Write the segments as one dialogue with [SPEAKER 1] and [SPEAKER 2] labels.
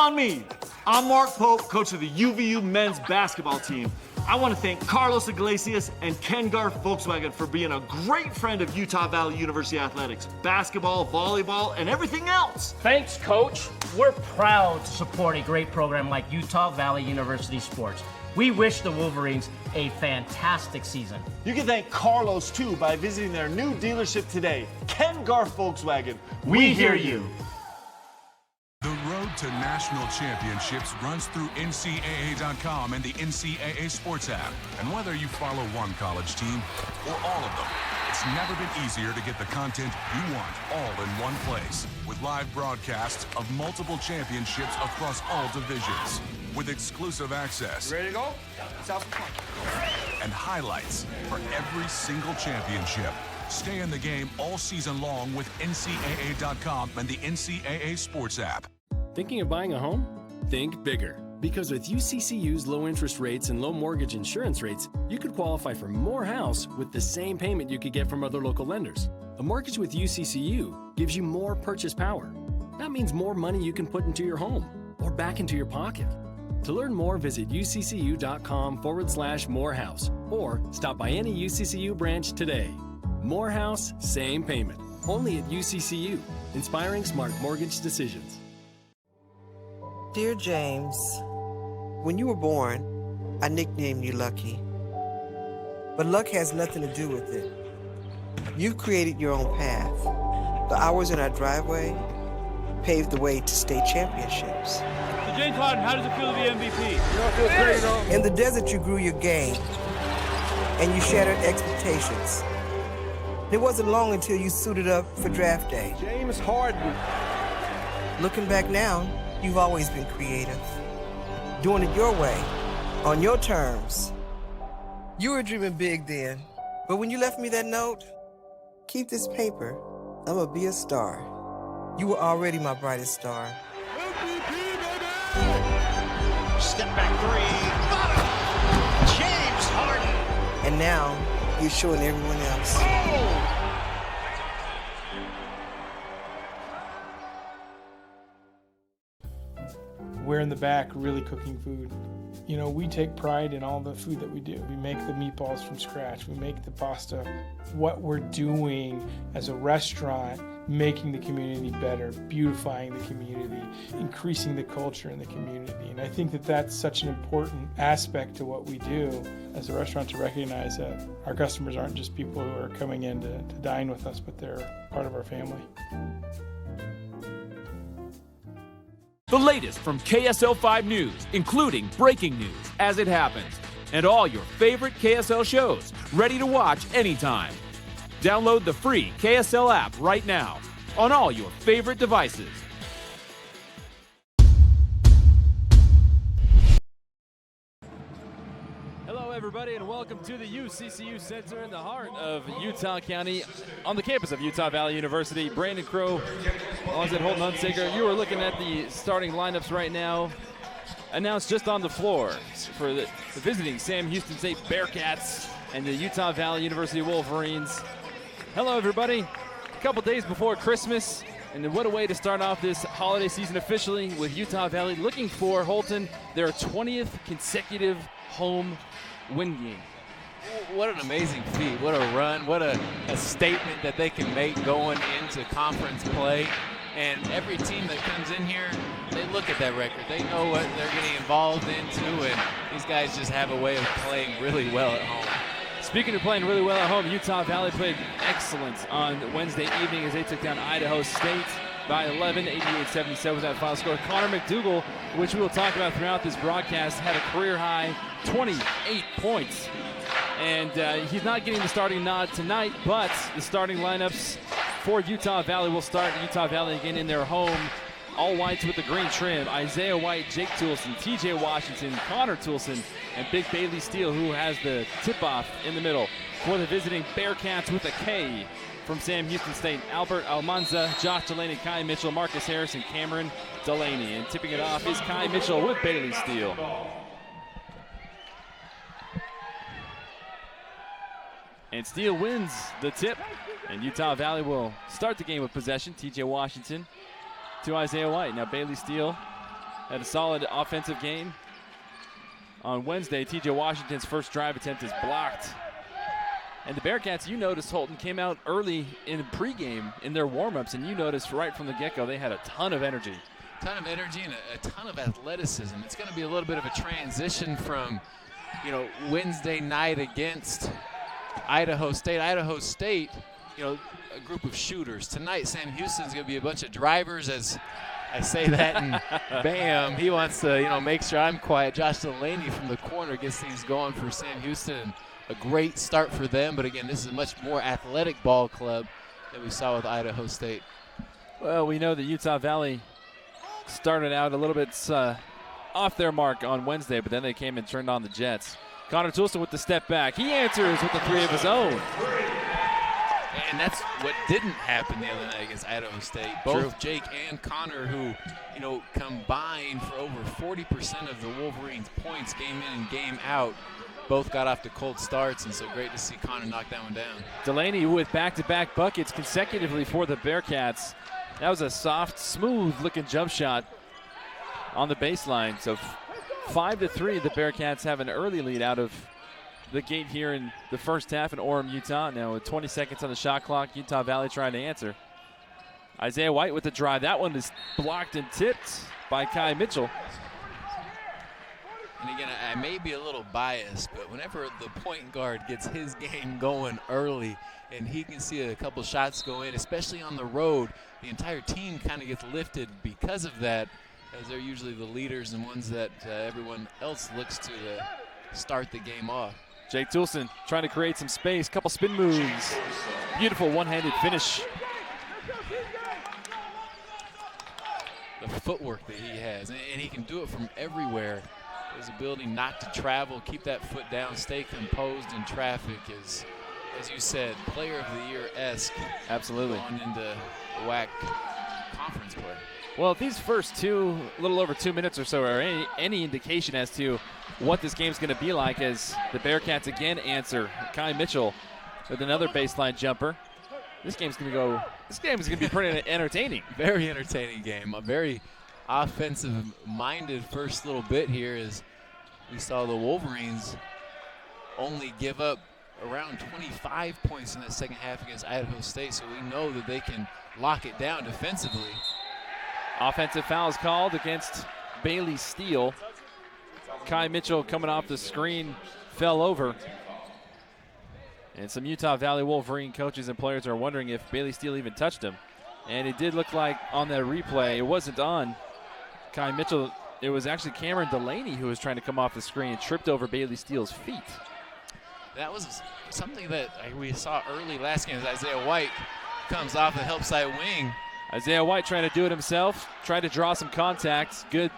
[SPEAKER 1] on me. I'm Mark Pope, coach of the UVU men's basketball team. I want to thank Carlos Iglesias and Ken Garf Volkswagen for being a great friend of Utah Valley University athletics, basketball, volleyball, and everything else.
[SPEAKER 2] Thanks, Coach. We're proud to support a great program like Utah Valley University Sports. We wish the Wolverines a fantastic season.
[SPEAKER 1] You can thank Carlos, too, by visiting their new dealership today, Ken Garf Volkswagen. We hear you.
[SPEAKER 3] The road to national championships runs through NCAA.com and the NCAA Sports app. And whether you follow one college team or all of them, it's never been easier to get the content you want all in one place. With live broadcasts of multiple championships across all divisions. With exclusive access.
[SPEAKER 4] Ready to go?
[SPEAKER 3] And highlights for every single championship. Stay in the game all season long with NCAA.com and the NCAA Sports app.
[SPEAKER 5] Thinking of buying a home? Think bigger. Because with UCCU's low interest rates and low mortgage insurance rates, you could qualify for more house with the same payment you could get from other local lenders. A mortgage with UCCU gives you more purchase power. That means more money you can put into your home or back into your pocket. To learn more, visit uccu.com/morehouse or stop by any UCCU branch today. More house, same payment. Only at UCCU. Inspiring smart mortgage decisions.
[SPEAKER 6] Dear James, when you were born, I nicknamed you Lucky. But luck has nothing to do with it. You've created your own path. The hours in our driveway paved the way to state championships.
[SPEAKER 7] So James Harden, how does it feel to be MVP?
[SPEAKER 4] You know, it feels great, though.
[SPEAKER 6] In the desert, you grew your game, and you shattered expectations. It wasn't long until you suited up for draft day.
[SPEAKER 4] James Harden.
[SPEAKER 6] Looking back now, you've always been creative. Doing it your way, on your terms. You were dreaming big then, but when you left me that note, keep this paper, I'ma be a star. You were already my brightest star.
[SPEAKER 4] MVP, baby!
[SPEAKER 8] Step back three, got it! James Harden!
[SPEAKER 6] And now, you're showing everyone else.
[SPEAKER 9] We're in the back really cooking food. You know, we take pride in all the food that we do. We make the meatballs from scratch. We make the pasta. What we're doing as a restaurant, making the community better, beautifying the community, increasing the culture in the community. And I think that that's such an important aspect to what we do as a restaurant, to recognize that our customers aren't just people who are coming in to dine with us, but they're part of our family.
[SPEAKER 10] The latest from KSL 5 News, including breaking news as it happens, and all your favorite KSL shows, ready to watch anytime. Download the free KSL app right now on all your favorite devices.
[SPEAKER 7] Hello, everybody, and welcome to the UCCU Center in the heart of Utah County on the campus of Utah Valley University. Brandon Crow, Onset Holton Hunsaker. You are looking at the starting lineups right now, announced just on the floor for the visiting Sam Houston State Bearcats and the Utah Valley University Wolverines. Hello, everybody. A couple days before Christmas, and what a way to start off this holiday season officially with Utah Valley looking for Holton their 20th consecutive home win game.
[SPEAKER 11] What an amazing feat. What a run. What a statement that they can make going into conference play. And every team that comes in here, they look at that record. They know what they're getting involved into, and these guys just have a way of playing really well at home.
[SPEAKER 7] Speaking of playing really well at home, Utah Valley played excellent on Wednesday evening as they took down Idaho State by 11, 88-77 was that final score. Connor McDougal, which we will talk about throughout this broadcast, had a career-high 28 points. And he's not getting the starting nod tonight, but the starting lineups for Utah Valley will start Utah Valley again in their home. All whites with the green trim. Isaiah White, Jake Toulson, TJ Washington, Connor Toulson, and Big Bailey Steele, who has the tip-off in the middle. For the visiting Bearcats with a K from Sam Houston State, Albert Almanza, Josh Delaney, Kai Mitchell, Marcus Harris, and Cameron Delaney. And tipping it off is Kai Mitchell with Bailey Steele. And Steele wins the tip, and Utah Valley will start the game with possession. TJ Washington to Isaiah White. Now Bailey Steele had a solid offensive game. On Wednesday, TJ Washington's first drive attempt is blocked. And the Bearcats, you noticed, Holton, came out early in pregame in their warm-ups, and you noticed right from the get-go they had a ton of energy.
[SPEAKER 11] A ton of energy and a ton of athleticism. It's going to be a little bit of a transition from, Wednesday night against Idaho State. Idaho State, a group of shooters. Tonight, Sam Houston's going to be a bunch of drivers, as I say that, and bam, he wants to, make sure I'm quiet. Josh Delaney from the corner gets things going for Sam Houston. A great start for them, but again, this is a much more athletic ball club than we saw with Idaho State.
[SPEAKER 7] Well, we know that Utah Valley started out a little bit off their mark on Wednesday, but then they came and turned on the Jets. Connor Toulson with the step back. He answers with the three of his own.
[SPEAKER 11] And that's what didn't happen the other night against Idaho State. Both Jake and Connor, who, combined for over 40% of the Wolverines' points game in and game out, both got off to cold starts, and so great to see Connor knock that one down.
[SPEAKER 7] Delaney with back-to-back buckets consecutively for the Bearcats. That was a soft, smooth-looking jump shot on the baseline. So 5-3, the Bearcats have an early lead out of the gate here in the first half in Orem, Utah. Now with 20 seconds on the shot clock, Utah Valley trying to answer. Isaiah White with the drive. That one is blocked and tipped by Kai Mitchell.
[SPEAKER 11] And again, I may be a little biased, but whenever the point guard gets his game going early and he can see a couple shots go in, especially on the road, the entire team kind of gets lifted because of that, as they're usually the leaders and ones that everyone else looks to start the game off.
[SPEAKER 7] Jake Toulson trying to create some space, couple spin moves. Beautiful one-handed finish.
[SPEAKER 11] The footwork that he has, and he can do it from everywhere. His ability not to travel, keep that foot down, stay composed in traffic is, as you said, player of the year-esque.
[SPEAKER 7] Absolutely.
[SPEAKER 11] Going into WAC conference play.
[SPEAKER 7] Well, if these first a little over 2 minutes or so are any indication as to what this game's going to be like, as the Bearcats again answer. Kai Mitchell with another baseline jumper. This game's going to be pretty entertaining.
[SPEAKER 11] Very entertaining game. A very offensive-minded first little bit here, as we saw the Wolverines only give up around 25 points in that second half against Idaho State, so we know that they can lock it down defensively.
[SPEAKER 7] Offensive fouls called against Bailey Steele. Kai Mitchell coming off the screen fell over. And some Utah Valley Wolverine coaches and players are wondering if Bailey Steele even touched him. And it did look like on that replay, it wasn't on Kai Mitchell. It was actually Cameron Delaney who was trying to come off the screen and tripped over Bailey Steele's feet.
[SPEAKER 11] That was something that we saw early last game as Isaiah White comes off the help side wing.
[SPEAKER 7] Isaiah White trying to do it himself, trying to draw some contact. Good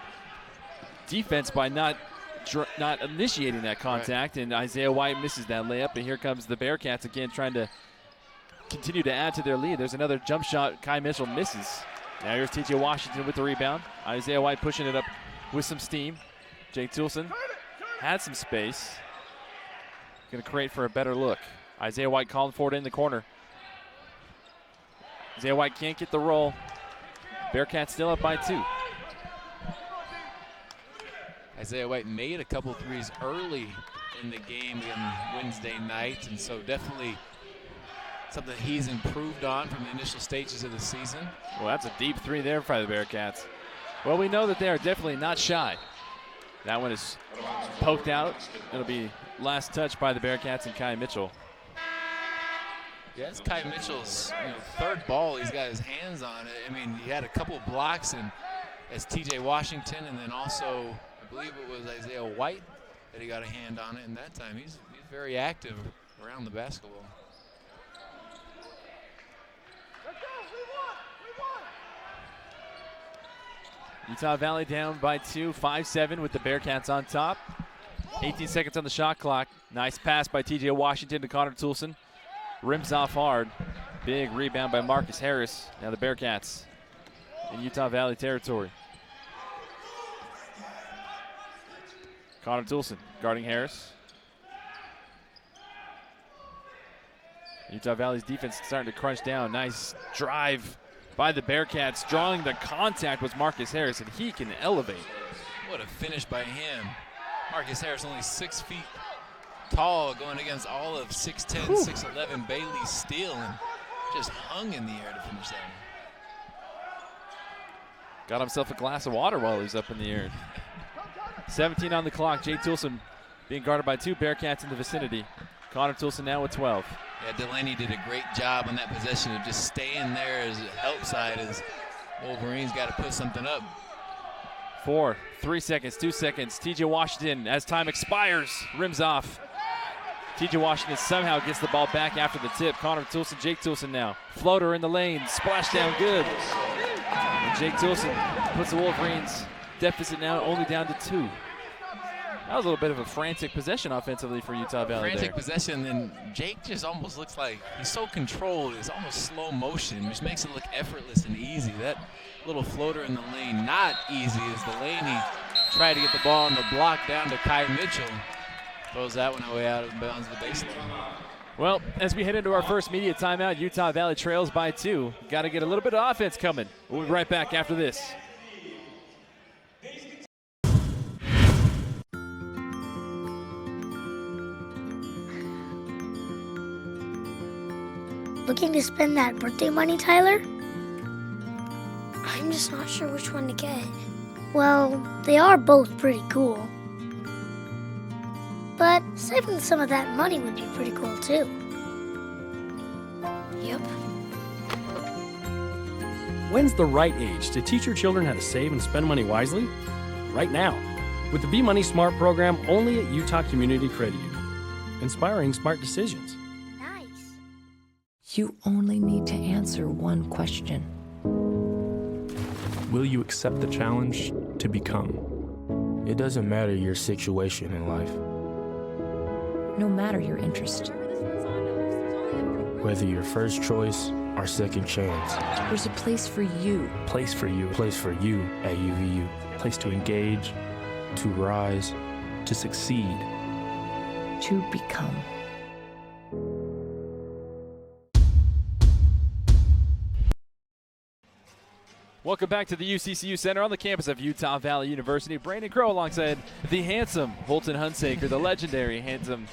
[SPEAKER 7] defense by not initiating that contact, and Isaiah White misses that layup, and here comes the Bearcats again trying to continue to add to their lead. There's another jump shot Kai Mitchell misses. Now here's TJ Washington with the rebound. Isaiah White pushing it up with some steam. Jake Toulson had some space. Going to create for a better look. Isaiah White calling for it in the corner. Isaiah White can't get the roll. Bearcats still up by 2.
[SPEAKER 11] Isaiah White made a couple threes early in the game on Wednesday night, and so definitely something he's improved on from the initial stages of the season.
[SPEAKER 7] Well, that's a deep 3 there for the Bearcats. Well, we know that they are definitely not shy. That one is poked out. It'll be last touch by the Bearcats and Kai Mitchell.
[SPEAKER 11] Yeah, it's Kai Mitchell's third ball he's got his hands on it. I mean, he had a couple blocks, and as TJ Washington, and then also I believe it was Isaiah White that he got a hand on it, and that time he's very active around the basketball.
[SPEAKER 7] Utah Valley down by 2, 5-7 with the Bearcats on top. 18 seconds on the shot clock. Nice pass by TJ Washington to Connor Toulson. Rims off hard. Big rebound by Marcus Harris. Now the Bearcats in Utah Valley territory. Connor Toulson guarding Harris. Utah Valley's defense starting to crunch down. Nice drive by the Bearcats. Drawing the contact was Marcus Harris, and he can elevate.
[SPEAKER 11] What a finish by him. Marcus Harris only 6 feet tall, going against all of 6'10", 6'11" Bailey Steele, and just hung in the air to finish that one.
[SPEAKER 7] Got himself a glass of water while he was up in the air. 17 on the clock. Jake Toulson being guarded by 2 Bearcats in the vicinity. Connor Toulson now with 12.
[SPEAKER 11] Yeah, Delaney did a great job on that possession of just staying there as a help side as Wolverines got to put something up.
[SPEAKER 7] 4, 3 seconds, 2 seconds. TJ Washington, as time expires, rims off. TJ Washington somehow gets the ball back after the tip. Connor Toulson, Jake Toulson now. Floater in the lane, splash down good. And Jake Toulson puts the Wolverines deficit now only down to 2. That was a little bit of a frantic possession offensively for Utah Valley.
[SPEAKER 11] Frantic possession, and Jake just almost looks like he's so controlled. It's almost slow motion, which makes it look effortless and easy. That little floater in the lane, not easy as Delaney tried to get the ball on the block down to Kai Mitchell. Throws that one away out of bounds of the baseline.
[SPEAKER 7] Well, as we head into our first media timeout, Utah Valley trails by 2. Got to get a little bit of offense coming. We'll be right back after this.
[SPEAKER 12] Looking to spend that birthday money, Tyler? I'm just not sure which one to get. Well, they are both pretty cool. But saving some of that money would be pretty cool, too. Yep.
[SPEAKER 5] When's the right age to teach your children how to save and spend money wisely? Right now, with the Be Money Smart program only at Utah Community Credit Union. Inspiring smart decisions.
[SPEAKER 13] You only need to answer one question.
[SPEAKER 14] Will you accept the challenge to become? It doesn't matter your situation in life.
[SPEAKER 13] No matter your interest.
[SPEAKER 14] Whether your first choice or second chance.
[SPEAKER 13] There's a place for you.
[SPEAKER 14] Place for you. Place for you at UVU. Place to engage, to rise, to succeed.
[SPEAKER 13] To become.
[SPEAKER 7] Welcome back to the UCCU Center on the campus of Utah Valley University. Brandon Crow alongside the handsome Holton Hunsaker, the legendary handsome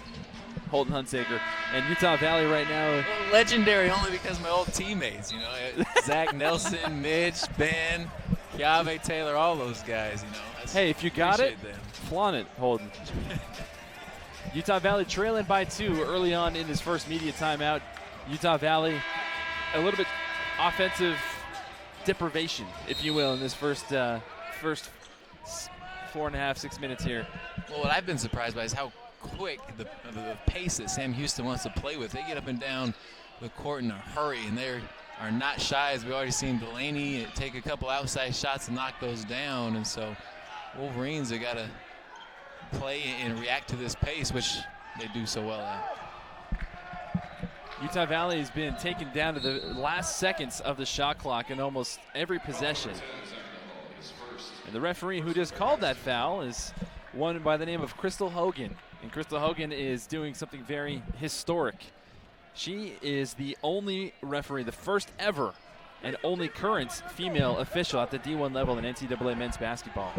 [SPEAKER 7] Holton Hunsaker. And Utah Valley right now.
[SPEAKER 11] Legendary only because my old teammates, you know. Zach Nelson, Mitch, Ben, Kiave Taylor, all those guys, you know.
[SPEAKER 7] Hey, if you got it, flaunt it, Holton. Utah Valley trailing by 2 early on in this first media timeout. Utah Valley a little bit offensive deprivation, if you will, in this first 4.5, 6 minutes here.
[SPEAKER 11] Well, what I've been surprised by is how quick the pace that Sam Houston wants to play with. They get up and down the court in a hurry, and they are not shy, as we've already seen Delaney take a couple outside shots and knock those down. And so Wolverines have got to play and react to this pace, which they do so well at.
[SPEAKER 7] Utah Valley has been taken down to the last seconds of the shot clock in almost every possession. And the referee who just called that foul is one by the name of Crystal Hogan. And Crystal Hogan is doing something very historic. She is the only referee, the first ever and only current female official at the D1 level in NCAA men's basketball.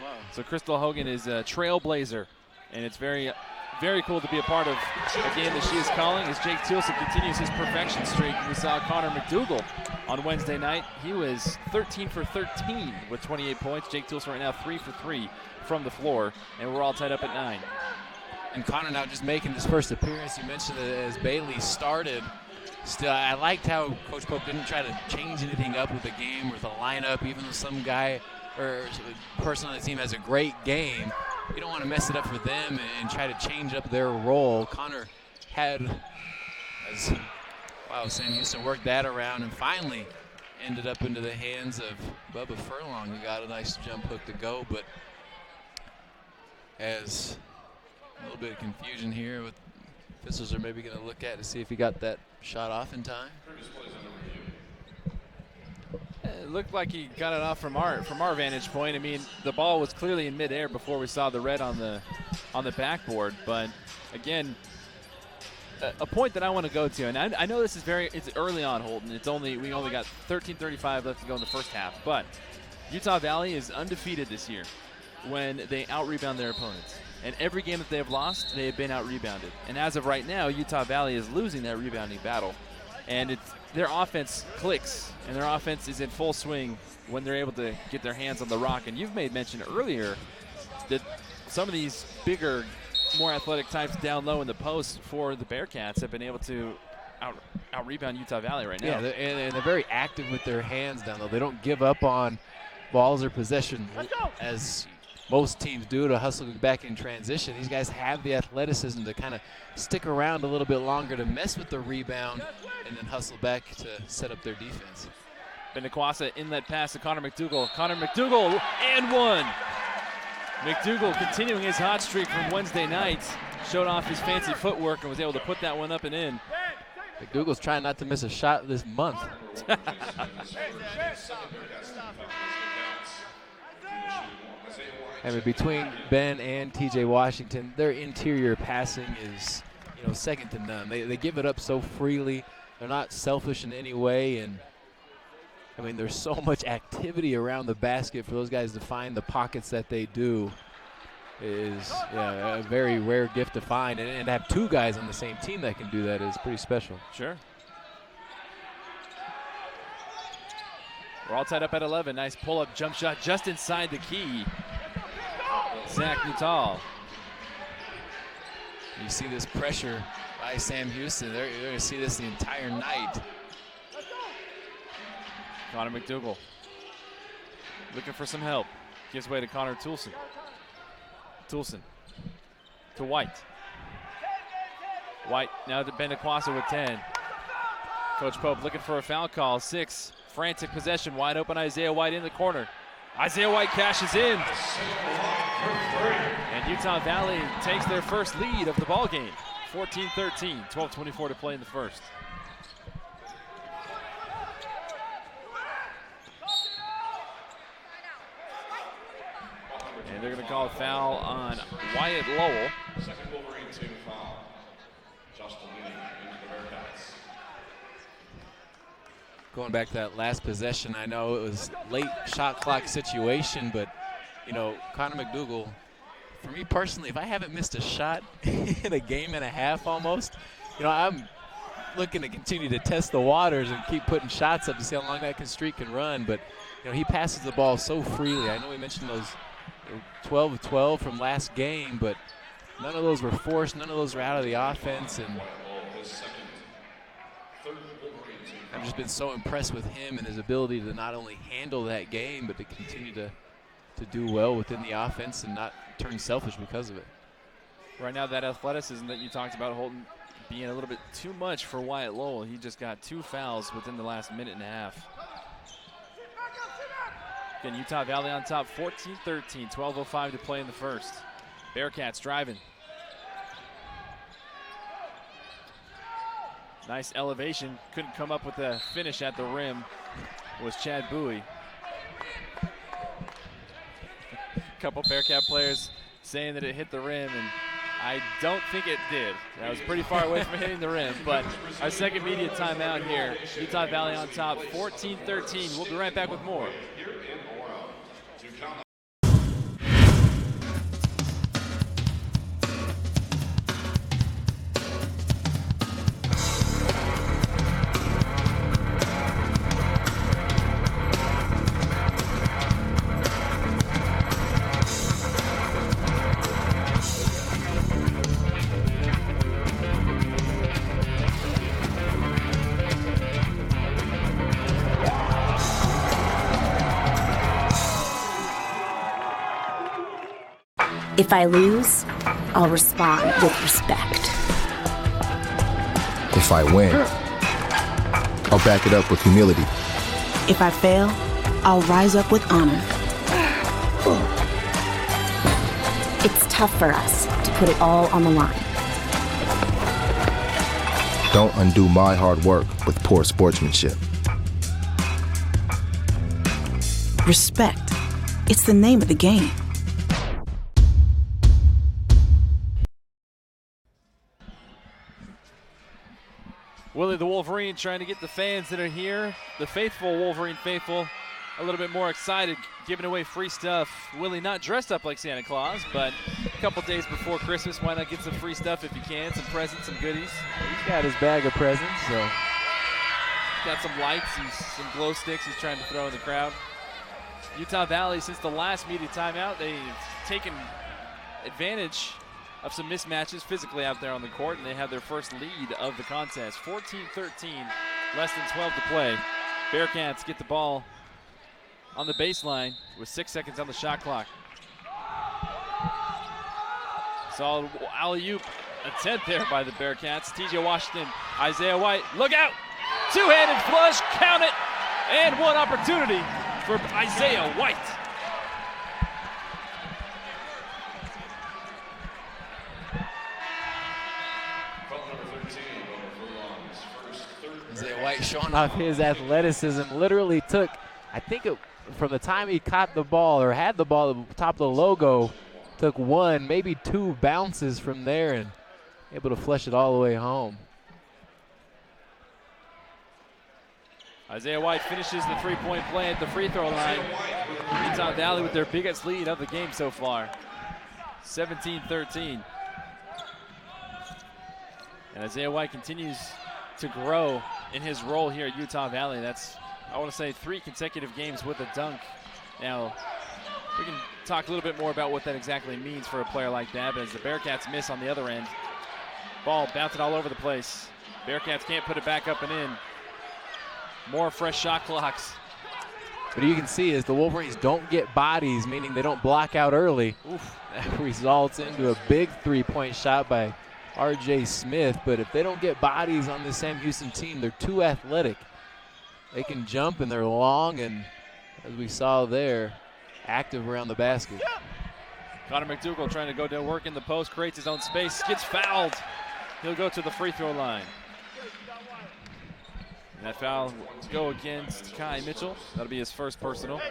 [SPEAKER 11] Wow.
[SPEAKER 7] So Crystal Hogan is a trailblazer, and it's very cool to be a part of a game that she is calling as Jake Toulson continues his perfection streak. We saw Connor McDougal on Wednesday night. He was 13 for 13 with 28 points. Jake Toulson right now 3 for 3 from the floor, and we're all tied up at 9.
[SPEAKER 11] And Connor now just making his first appearance. You mentioned it as Bailey started. Still, I liked how Coach Pope didn't try to change anything up with the game or the lineup, even though some guy or person on the team has a great game. You don't want to mess it up for them and try to change up their role. Connor had, Sam Houston worked that around and finally ended up into the hands of Bubba Furlong, who got a nice jump hook to go, but as a little bit of confusion here with officials are maybe going to look at to see if he got that shot off in time.
[SPEAKER 7] It looked like he got it off from our vantage point. I mean, the ball was clearly in midair before we saw the red on the backboard. But again, a point that I want to go to, and I know this is it's early on, Holton. We only got 13:35 left to go in the first half. But Utah Valley is undefeated this year. when they out-rebound their opponents. And every game that they have lost, they have been out-rebounded. And as of right now, Utah Valley is losing that rebounding battle. And their offense clicks, and their offense is in full swing when they're able to get their hands on the rock. And you've made mention earlier that some of these bigger, more athletic types down low in the post for the Bearcats have been able to out-rebound Utah Valley right now.
[SPEAKER 11] Yeah, and they're very active with their hands down low. They don't give up on balls or possession as most teams do to hustle back in transition. These guys have the athleticism to kind of stick around a little bit longer to mess with the rebound and then hustle back to set up their defense.
[SPEAKER 7] Benaquasa inlet pass to Connor McDougall. Connor McDougall and one. McDougall continuing his hot streak from Wednesday night. Showed off his fancy footwork and was able to put that one up and in.
[SPEAKER 11] McDougall's trying not to miss a shot this month. I mean, between Ben and TJ Washington, their interior passing is, second to none. They give it up so freely. They're not selfish in any way, and I mean, there's so much activity around the basket for those guys to find the pockets that they do is a very rare gift to find, and to have two guys on the same team that can do that is pretty special.
[SPEAKER 7] Sure. We're all tied up at 11. Nice pull-up jump shot just inside the key. Zach Nuttall.
[SPEAKER 11] You see this pressure by Sam Houston. They're going to see this the entire night.
[SPEAKER 7] Connor McDougall looking for some help. Gives way to Connor Toulson. Toulson to White. White now to Benaquasa with 10. Coach Pope looking for a foul call. 6. Frantic possession. Wide open Isaiah White in the corner. Isaiah White cashes in. And Utah Valley takes their first lead of the ball game. 14-13. 12:24 to play in the first. And they're going to call a foul on Wyatt Lowell.
[SPEAKER 15] Second Wolverine team foul. Justin Lee into the Bearcats.
[SPEAKER 11] Going back to that last possession, I know it was late shot clock situation, but, Connor McDougall, for me personally, if I haven't missed a shot in a game and a half almost, I'm looking to continue to test the waters and keep putting shots up to see how long that streak can run. But, he passes the ball so freely. I know we mentioned those 12 of 12 from last game, but none of those were forced. None of those were out of the offense. And I've just been so impressed with him and his ability to not only handle that game, but to continue to do well within the offense and not turn selfish because of it.
[SPEAKER 7] Right now, that athleticism that you talked about, Holton, being a little bit too much for Wyatt Lowell. He just got 2 fouls within the last minute and a half. Again, Utah Valley on top, 14-13, 12:05 to play in the first. Bearcats driving. Nice elevation. Couldn't come up with a finish at the rim was Chad Bowie. A couple Bearcat players saying that it hit the rim, and I don't think it did. That was pretty far away from hitting the rim, but our second media timeout here. Utah Valley on top, 14-13. We'll be right back with more.
[SPEAKER 16] If I lose, I'll respond with respect.
[SPEAKER 17] If I win, I'll back it up with humility.
[SPEAKER 16] If I fail, I'll rise up with honor. It's tough for us to put it all on the line.
[SPEAKER 17] Don't undo my hard work with poor sportsmanship.
[SPEAKER 16] Respect. It's the name of the game.
[SPEAKER 7] Willie the Wolverine trying to get the fans that are here, the faithful Wolverine faithful, a little bit more excited, giving away free stuff. Willie not dressed up like Santa Claus, but a couple days before Christmas, why not get some free stuff if you can, some presents, some goodies.
[SPEAKER 11] He's got his bag of presents, so.
[SPEAKER 7] Got some lights, some glow sticks he's trying to throw in the crowd. Utah Valley, since the last media timeout, they've taken advantage of some mismatches physically out there on the court, and they have their first lead of the contest. 14-13, less than 12 to play. Bearcats get the ball on the baseline with 6 seconds on the shot clock. Solid alley-oop attempt there by the Bearcats. TJ Washington, Isaiah White, look out! Two-handed flush, count it, and one opportunity for Isaiah White.
[SPEAKER 11] Isaiah White showing off his athleticism. Literally took, I think from the time he caught the ball or had the ball at the top of the logo, took one, maybe two bounces from there and able to flush it all the way home.
[SPEAKER 7] Isaiah White finishes the three-point play at the free throw line. Utah Valley with their biggest lead of the game so far, 17-13. And Isaiah White continues to grow in his role here at Utah Valley. That's, I want to say, 3 consecutive games with a dunk. Now, we can talk a little bit more about what that exactly means for a player like that, but as the Bearcats miss on the other end, ball bouncing all over the place. Bearcats can't put it back up and in. More fresh shot clocks.
[SPEAKER 11] But you can see as the Wolverines don't get bodies, meaning they don't block out early, that results into a big three-point shot by R.J. Smith. But if they don't get bodies on this Sam Houston team, they're too athletic. They can jump and they're long, and as we saw there, active around the basket.
[SPEAKER 7] Connor McDougal trying to go to work in the post, creates his own space, gets fouled. He'll go to the free throw line. And that foul will go against Kai Mitchell. That'll be his first personal.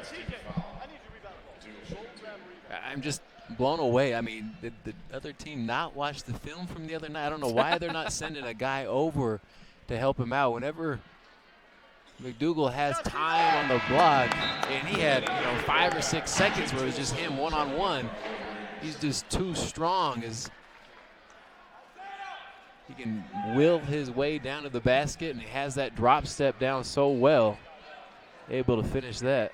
[SPEAKER 11] I'm just blown away. I mean, did the other team not watch the film from the other night? I don't know why they're not sending a guy over to help him out. Whenever McDougal has time on the block, and he had 5 or 6 seconds where it was just him one-on-one, he's just too strong as he can will his way down to the basket, and he has that drop step down so well, able to finish that.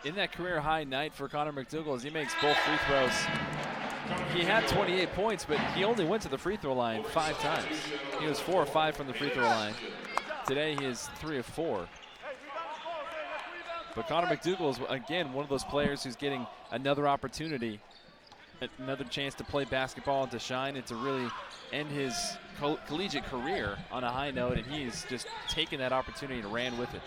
[SPEAKER 7] In that career high night for Connor McDougal as he makes both free throws. He had 28 points, but he only went to the free throw line 5 times. He was 4 of 5 from the free throw line. Today he is 3 of 4. But Connor McDougal is, again, one of those players who's getting another opportunity, another chance to play basketball and to shine and to really end his collegiate career on a high note, and he's just taken that opportunity and ran with it.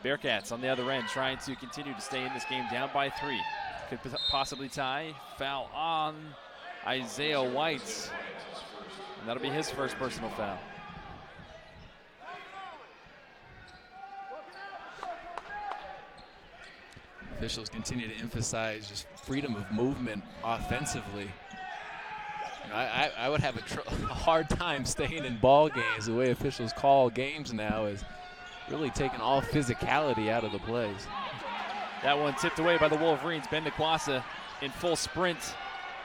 [SPEAKER 7] Bearcats on the other end trying to continue to stay in this game down by 3. Could possibly tie. Foul on Isaiah White. And that'll be his first personal foul.
[SPEAKER 11] Officials continue to emphasize just freedom of movement offensively. I would have a hard time staying in ball games. The way officials call games now is really taking all physicality out of the plays.
[SPEAKER 7] That one tipped away by the Wolverines. Ben Nikwasa in full sprint,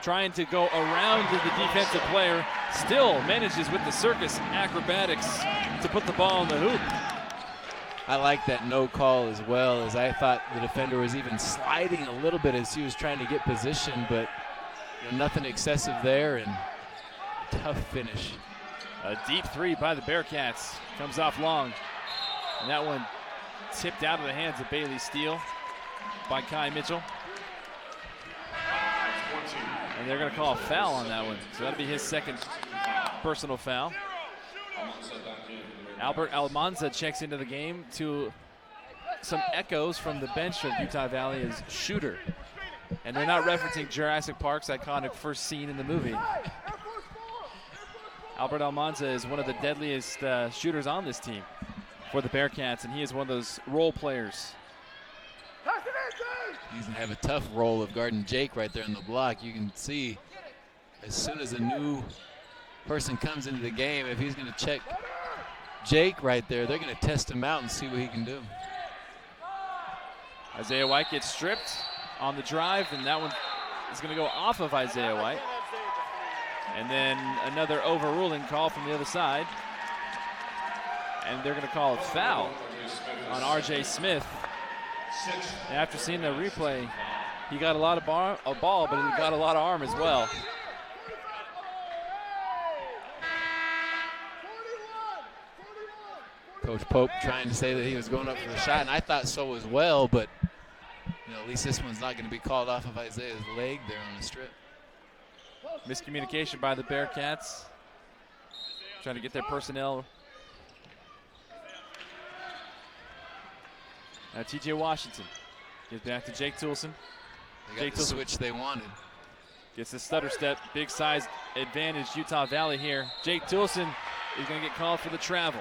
[SPEAKER 7] trying to go around the defensive player. Still manages with the circus acrobatics to put the ball in the hoop.
[SPEAKER 11] I like that no call as well, as I thought the defender was even sliding a little bit as he was trying to get position, but nothing excessive there, and tough finish.
[SPEAKER 7] A deep 3 by the Bearcats comes off long, and that one tipped out of the hands of Bailey Steele by Kai Mitchell. And they're going to call a foul on that one, so that'll be his second personal foul. Albert Almanza checks into the game to some echoes from the bench of Utah Valley as shooter. And they're not referencing Jurassic Park's iconic first scene in the movie. Albert Almanza is one of the deadliest shooters on this team for the Bearcats, and he is one of those role players.
[SPEAKER 11] He's going to have a tough role of guarding Jake right there in the block. You can see as soon as a new person comes into the game, if he's going to check Jake right there, they're going to test him out and see what he can do.
[SPEAKER 7] Isaiah White gets stripped on the drive, and that one is going to go off of Isaiah White. And then another overruling call from the other side. And they're going to call a foul on R.J. Smith. And after seeing the replay, he got a lot of ball, but he got a lot of arm as well.
[SPEAKER 11] Coach Pope trying to say that he was going up for the shot, and I thought so as well, but at least this one's not going to be called off of Isaiah's leg there on the strip.
[SPEAKER 7] Miscommunication by the Bearcats. Trying to get their personnel. Now T.J. Washington gets back to Jake Toulson.
[SPEAKER 11] They got the switch they wanted.
[SPEAKER 7] Gets the stutter step, big size advantage, Utah Valley here. Jake Toulson is going to get called for the travel.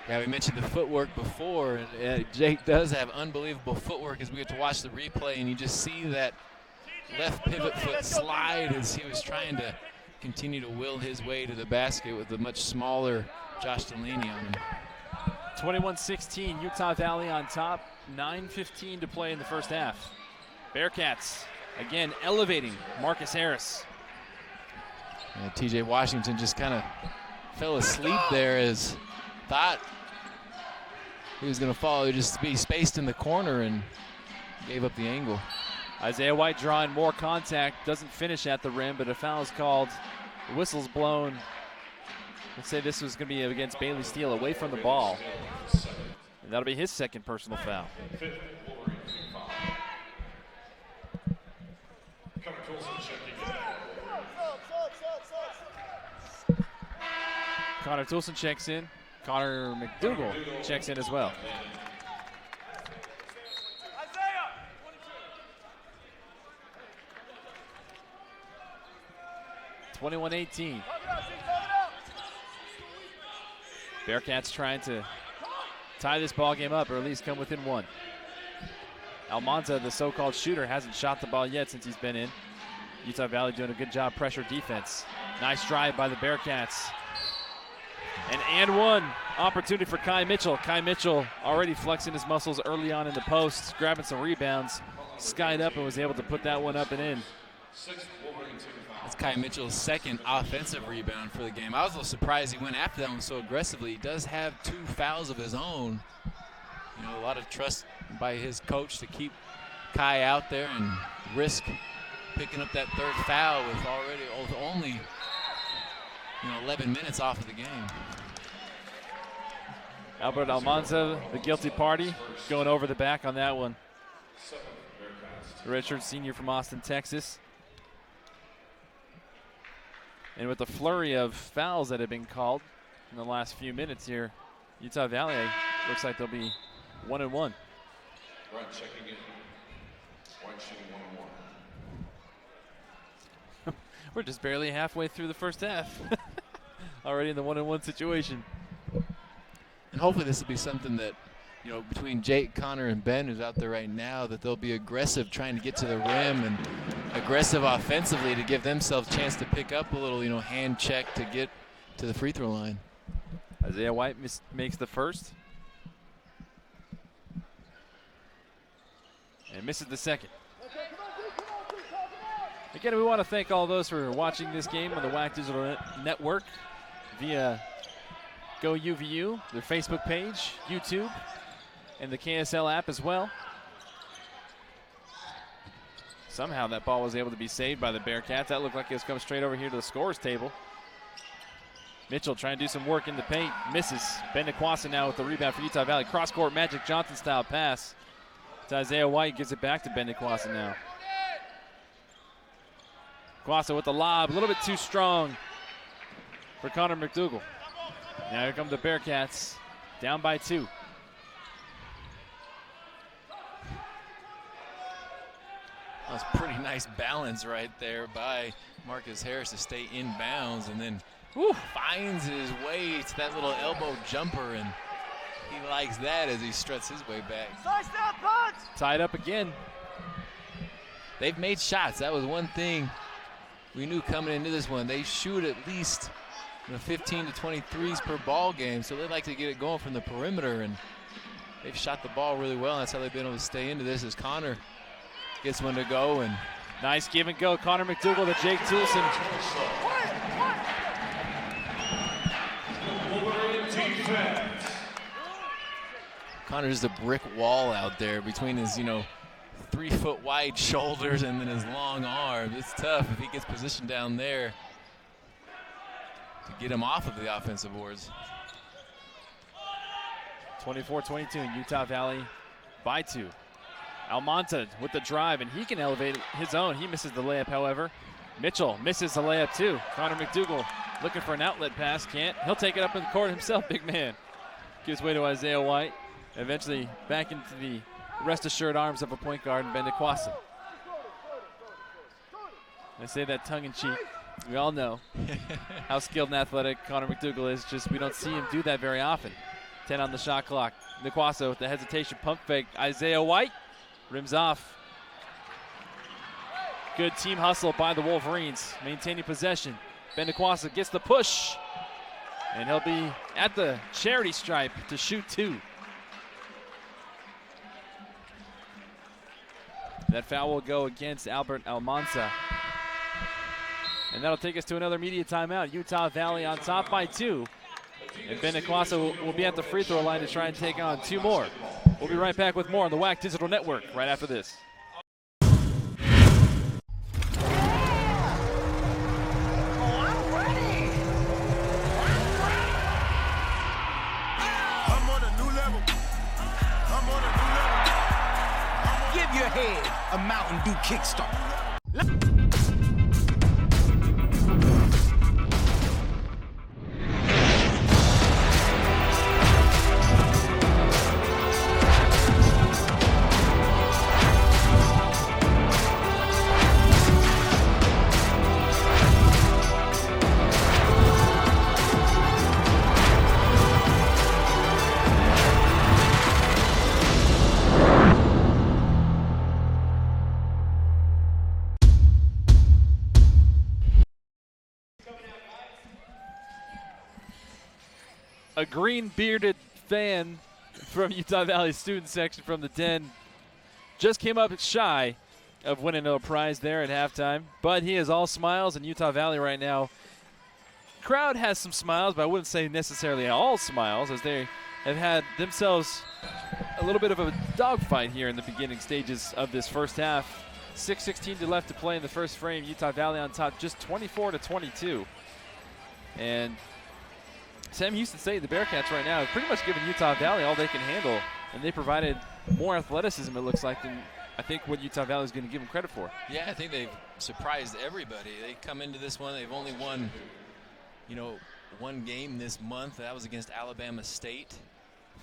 [SPEAKER 11] Yeah, we mentioned the footwork before, and Jake does have unbelievable footwork as we get to watch the replay, and you just see that left pivot foot slide as he was trying to continue to will his way to the basket with a much smaller Josh Delaney on him.
[SPEAKER 7] 21-16, Utah Valley on top. 9:15 to play in the first half. Bearcats, again, elevating Marcus Harris.
[SPEAKER 11] T.J. Washington just kind of fell asleep there as thought he was going to fall, just be spaced in the corner and gave up the angle.
[SPEAKER 7] Isaiah White drawing more contact, doesn't finish at the rim, but a foul is called. The whistle's blown. Let's say this was going to be against Bailey Steele away from the ball. And that'll be his second personal foul. Connor Toulson checks in. Connor McDougal checks in as well. Isaiah. 21-18. Bearcats trying to tie this ball game up, or at least come within one. Almanza, the so-called shooter, hasn't shot the ball yet since he's been in. Utah Valley doing a good job pressure defense. Nice drive by the Bearcats. And one opportunity for Kai Mitchell. Kai Mitchell already flexing his muscles early on in the post, grabbing some rebounds, skied up and was able to put that one up and in.
[SPEAKER 11] That's Kai Mitchell's second offensive rebound for the game. I was a little surprised he went after that one so aggressively. He does have 2 fouls of his own. A lot of trust by his coach to keep Kai out there and risk picking up that third foul with only 11 minutes off of the game.
[SPEAKER 7] Albert Almanza, the guilty party, going over the back on that one. Richard, senior from Austin, Texas. And with the flurry of fouls that have been called in the last few minutes here, Utah Valley looks like they'll be 1-1.
[SPEAKER 15] Right, checking in. White shooting 1-1.
[SPEAKER 7] We're just barely halfway through the first half. Already in the 1-1 situation.
[SPEAKER 11] And hopefully this will be something that, between Jake, Connor, and Ben, who's out there right now, that they'll be aggressive trying to get to the rim and aggressive offensively to give themselves a chance to pick up a little, hand check to get to the free throw line.
[SPEAKER 7] Isaiah White makes the first. And misses the second. Again, we want to thank all those who are watching this game on the WAC Digital Network via Go UVU, their Facebook page, YouTube, and the KSL app as well. Somehow that ball was able to be saved by the Bearcats. That looked like it was coming straight over here to the scorer's table. Mitchell trying to do some work in the paint. Misses. Ben Nikwasa now with the rebound for Utah Valley. Cross-court Magic Johnson-style pass to Isaiah White. Gives it back to Ben Nikwasa now. Nikwasa with the lob. A little bit too strong for Connor McDougal. Now here come the Bearcats. Down by 2.
[SPEAKER 11] That was pretty nice balance right there by Marcus Harris to stay in bounds, and then finds his way to that little elbow jumper, and he likes that as he struts his way back.
[SPEAKER 7] Tied up again.
[SPEAKER 11] They've made shots. That was one thing we knew coming into this one. They shoot at least 15 to 20 threes per ball game, so they like to get it going from the perimeter, and they've shot the ball really well. That's how they've been able to stay into this as Connor gets one to go. And
[SPEAKER 7] nice give and go. Connor McDougal to Jake Toulson.
[SPEAKER 11] Connor's a brick wall out there between his, 3-foot wide shoulders and then his long arms. It's tough if he gets positioned down there to get him off of the offensive boards.
[SPEAKER 7] 24-22 in Utah Valley by 2. Almonte with the drive, and he can elevate his own. He misses the layup, however. Mitchell misses the layup too. Connor McDougal looking for an outlet pass, can't. He'll take it up in the court himself, big man. Gives way to Isaiah White. Eventually back into the rest assured arms of a point guard, Ben DeQuassa. I say that tongue in cheek. We all know how skilled and athletic Connor McDougal is, just we don't see him do that very often. 10 on the shot clock. DeQuassa with the hesitation pump fake. Isaiah White rims off. Good team hustle by the Wolverines, maintaining possession. Ben DeQuassa gets the push, and he'll be at the charity stripe to shoot 2. That foul will go against Albert Almanza. And that'll take us to another media timeout. Utah Valley on top by 2. And Ben DeQuassa will be at the free throw line to try and take on 2 more. We'll be right back with more on the WAC Digital Network right after this.
[SPEAKER 18] Give your head a Mountain Dew kickstart.
[SPEAKER 7] A green-bearded fan from Utah Valley student section from the Den just came up shy of winning a prize there at halftime, but he is all smiles in Utah Valley right now. Crowd has some smiles, but I wouldn't say necessarily all smiles, as they have had themselves a little bit of a dogfight here in the beginning stages of this first half. 6:16 left to play in the first frame. Utah Valley on top, just 24-22. And Sam Houston State, the Bearcats right now, have pretty much given Utah Valley all they can handle, and they provided more athleticism, it looks like, than I think what Utah Valley is going to give them credit for.
[SPEAKER 11] Yeah, I think they've surprised everybody. They come into this one, they've only won, one game this month. That was against Alabama State.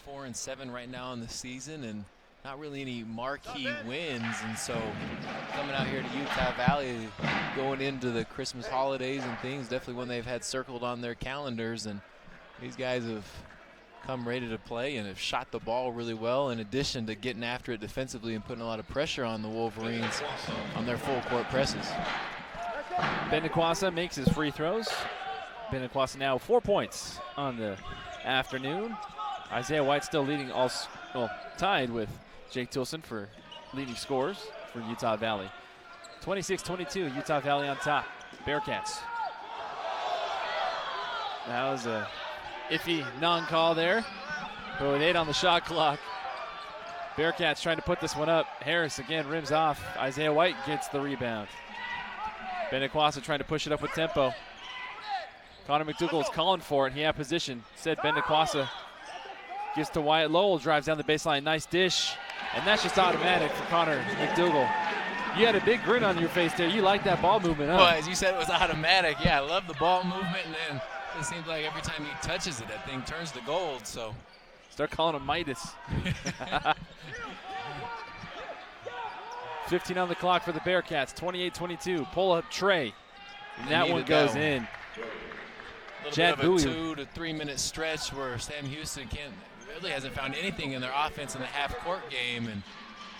[SPEAKER 11] 4-7 right now in the season, and not really any marquee wins. And so coming out here to Utah Valley, going into the Christmas holidays and things, definitely one they've had circled on their calendars. And these guys have come ready to play and have shot the ball really well, in addition to getting after it defensively and putting a lot of pressure on the Wolverines on their full court presses.
[SPEAKER 7] Ben DeQuassa makes his free throws. Ben DeQuassa now 4 points on the afternoon. Isaiah White still leading, tied with Jake Toulson for leading scores for Utah Valley. 26-22, Utah Valley on top. Bearcats. That was a iffy non-call there, but with 8 on the shot clock, Bearcats trying to put this one up. Harris again rims off. Isaiah White gets the rebound. Ben DeQuassa trying to push it up with tempo. Connor McDougal is calling for it. He had position. Said Ben DeQuassa. Gives to Wyatt Lowell, drives down the baseline. Nice dish. And that's just automatic for Connor McDougal. You had a big grin on your face there. You like that ball movement, huh?
[SPEAKER 11] Well, as you said, it was automatic. Yeah, I love the ball movement, and then it seems like every time he touches it, that thing turns to gold. So
[SPEAKER 7] start calling him Midas. 15 on the clock for the Bearcats. 28-22. Pull up Trey. And that one goes in.
[SPEAKER 11] A little bit of a 2 to 3 minute stretch where Sam Houston really hasn't found anything in their offense in the half-court game, and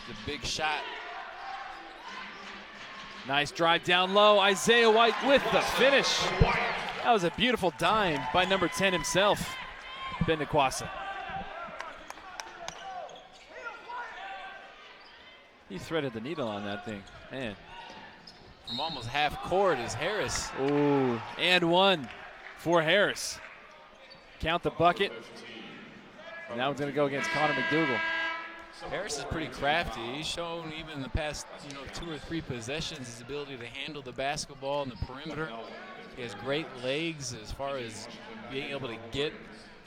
[SPEAKER 11] the big shot.
[SPEAKER 7] Nice drive down low. Isaiah White with the finish. That was a beautiful dime by number 10 himself, Ben DeQuassa. He threaded the needle on that thing. Man.
[SPEAKER 11] From almost half court is Harris.
[SPEAKER 7] Ooh, and one for Harris. Count the bucket. And that one's going to go against Connor McDougal.
[SPEAKER 11] Harris is pretty crafty. He's shown even in the past 2 or 3 possessions his ability to handle the basketball in the perimeter. He has great legs as far as being able to get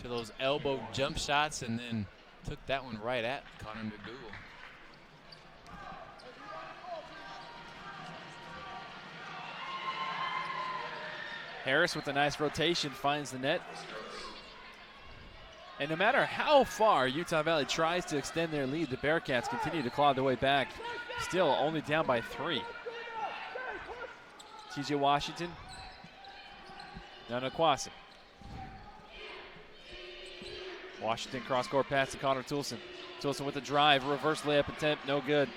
[SPEAKER 11] to those elbow jump shots, and then took that one right at Connor McDougal.
[SPEAKER 7] Harris with a nice rotation finds the net. And no matter how far Utah Valley tries to extend their lead, the Bearcats continue to claw their way back. Still only down by 3. TJ Washington. Now to Kwasi. Washington cross-court pass to Connor Toulson. Toulson with the drive, reverse layup attempt, no good.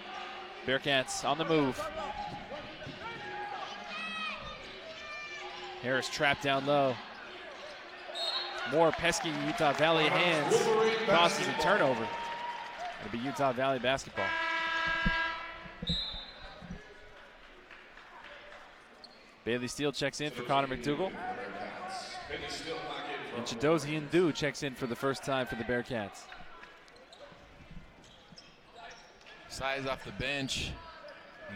[SPEAKER 7] Bearcats on the move. Harris trapped down low. More pesky Utah Valley hands. Causes a turnover. It'll be Utah Valley basketball. Bailey Steele checks in for Connor McDougal. And Chidozie Ndu checks in for the first time for the Bearcats.
[SPEAKER 11] Size off the bench.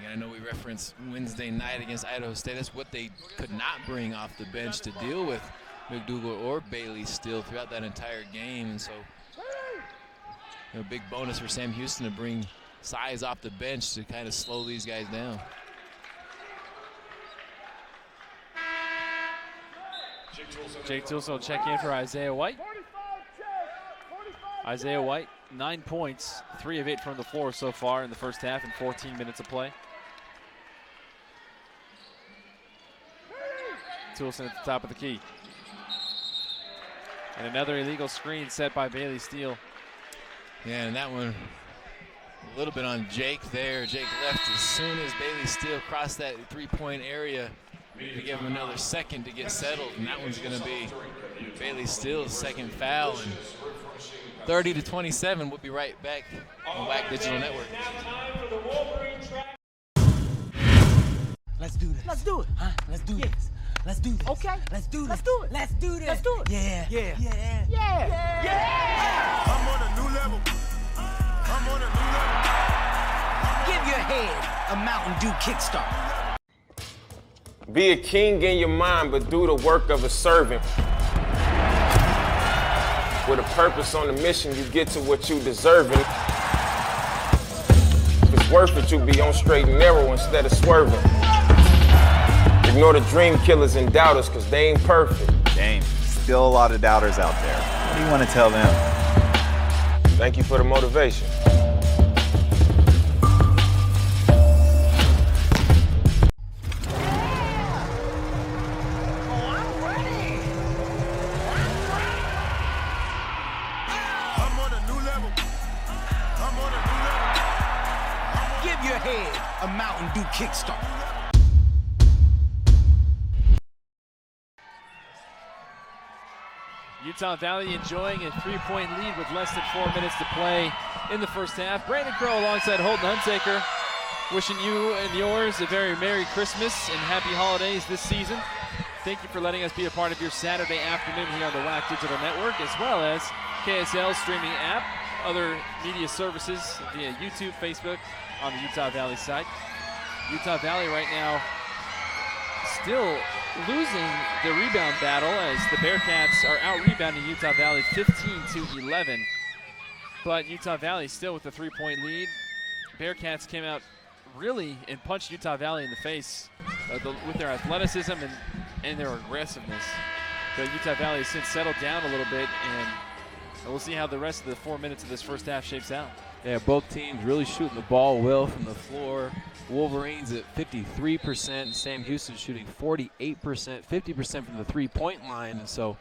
[SPEAKER 11] I know we referenced Wednesday night against Idaho State. That's what they could not bring off the bench to deal with McDougal or Bailey Steele throughout that entire game. And so, a big bonus for Sam Houston to bring size off the bench to kind of slow these guys down.
[SPEAKER 7] Jake Toulson will check in for Isaiah White. Isaiah White, 9 points, 3 of 8 from the floor so far in the first half in 14 minutes of play. Toulson at the top of the key. And another illegal screen set by Bailey Steele.
[SPEAKER 11] Yeah, and that one a little bit on Jake there. Jake left as soon as Bailey Steele crossed that 3-point area. We need to give him another second to get settled, and that one's going to be Bailey Steele's second foul. And 30-27. We'll be right back on WAC Digital Network.
[SPEAKER 18] Let's do this.
[SPEAKER 19] Let's do it.
[SPEAKER 18] Huh? Let's do this. Let's do this.
[SPEAKER 19] Okay.
[SPEAKER 18] Let's do this.
[SPEAKER 19] Let's do it.
[SPEAKER 18] Let's do this.
[SPEAKER 19] Let's do it.
[SPEAKER 18] Yeah.
[SPEAKER 19] Yeah.
[SPEAKER 18] Yeah.
[SPEAKER 19] Yeah.
[SPEAKER 18] Yeah.
[SPEAKER 4] I'm on a new level. I'm on a new level.
[SPEAKER 18] Give your head a Mountain Dew kickstart.
[SPEAKER 20] Be a king in your mind, but do the work of a servant. With a purpose on the mission, you get to what you deserving. If it's worth it, you be on straight and narrow instead of swerving. Ignore the dream killers and doubters, cause they ain't perfect.
[SPEAKER 21] Dang, still a lot of doubters out there. What do you want to tell them?
[SPEAKER 20] Thank you for the motivation.
[SPEAKER 18] Give your head a Mountain Dew kickstart.
[SPEAKER 7] Utah Valley enjoying a 3-point lead with less than 4 minutes to play in the first half. Brandon Crow alongside Holden Hunsaker, wishing you and yours a very Merry Christmas and Happy Holidays this season. Thank you for letting us be a part of your Saturday afternoon here on the WAC Digital Network, as well as KSL streaming app, other media services via YouTube, Facebook, on the Utah Valley site. Utah Valley right now still losing the rebound battle as the Bearcats are out-rebounding Utah Valley 15-11. But Utah Valley still with the 3-point lead. Bearcats came out really and punched Utah Valley in the face with their athleticism and their aggressiveness. But Utah Valley has since settled down a little bit, and we'll see how the rest of the 4 minutes of this first half shapes out.
[SPEAKER 11] Yeah, both teams really shooting the ball well from the floor. Wolverines at 53%, Sam Houston shooting 48%, 50% from the 3-point line. And so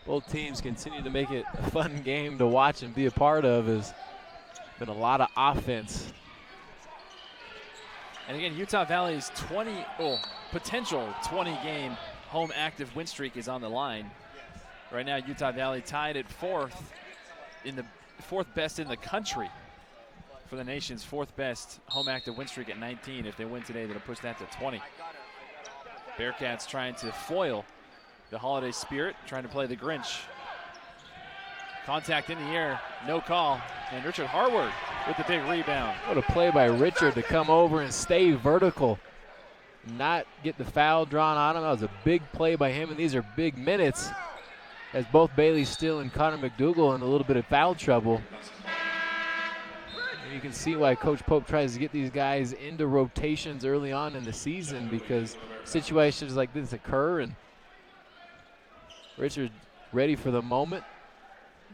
[SPEAKER 11] both teams continue to make it a fun game to watch and be a part of. Has been a lot of offense.
[SPEAKER 7] And again, Utah Valley's potential 20-game home active win streak is on the line. Right now, Utah Valley tied at fourth best in the country for the nation's 4th best home active win streak at 19. If they win today, that'll push that to 20. Bearcats trying to foil the holiday spirit, trying to play the Grinch. Contact in the air, no call, and Richard Harward with the big rebound.
[SPEAKER 11] What a play by Richard to come over and stay vertical, not get the foul drawn on him. That was a big play by him, and these are big minutes as both Bailey Steele and Connor McDougal in a little bit of foul trouble. And you can see why Coach Pope tries to get these guys into rotations early on in the season, because situations like this occur, and Richard ready for the moment.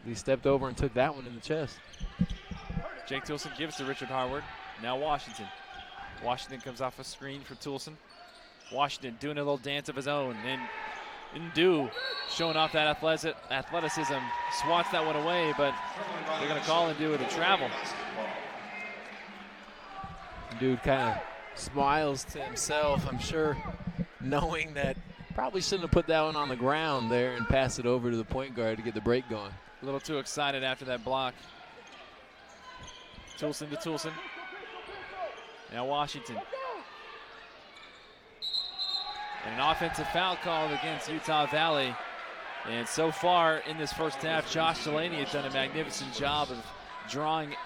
[SPEAKER 11] He stepped over and took that one in the chest.
[SPEAKER 7] Jake Toulson gives to Richard Harward. Now Washington. Washington comes off a screen for Toulson. Washington doing a little dance of his own. And Ndu showing off that athleticism. Swats that one away, but they're going to call Ndu to travel.
[SPEAKER 11] Dude kind of smiles to himself, I'm sure, knowing that probably shouldn't have put that one on the ground there and pass it over to the point guard to get the break going.
[SPEAKER 7] A little too excited after that block. Toulson to Toulson. Now Washington. And an offensive foul called against Utah Valley. And so far in this first half, Josh Delaney has done a magnificent job of drawing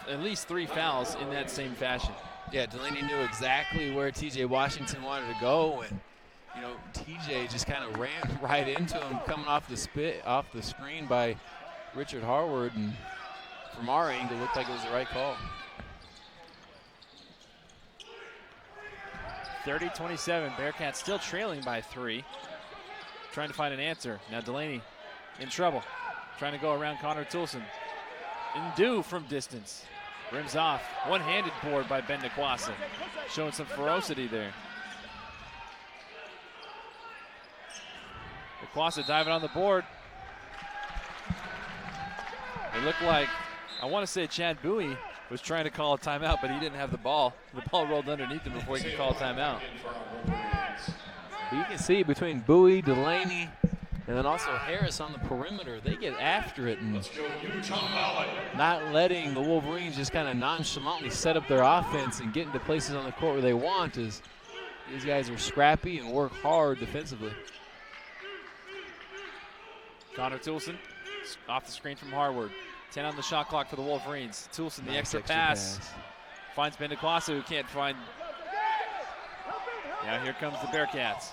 [SPEAKER 7] at least 3 fouls in that same fashion.
[SPEAKER 11] Yeah, Delaney knew exactly where TJ Washington wanted to go, and you know, TJ just kind of ran right into him, coming off the screen by Richard Harward, and from our angle, looked like it was the right call.
[SPEAKER 7] 30-27, Bearcats still trailing by 3. Trying to find an answer. Now Delaney in trouble, trying to go around Connor Toulson. Ndu from distance. Rims off. One-handed board by Ben Nakwasa. Showing some ferocity there. Nakwasa diving on the board. It looked like, I want to say Chad Bowie was trying to call a timeout, but he didn't have the ball. The ball rolled underneath him before he could call a timeout.
[SPEAKER 11] But you can see between Bowie, Delaney, and then also Harris on the perimeter, they get after it and not letting the Wolverines just kind of nonchalantly set up their offense and get into places on the court where they want. Is these guys are scrappy and work hard defensively.
[SPEAKER 7] Connor Toulson off the screen from Harward. 10 on the shot clock for the Wolverines. Toulson, the extra pass. Finds Ben Nakwasa, who can't find. Now here comes the Bearcats.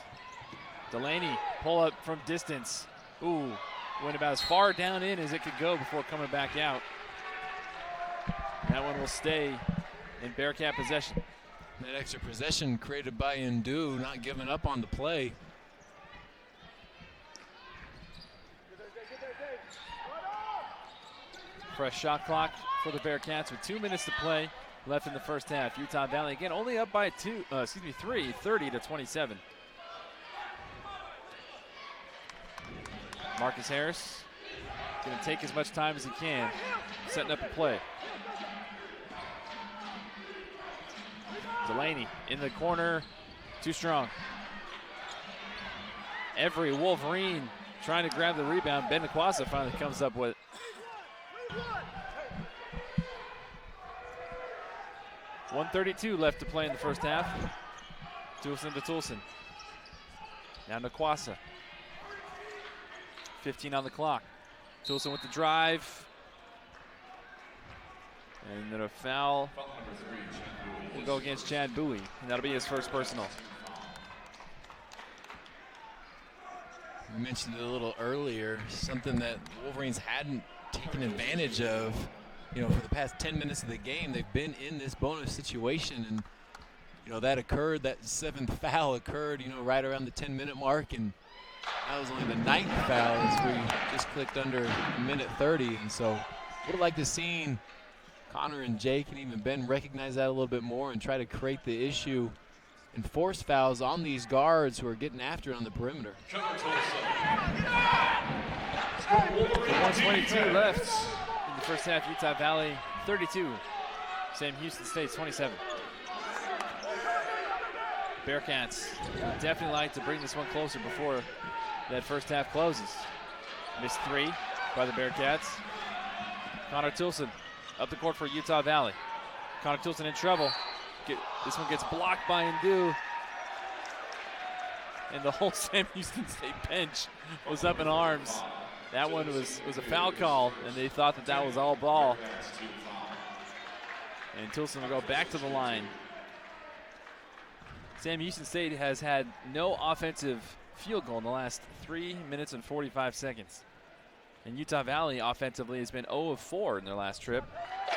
[SPEAKER 7] Delaney, pull up from distance. Ooh, went about as far down in as it could go before coming back out. That one will stay in Bearcat possession.
[SPEAKER 11] That extra possession created by Ndu, not giving up on the play.
[SPEAKER 7] Fresh shot clock for the Bearcats with 2 minutes to play left in the first half. Utah Valley again only up by 3, 30-27. Marcus Harris going to take as much time as he can, setting up a play. Delaney in the corner, too strong. Every Wolverine trying to grab the rebound. Ben Nakwasa finally comes up with it. .132 left to play in the first half. Toulson to Toulson. Now Nakwasa. 15 on the clock. Toulson with the drive. And then a foul will go against Chad Bowie, and that'll be his first personal.
[SPEAKER 11] We mentioned it a little earlier, something that Wolverines hadn't taken advantage of. You know, for the past 10 minutes of the game, they've been in this bonus situation, and you know that occurred. That 7th foul occurred, you know, right around the 10-minute mark, and that was only the 9th foul as we just clicked under minute 30. And so, would have liked to seen Connor and Jake and even Ben recognize that a little bit more and try to create the issue and force fouls on these guards who are getting after it on the perimeter.
[SPEAKER 7] 122 left in the first half. Utah Valley 32. Sam Houston State's 27. Bearcats definitely like to bring this one closer before that first half closes. Missed 3 by the Bearcats. Connor Toulson up the court for Utah Valley. Connor Toolson in trouble. This one gets blocked by Ndu. And the whole Sam Houston State bench was up in arms. That one was a foul call, and they thought that was all ball. And Toolson will go back to the line. Sam Houston State has had no offensive field goal in the last 3 minutes and 45 seconds. And Utah Valley offensively has been 0 of 4 in their last trip.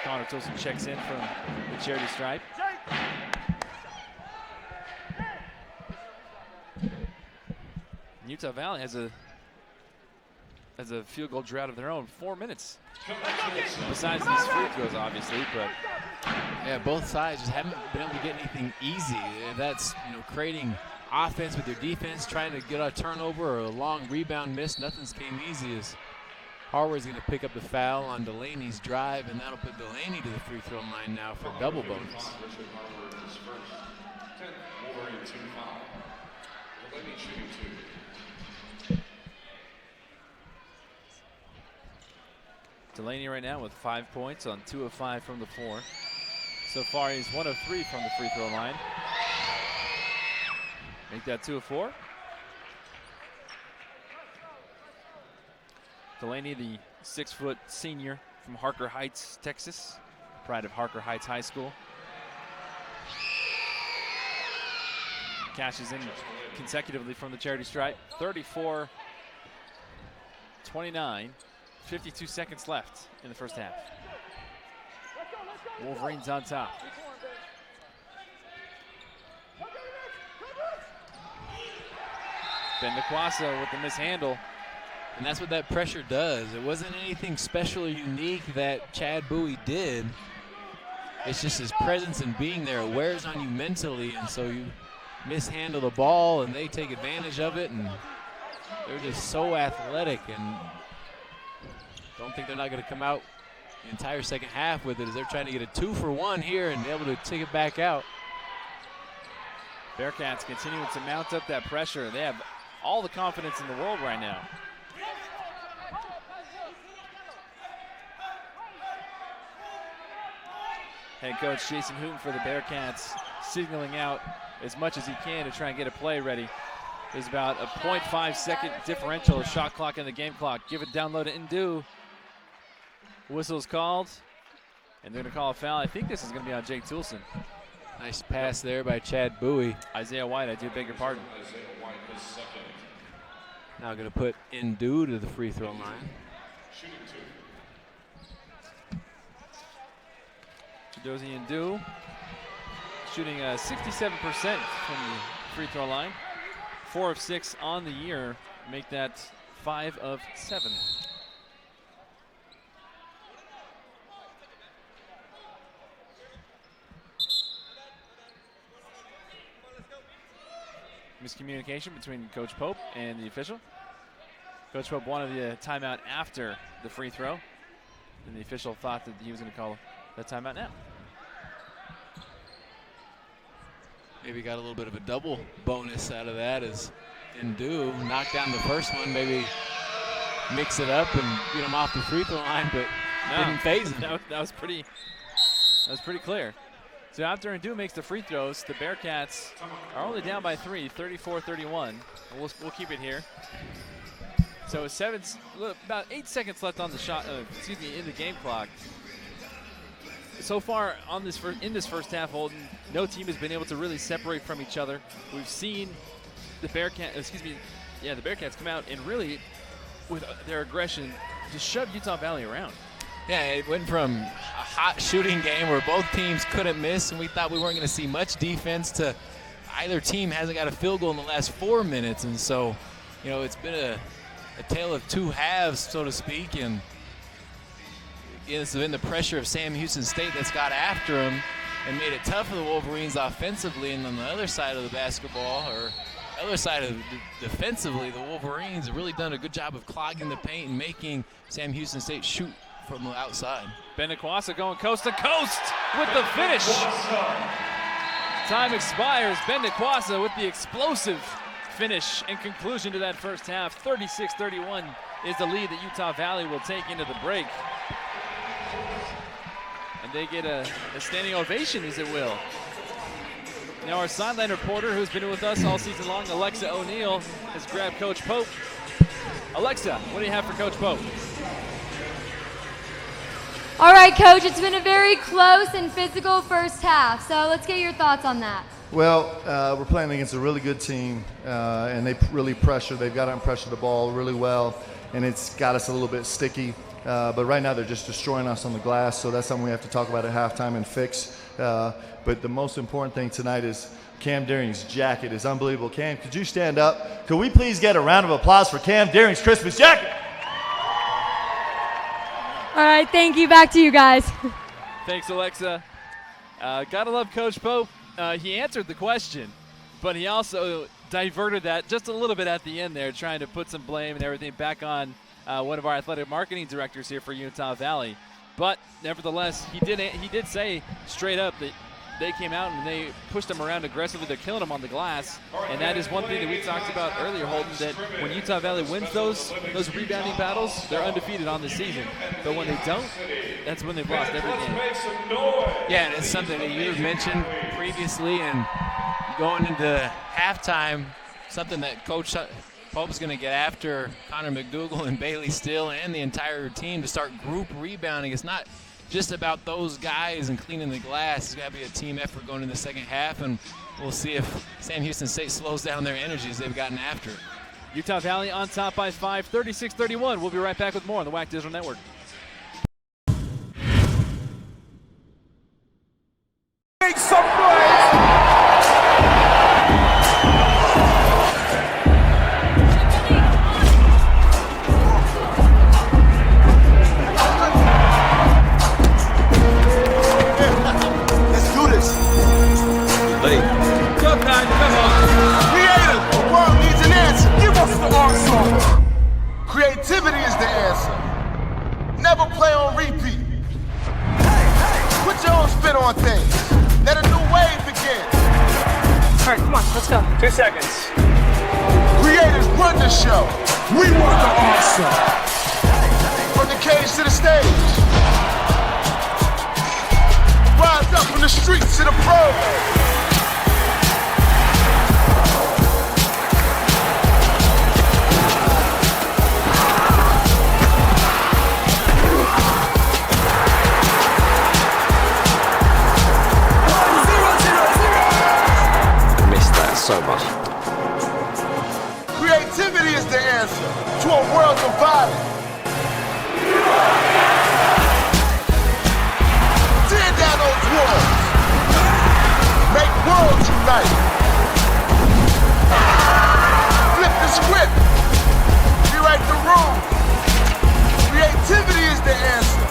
[SPEAKER 7] Connor Toolson checks in from the charity stripe. Utah Valley has a field goal drought of their own, 4 minutes. Besides these free throws, obviously, but
[SPEAKER 11] yeah, both sides just haven't been able to get anything easy. And that's creating offense with their defense, trying to get a turnover or a long rebound miss. Nothing's came easy. As Harvard's going to pick up the foul on Delaney's drive, and that'll put Delaney to the free throw line now for double bonus.
[SPEAKER 7] Delaney right now with 5 points on 2 of 5 from the floor. So far, he's 1 of 3 from the free throw line. Make that 2 of 4. Delaney, the 6-foot senior from Harker Heights, Texas, pride of Harker Heights High School. Cashes in consecutively from the charity stripe. 34-29. 52 seconds left in the first half. Wolverines on top. Bendequasa with the mishandle.
[SPEAKER 11] And that's what that pressure does. It wasn't anything special or unique that Chad Bowie did. It's just his presence and being there. It wears on you mentally, and so you mishandle the ball, and they take advantage of it, and they're just so athletic, and don't think they're not going to come out the entire second half with it, as they're trying to get a 2-for-1 here and be able to take it back out.
[SPEAKER 7] Bearcats continuing to mount up that pressure. They have all the confidence in the world right now. Head coach Jason Hooten for the Bearcats signaling out as much as he can to try and get a play ready. There's about a 0.5 second differential, shot clock and the game clock. Give it down low to Ndu. Whistle's called, and they're going to call a foul. I think this is going to be on Jake Toolson.
[SPEAKER 11] Nice pass there by Chad Bowie.
[SPEAKER 7] Isaiah White, I do beg your pardon.
[SPEAKER 11] Now going to put Ndu to the free throw line.
[SPEAKER 7] Chidozie Ndu shooting 67% from the free throw line. 4 of 6 on the year. Make that 5 of 7. Miscommunication between Coach Pope and the official. Coach Pope wanted the timeout after the free throw, and the official thought that he was going to call that timeout now.
[SPEAKER 11] Maybe got a little bit of a double bonus out of that as Ndu knocked down the first one, maybe mix it up and get him off the free throw line, but didn't phase him.
[SPEAKER 7] That was pretty clear. So after Ndu makes the free throws, the Bearcats are only down by 3, 34-31. We'll keep it here. So about 8 seconds left on the in the game clock. So far in this first half, Holden, no team has been able to really separate from each other. We've seen the Bearcats come out and really, with their aggression, just shove Utah Valley around.
[SPEAKER 11] Yeah, it went from a hot shooting game where both teams couldn't miss, and we thought we weren't going to see much defense, to either team hasn't got a field goal in the last 4 minutes. And so, it's been a tale of two halves, so to speak. And it's been the pressure of Sam Houston State that's got after them and made it tough for the Wolverines offensively. And on the other side of the basketball, or other side of defensively, the Wolverines have really done a good job of clogging the paint and making Sam Houston State shoot from the outside.
[SPEAKER 7] Bendequasa going coast to coast with the finish. Time expires. Bendequasa with the explosive finish and conclusion to that first half. 36-31 is the lead that Utah Valley will take into the break. and they get a standing ovation, as it will. Now our sideline reporter, who's been with us all season long, Alexa O'Neill, has grabbed Coach Pope. Alexa, what do you have for Coach Pope?
[SPEAKER 19] All right, Coach, it's been a very close and physical first half, so let's get your thoughts on that.
[SPEAKER 22] Well, we're playing against a really good team, and they really they've got to pressure the ball really well, and it's got us a little bit sticky. But right now they're just destroying us on the glass, so that's something we have to talk about at halftime and fix. But the most important thing tonight is Cam Deering's jacket is unbelievable. Cam, could you stand up? Could we please get a round of applause for Cam Deering's Christmas jacket?
[SPEAKER 19] All right, thank you. Back to you guys.
[SPEAKER 7] Thanks, Alexa. Gotta love Coach Pope. He answered the question, but he also diverted that just a little bit at the end there, trying to put some blame and everything back on one of our athletic marketing directors here for Utah Valley. But nevertheless, he did say straight up that they came out and they pushed him around aggressively. They're killing him on the glass, and that is one thing that we talked about earlier, Holden, that when Utah Valley wins those rebounding battles, they're undefeated on the season. But when they don't, that's when they've lost every game.
[SPEAKER 11] Yeah, and it's something that you mentioned previously, and going into halftime, something that Coach Pope's going to get after Connor McDougal and Bailey Steele and the entire team to start group rebounding. It's not just about those guys and cleaning the glass. It's got to be a team effort going into the second half, and we'll see if Sam Houston State slows down their energies they've gotten after it.
[SPEAKER 7] Utah Valley on top by 5, 36-31. We'll be right back with more on the WAC Digital Network.
[SPEAKER 4] Make some noise!
[SPEAKER 23] Creativity is the answer. Never play on repeat. Put your own spin on things. Let a new wave begin.
[SPEAKER 24] All right, come on, let's go.
[SPEAKER 23] 2 seconds. Creators run the show. We want the answer. From the cage to the stage. Rise up from the streets to the pros.
[SPEAKER 25] So much.
[SPEAKER 23] Creativity is the answer to a world divided. Tear down those walls. Make worlds unite. Flip the script. Rewrite the rules. Creativity is the answer.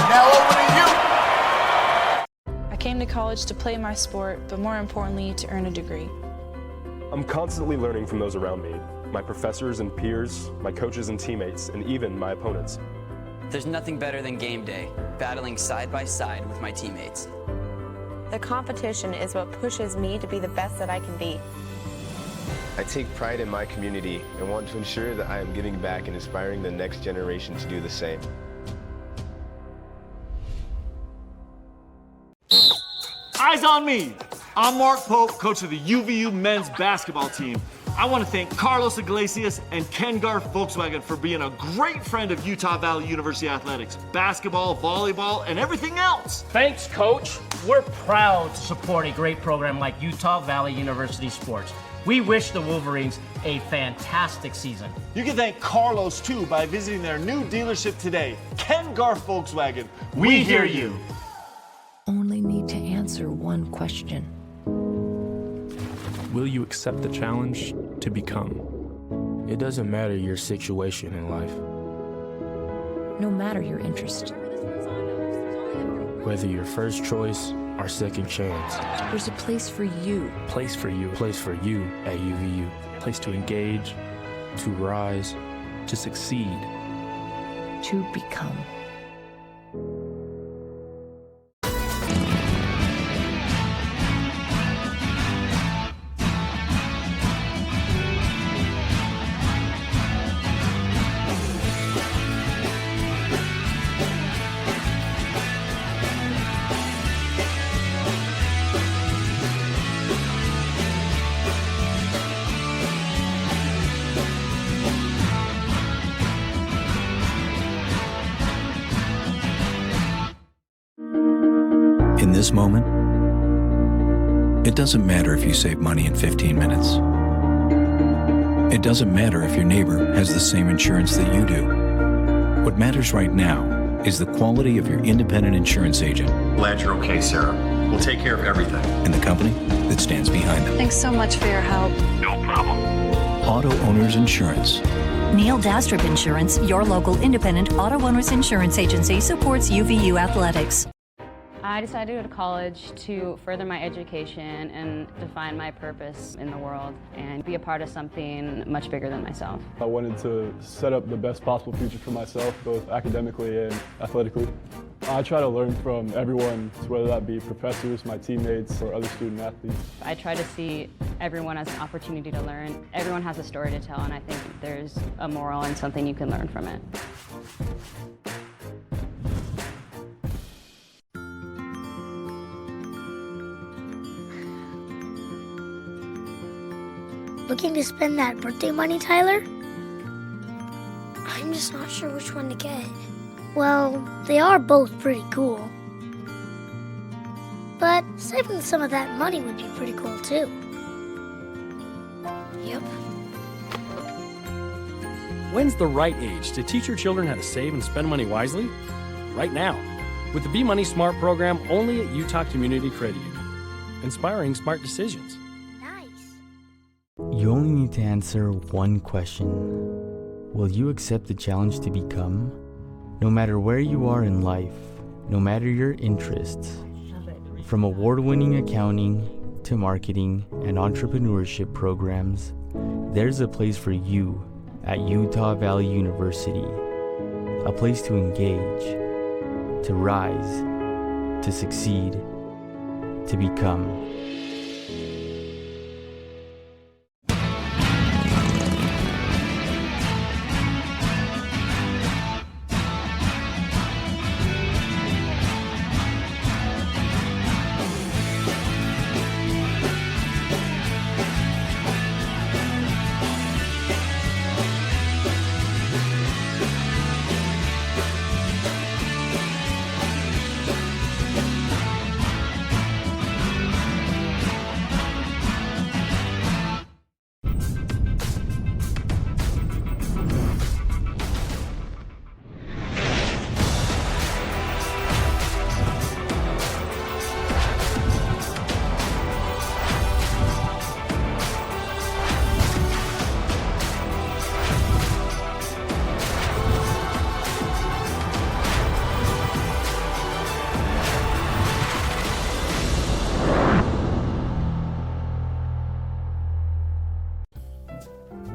[SPEAKER 23] Now over to you.
[SPEAKER 26] I came to college to play my sport, but more importantly, to earn a degree.
[SPEAKER 27] I'm constantly learning from those around me, my professors and peers, my coaches and teammates, and even my opponents.
[SPEAKER 28] There's nothing better than game day, battling side by side with my teammates.
[SPEAKER 29] The competition is what pushes me to be the best that I can be.
[SPEAKER 30] I take pride in my community and want to ensure that I am giving back and inspiring the next generation to do the same.
[SPEAKER 1] Eyes on me. I'm Mark Pope, coach of the UVU men's basketball team. I want to thank Carlos Iglesias and Kengar Volkswagen for being a great friend of Utah Valley University athletics, basketball, volleyball, and everything else.
[SPEAKER 2] Thanks, Coach. We're proud to support a great program like Utah Valley University Sports. We wish the Wolverines a fantastic season.
[SPEAKER 1] You can thank Carlos, too, by visiting their new dealership today, Kengar Volkswagen. We hear you.
[SPEAKER 13] Only need to answer one question.
[SPEAKER 14] Will you accept the challenge to become?
[SPEAKER 17] It doesn't matter your situation in life.
[SPEAKER 13] No matter your interest.
[SPEAKER 17] Whether your first choice or second chance.
[SPEAKER 13] There's a place for you.
[SPEAKER 14] Place for you.
[SPEAKER 17] Place for you at UVU.
[SPEAKER 14] Place to engage,
[SPEAKER 17] To rise.
[SPEAKER 14] to succeed.
[SPEAKER 13] To become.
[SPEAKER 3] In this moment, it doesn't matter if you save money in 15 minutes. It doesn't matter if your neighbor has the same insurance that you do. What matters right now is the quality of your independent insurance agent.
[SPEAKER 5] Glad you're okay, Sarah. We'll take care of everything.
[SPEAKER 3] And the company that stands behind them.
[SPEAKER 29] Thanks so much for your help.
[SPEAKER 5] No problem.
[SPEAKER 3] Auto Owners Insurance.
[SPEAKER 6] Neil Dastrup Insurance, your local independent auto owners insurance agency, supports UVU athletics.
[SPEAKER 8] I decided to go to college to further my education and define my purpose in the world and be a part of something much bigger than myself.
[SPEAKER 27] I wanted to set up the best possible future for myself, both academically and athletically. I try to learn from everyone, whether that be professors, my teammates, or other student athletes.
[SPEAKER 8] I try to see everyone as an opportunity to learn. Everyone has a story to tell, and I think there's a moral and something you can learn from it.
[SPEAKER 9] Looking to spend that birthday money, Tyler? I'm just not sure which one to get. Well, they are both pretty cool. But saving some of that money would be pretty cool too. Yep.
[SPEAKER 10] When's the right age to teach your children how to save and spend money wisely? Right now, with the Be Money Smart program only at Utah Community Credit Union. Inspiring smart decisions.
[SPEAKER 12] You only need to answer one question. Will you accept the challenge to become? No matter where you are in life, no matter your interests, from award-winning accounting to marketing and entrepreneurship programs, there's a place for you at Utah Valley University. A place to engage, to rise, to succeed, to become.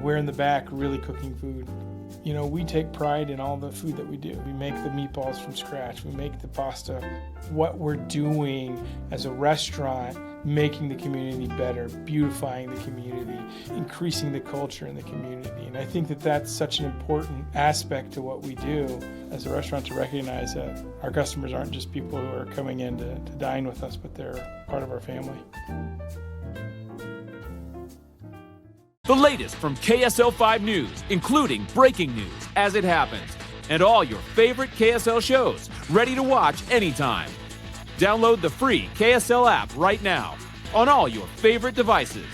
[SPEAKER 15] We're in the back really cooking food. You know, we take pride in all the food that we do. We make the meatballs from scratch. We make the pasta. What we're doing as a restaurant, making the community better, beautifying the community, increasing the culture in the community. And I think that that's such an important aspect to what we do as a restaurant, to recognize that our customers aren't just people who are coming in to dine with us, but they're part of our family.
[SPEAKER 16] The latest from KSL 5 News, including breaking news as it happens, and all your favorite KSL shows, ready to watch anytime. Download the free KSL app right now on all your favorite devices.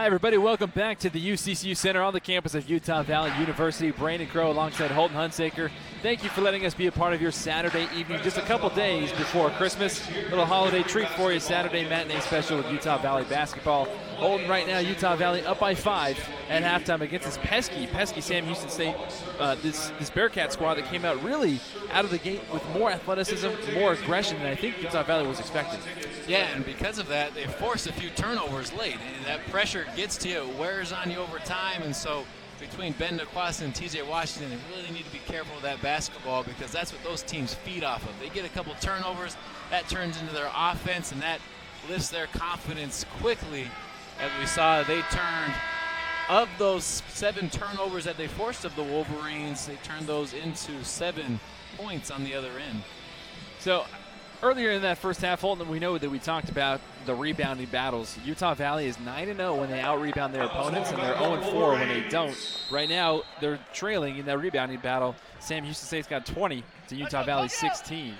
[SPEAKER 4] everybody. Welcome back to the UCCU Center on the campus of Utah Valley University. Brandon Crow alongside Holton Hunsaker. Thank you for letting us be a part of your Saturday evening, just a couple days before Christmas. Little holiday treat for you, Saturday matinee special with Utah Valley basketball. Holton right now, Utah Valley up by 5 at halftime against this pesky Sam Houston State, this Bearcat squad that came out really out of the gate with more athleticism, more aggression than I think Utah Valley was expecting.
[SPEAKER 7] Yeah, and because of that, they forced a few turnovers late. And that pressure gets to you, it wears on you over time, and so between Ben DeQuasta and TJ Washington, they really need to be careful with that basketball because that's what those teams feed off of. They get a couple turnovers, that turns into their offense, and that lifts their confidence quickly. As we saw, they turned, of those 7 turnovers that they forced of the Wolverines, they turned those into 7 points on the other end.
[SPEAKER 4] So earlier in that first half, Holton, we know that we talked about the rebounding battles. Utah Valley is 9-0 when they out-rebound their opponents, and they're 0-4 when they don't. Right now, they're trailing in that rebounding battle. Sam Houston State's got 20 to Utah Valley's 16.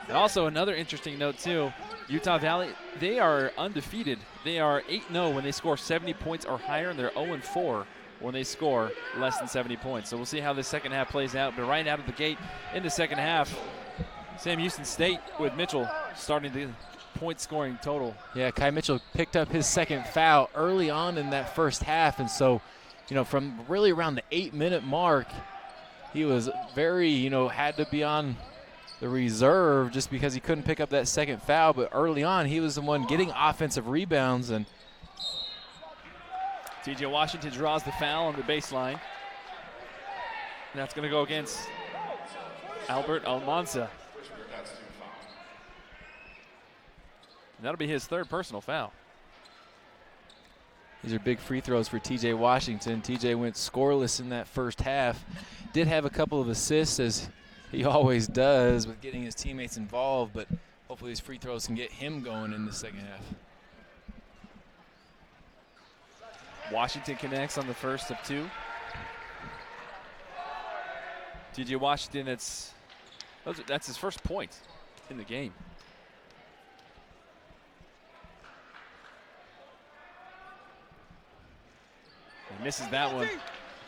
[SPEAKER 4] And also another interesting note, too, Utah Valley, they are undefeated. They are 8-0 when they score 70 points or higher, and they're 0-4 when they score less than 70 points. So we'll see how this second half plays out. But right out of the gate in the second half, Sam Houston State with Mitchell starting the point scoring total.
[SPEAKER 7] Yeah, Kai Mitchell picked up his second foul early on in that first half, and so, from really around the 8-minute mark, he was very, had to be on the reserve just because he couldn't pick up that second foul. But early on, he was the one getting offensive rebounds. And
[SPEAKER 4] TJ Washington draws the foul on the baseline. And that's going to go against Albert Almanza. And that'll be his third personal foul.
[SPEAKER 7] These are big free throws for TJ Washington. TJ went scoreless in that first half. Did have a couple of assists, as he always does, with getting his teammates involved, but hopefully these free throws can get him going in the second half.
[SPEAKER 4] Washington connects on the first of 2. TJ Washington, that's his first point in the game. He misses that one,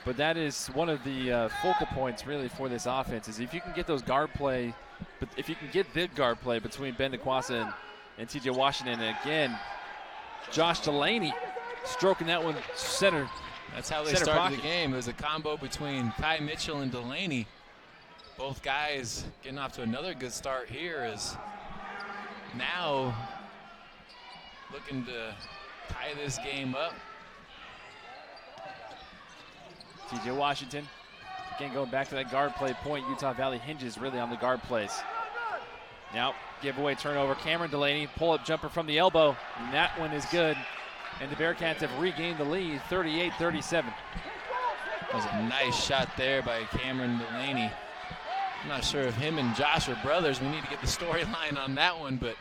[SPEAKER 4] but that is one of the focal points really for this offense, is if you can get those guard play, but if you can get the guard play between Ben DeQuasta and TJ Washington, and again, Josh Delaney stroking that one center.
[SPEAKER 7] That's how they started the game. It was a combo between Kai Mitchell and Delaney. Both guys getting off to another good start here, is now looking to tie this game up.
[SPEAKER 4] TJ Washington, again going back to that guard play point. Utah Valley hinges really on the guard plays. Now, giveaway turnover. Cameron Delaney, pull-up jumper from the elbow, and that one is good. And the Bearcats have regained the lead, 38-37.
[SPEAKER 7] That was a nice shot there by Cameron Delaney. I'm not sure if him and Josh are brothers. We need to get the storyline on that one, but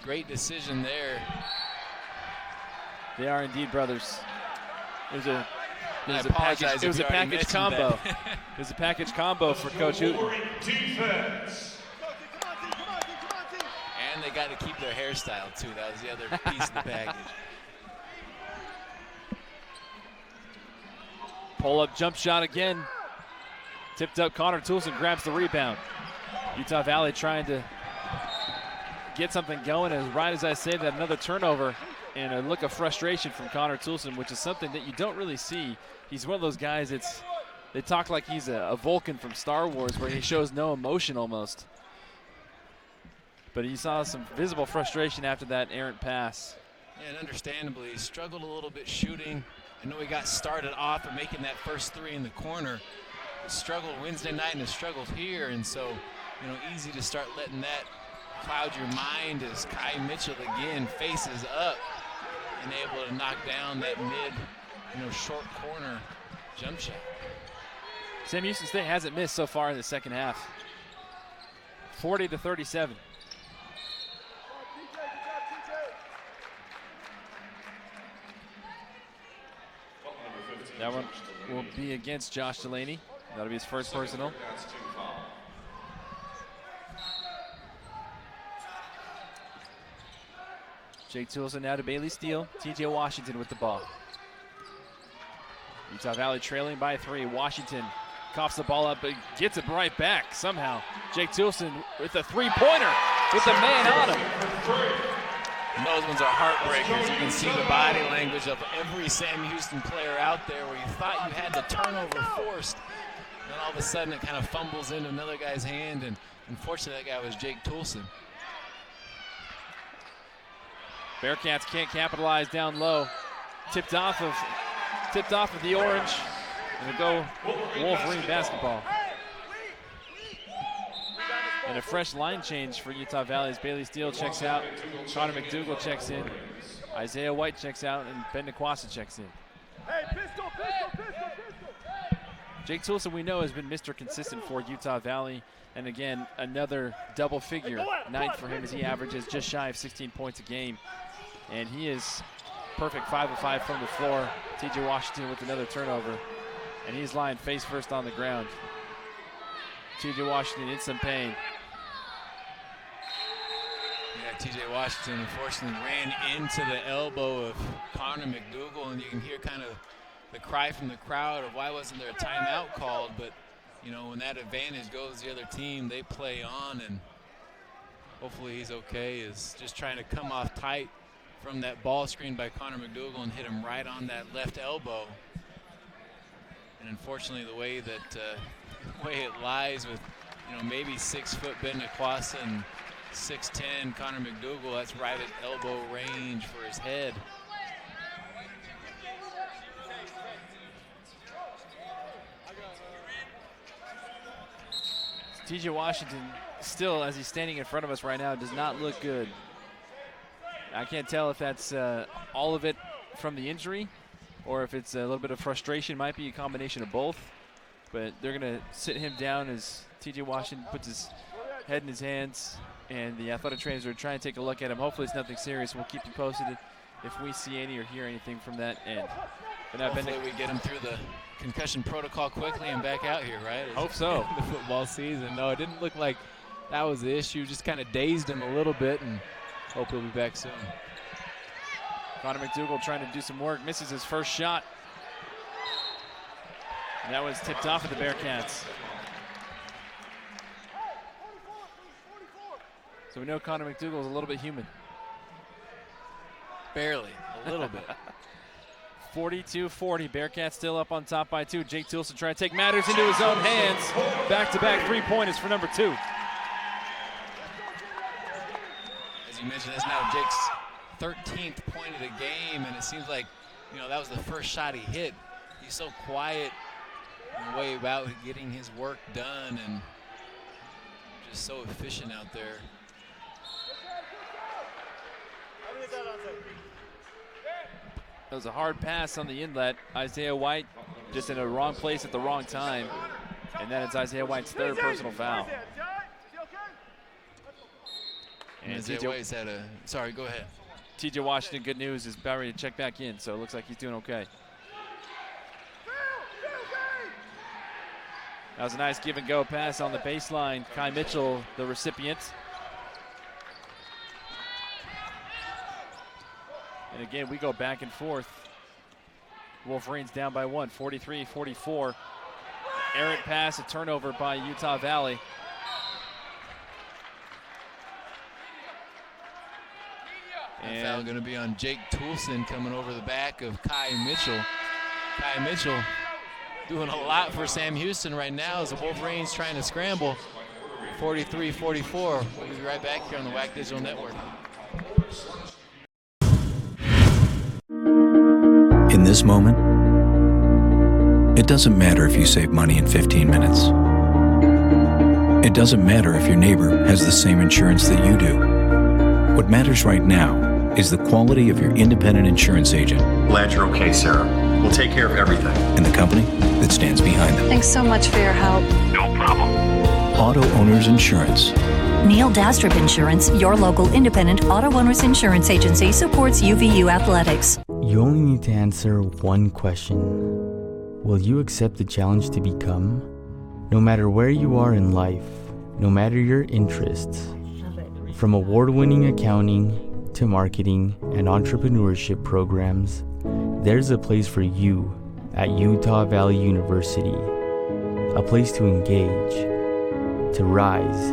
[SPEAKER 7] great decision there.
[SPEAKER 4] They are indeed brothers. It was a package combo. It was a package combo for Coach Hooten.
[SPEAKER 7] And they got to keep their hairstyle, too. That was the other piece of the package.
[SPEAKER 4] Pull-up jump shot again. Tipped up, Connor Toulson grabs the rebound. Utah Valley trying to get something going, as right as I say that, another turnover and a look of frustration from Connor Toulson, which is something that you don't really see. He's one of those guys, they talk like he's a Vulcan from Star Wars, where he shows no emotion almost. But he saw some visible frustration after that errant pass.
[SPEAKER 7] Yeah, and understandably, he struggled a little bit shooting. I know he got started off of making that first 3 in the corner. He struggled Wednesday night and has struggled here, and so, easy to start letting that cloud your mind as Kai Mitchell again faces up and able to knock down that short corner jump shot.
[SPEAKER 4] Sam Houston State hasn't missed so far in the second half. 40-37. That one will be against Josh Delaney. That'll be his first personal. Jake Toulson now to Bailey Steele. TJ Washington with the ball. Utah Valley trailing by 3. Washington coughs the ball up, but gets it right back somehow. Jake Toulson with a three-pointer with the man on him.
[SPEAKER 7] And those ones are heartbreakers. You can see the body language of every Sam Houston player out there where you thought you had the turnover forced. Then all of a sudden it kind of fumbles into another guy's hand, and unfortunately that guy was Jake Toulson.
[SPEAKER 4] Bearcats can't capitalize down low. Tipped off of the orange. And it'll go Wolverine basketball. And a fresh line change for Utah Valley as Bailey Steele checks out. Connor McDougal checks in. Isaiah White checks out, and Ben Nikwasa checks in.
[SPEAKER 11] Hey, pistol.
[SPEAKER 4] Jake Toulson, we know, has been Mr. Consistent for Utah Valley. And again, another double-figure night for him as he averages just shy of 16 points a game. And he is perfect 5 of 5 from the floor. TJ Washington with another turnover. And he's lying face first on the ground. TJ Washington in some pain.
[SPEAKER 7] Yeah, TJ Washington unfortunately ran into the elbow of Connor McDougal, and you can hear kind of the cry from the crowd of why wasn't there a timeout called. But, you know, when that advantage goes to the other team, they play on, and hopefully he's okay. Is just trying to come off tight from that ball screen by Connor McDougal and hit him right on that left elbow. And unfortunately, the way it lies with, you know, maybe 6-foot Ben Nikwasa and 6'10" Connor McDougal, that's right at elbow range for his head.
[SPEAKER 4] TJ Washington still, as he's standing in front of us right now, does not look good. I can't tell if that's all of it from the injury or if it's a little bit of frustration. Might be a combination of both. But they're going to sit him down as TJ Washington puts his head in his hands, and the athletic trainers are trying to take a look at him. Hopefully it's nothing serious. We'll keep you posted if we see any or hear anything from that end. But
[SPEAKER 7] hopefully we get him through the concussion protocol quickly and back out here, right?
[SPEAKER 4] Hope so.
[SPEAKER 7] The football season. No, it didn't look like that was the issue. Just kind of dazed him a little bit, and hope he'll be back soon.
[SPEAKER 4] Connor McDougal trying to do some work, misses his first shot. And that was tipped off at the Bearcats. So we know Connor McDougal is a little bit human.
[SPEAKER 7] Barely, a little bit.
[SPEAKER 4] 42-40, Bearcats still up on top by 2. Jake Toulson trying to take matters into his own hands. Back-to-back three-pointers for number 2.
[SPEAKER 7] As you mentioned, that's now Jake's 13th point of the game, and it seems like, you know, that was the first shot he hit. He's so quiet and way about getting his work done and just so efficient out there.
[SPEAKER 4] That was a hard pass on the inlet. Isaiah White just in a wrong place at the wrong time. And then it's Isaiah White's third personal foul.
[SPEAKER 7] And Isaiah White's had a, sorry, go ahead.
[SPEAKER 4] TJ Washington, good news, is about ready to check back in, so it looks like he's doing okay. That was a nice give and go pass on the baseline. Kai Mitchell, the recipient. And again, we go back and forth. Wolverines down by 1, 43-44. Errant pass, a turnover by Utah Valley.
[SPEAKER 7] And foul going to be on Jake Toulson coming over the back of Kai Mitchell. Kai Mitchell doing a lot for Sam Houston right now as the Wolverines trying to scramble. 43-44. We'll be right back here on the WAC Digital Network.
[SPEAKER 3] In this moment, it doesn't matter if you save money in 15 minutes. It doesn't matter if your neighbor has the same insurance that you do. What matters right now is the quality of your independent insurance agent.
[SPEAKER 5] Glad you're okay, Sarah. We'll take care of everything.
[SPEAKER 3] And the company that stands behind them.
[SPEAKER 18] Thanks so much for your help.
[SPEAKER 5] No problem.
[SPEAKER 3] Auto Owners Insurance.
[SPEAKER 6] Neil Dastrup Insurance, your local independent auto owners insurance agency, supports UVU athletics.
[SPEAKER 12] You only need to answer one question. Will you accept the challenge to become? No matter where you are in life, no matter your interests, from award-winning accounting to marketing and entrepreneurship programs, there's a place for you at Utah Valley University, a place to engage, to rise,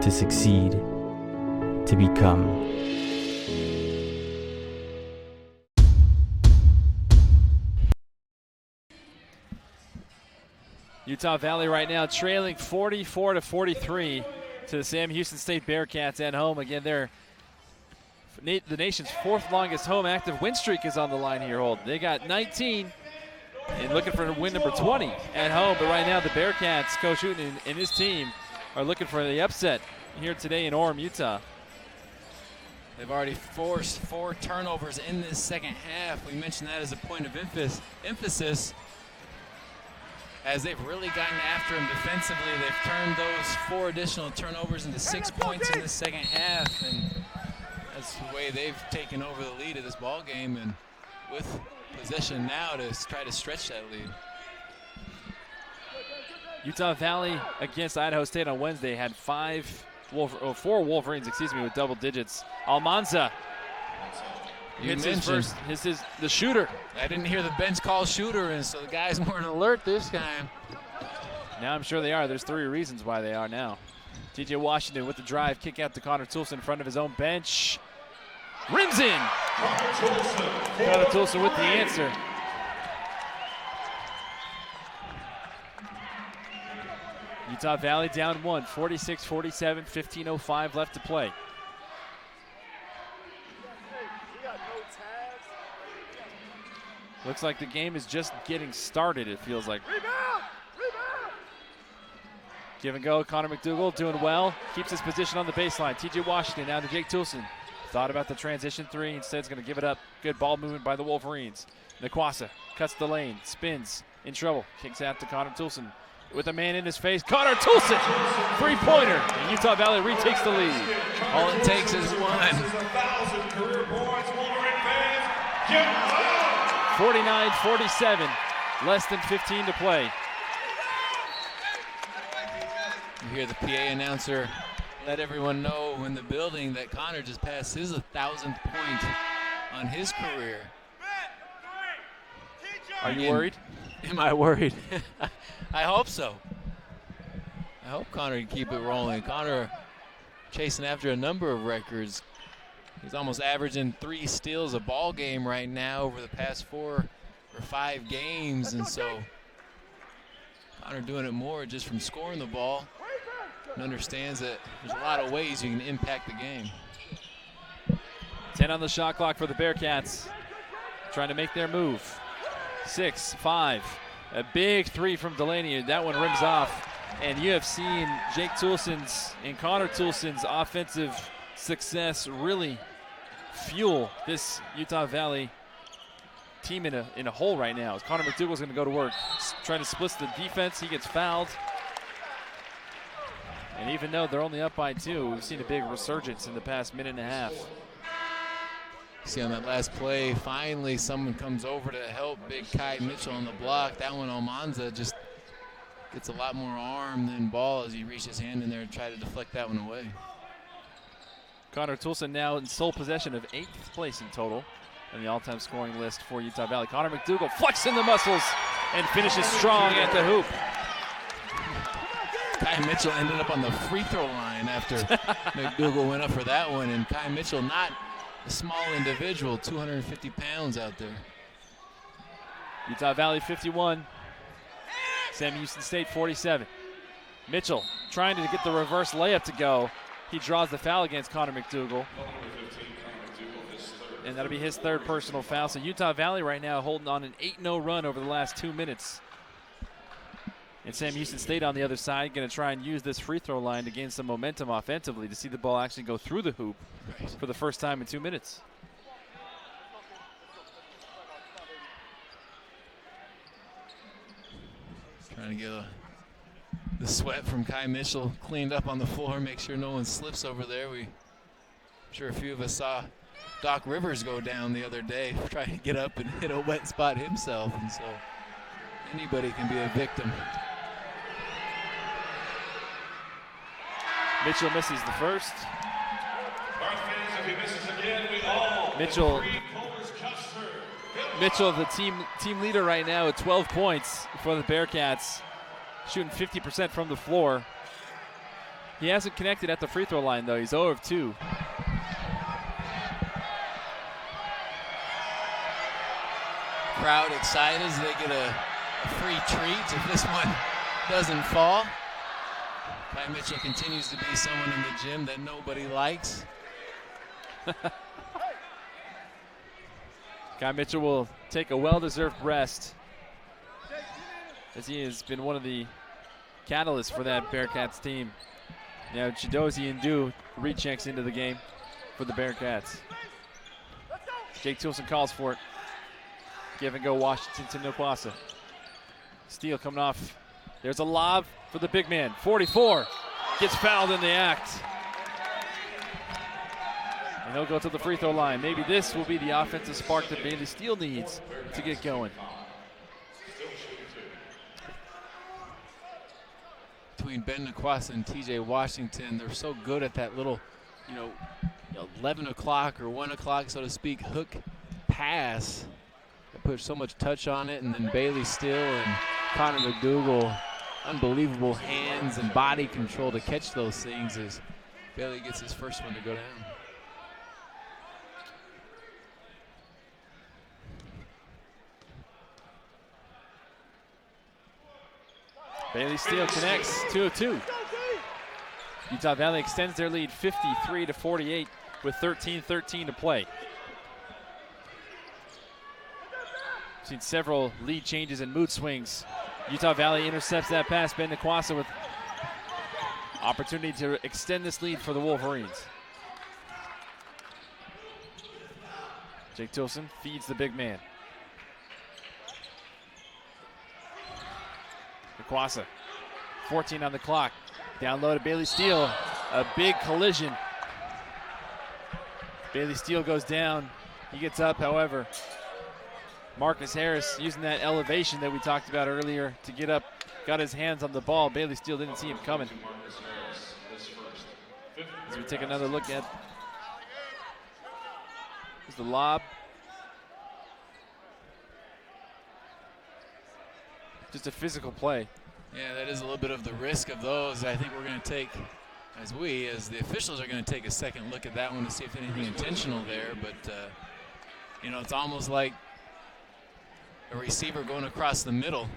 [SPEAKER 12] to succeed, to become.
[SPEAKER 4] Utah Valley right now trailing 44-43 to the Sam Houston State Bearcats at home. Again, they're the nation's fourth longest home active win streak is on the line here, Holden. They got 19 and looking for win number 20 at home. But right now the Bearcats, Coach Hooten and his team are looking for the upset here today in Orem, Utah.
[SPEAKER 7] They've already forced 4 turnovers in this second half. We mentioned that as a point of emphasis. As they've really gotten after him defensively, they've turned those 4 additional turnovers into 6 points in the second half, and that's the way they've taken over the lead of this ball game, and with possession now to try to stretch that lead.
[SPEAKER 4] Utah Valley against Idaho State on Wednesday had 4 Wolverines, with double digits. Almanza hits his first. This is the shooter.
[SPEAKER 7] I didn't hear the bench call shooter, and so the guys weren't alert this time.
[SPEAKER 4] Now I'm sure they are. There's 3 reasons why they are now. TJ Washington with the drive, kick out to Connor Toulson in front of his own bench. Rims in. Connor Toulson with the answer. Utah Valley down 1, 46-47, 15:05 left to play. Looks like the game is just getting started, it feels like. Give and go, Connor McDougall doing well. Keeps his position on the baseline. TJ Washington now to Jake Toulson. Thought about the transition 3, instead is going to give it up. Good ball movement by the Wolverines. Naquasa cuts the lane, spins, in trouble. Kicks out to Connor Toulson. With a man in his face, Connor Toulson, 3-pointer, and Utah Valley retakes the lead.
[SPEAKER 7] All it takes is 1.
[SPEAKER 4] 49-47, less than 15 to play.
[SPEAKER 7] You hear the PA announcer let everyone know in the building that Connor just passed his 1,000th point on his career.
[SPEAKER 4] Are you worried?
[SPEAKER 7] Am I worried? I hope so. I hope Connor can keep it rolling. Connor chasing after a number of records. He's almost averaging 3 steals a ball game right now over the past 4 or 5 games, and so Connor doing it more just from scoring the ball and understands that there's a lot of ways you can impact the game.
[SPEAKER 4] 10 on the shot clock for the Bearcats, trying to make their move. 6-5, a big 3 from Delaney. That one rims off, and you have seen Jake Toulson's and Connor Toulson's offensive success really fuel this Utah Valley team in a hole right now. As Connor McDougall's going to go to work, trying to split the defense. He gets fouled. And even though they're only up by 2, we've seen a big resurgence in the past minute and a half.
[SPEAKER 7] See on that last play, finally someone comes over to help big Kai Mitchell on the block. That one, Almanza just gets a lot more arm than ball as he reaches his hand in there and try to deflect that one away.
[SPEAKER 4] Connor Toulson now in sole possession of 8th place in total on the all-time scoring list for Utah Valley. Connor McDougall flexing the muscles and finishes strong at the hoop.
[SPEAKER 7] Kai Mitchell ended up on the free throw line after McDougall went up for that one, and Kai Mitchell, not a small individual, 250 pounds out there.
[SPEAKER 4] Utah Valley 51, Sam Houston State 47. Mitchell trying to get the reverse layup to go. He draws the foul against Connor McDougall. And that'll be his 3rd personal foul. So Utah Valley right now holding on an 8-0 run over the last 2 minutes. And Sam Houston State on the other side going to try and use this free throw line to gain some momentum offensively to see the ball actually go through the hoop for the first time in 2 minutes.
[SPEAKER 7] Trying to get the sweat from Kai Mitchell cleaned up on the floor, make sure no one slips over there. I'm sure a few of us saw Doc Rivers go down the other day trying to get up and hit a wet spot himself, and so anybody can be a victim.
[SPEAKER 4] Mitchell misses the first. Mitchell, the team leader right now at 12 points for the Bearcats, shooting 50% from the floor. He hasn't connected at the free throw line, though. He's 0 of 2.
[SPEAKER 7] Crowd excited as they get a free treat if this one doesn't fall. Kai Mitchell continues to be someone in the gym that nobody likes.
[SPEAKER 4] Kai Mitchell will take a well-deserved rest, as he has been one of the catalysts for that Bearcats team. Now Chidozie Ndu rechecks into the game for the Bearcats. Jake Toolson calls for it. Give and go Washington to Nokwasa. Steele coming off. There's a lob for the big man. 44 gets fouled in the act. And he'll go to the free throw line. Maybe this will be the offensive spark that Bailey Steele needs to get going.
[SPEAKER 7] Between Ben Nokwasa and TJ Washington, they're so good at that little, 11 o'clock or 1 o'clock, so to speak, hook pass. They put so much touch on it, and then Bailey Steele and Connor McDougal, unbelievable hands and body control to catch those things as Bailey gets his first one to go down.
[SPEAKER 4] Bailey Steele connects, 2 of 2. Utah Valley extends their lead 53-48 with 13:13 to play. Seen several lead changes and mood swings. Utah Valley intercepts that pass. Ben Nokwasa with opportunity to extend this lead for the Wolverines. Jake Tilson feeds the big man. Nokwasa, 14 on the clock. Down low to Bailey Steele. A big collision. Bailey Steele goes down. He gets up, however. Marcus Harris using that elevation that we talked about earlier to get up, got his hands on the ball. Bailey Steele didn't see him coming. As we take another look at the lob. Just a physical play.
[SPEAKER 7] Yeah, that is a little bit of the risk of those. I think we're going to take, as the officials are going to take a second look at that one to see if anything intentional there. But, it's almost like a receiver going across the middle.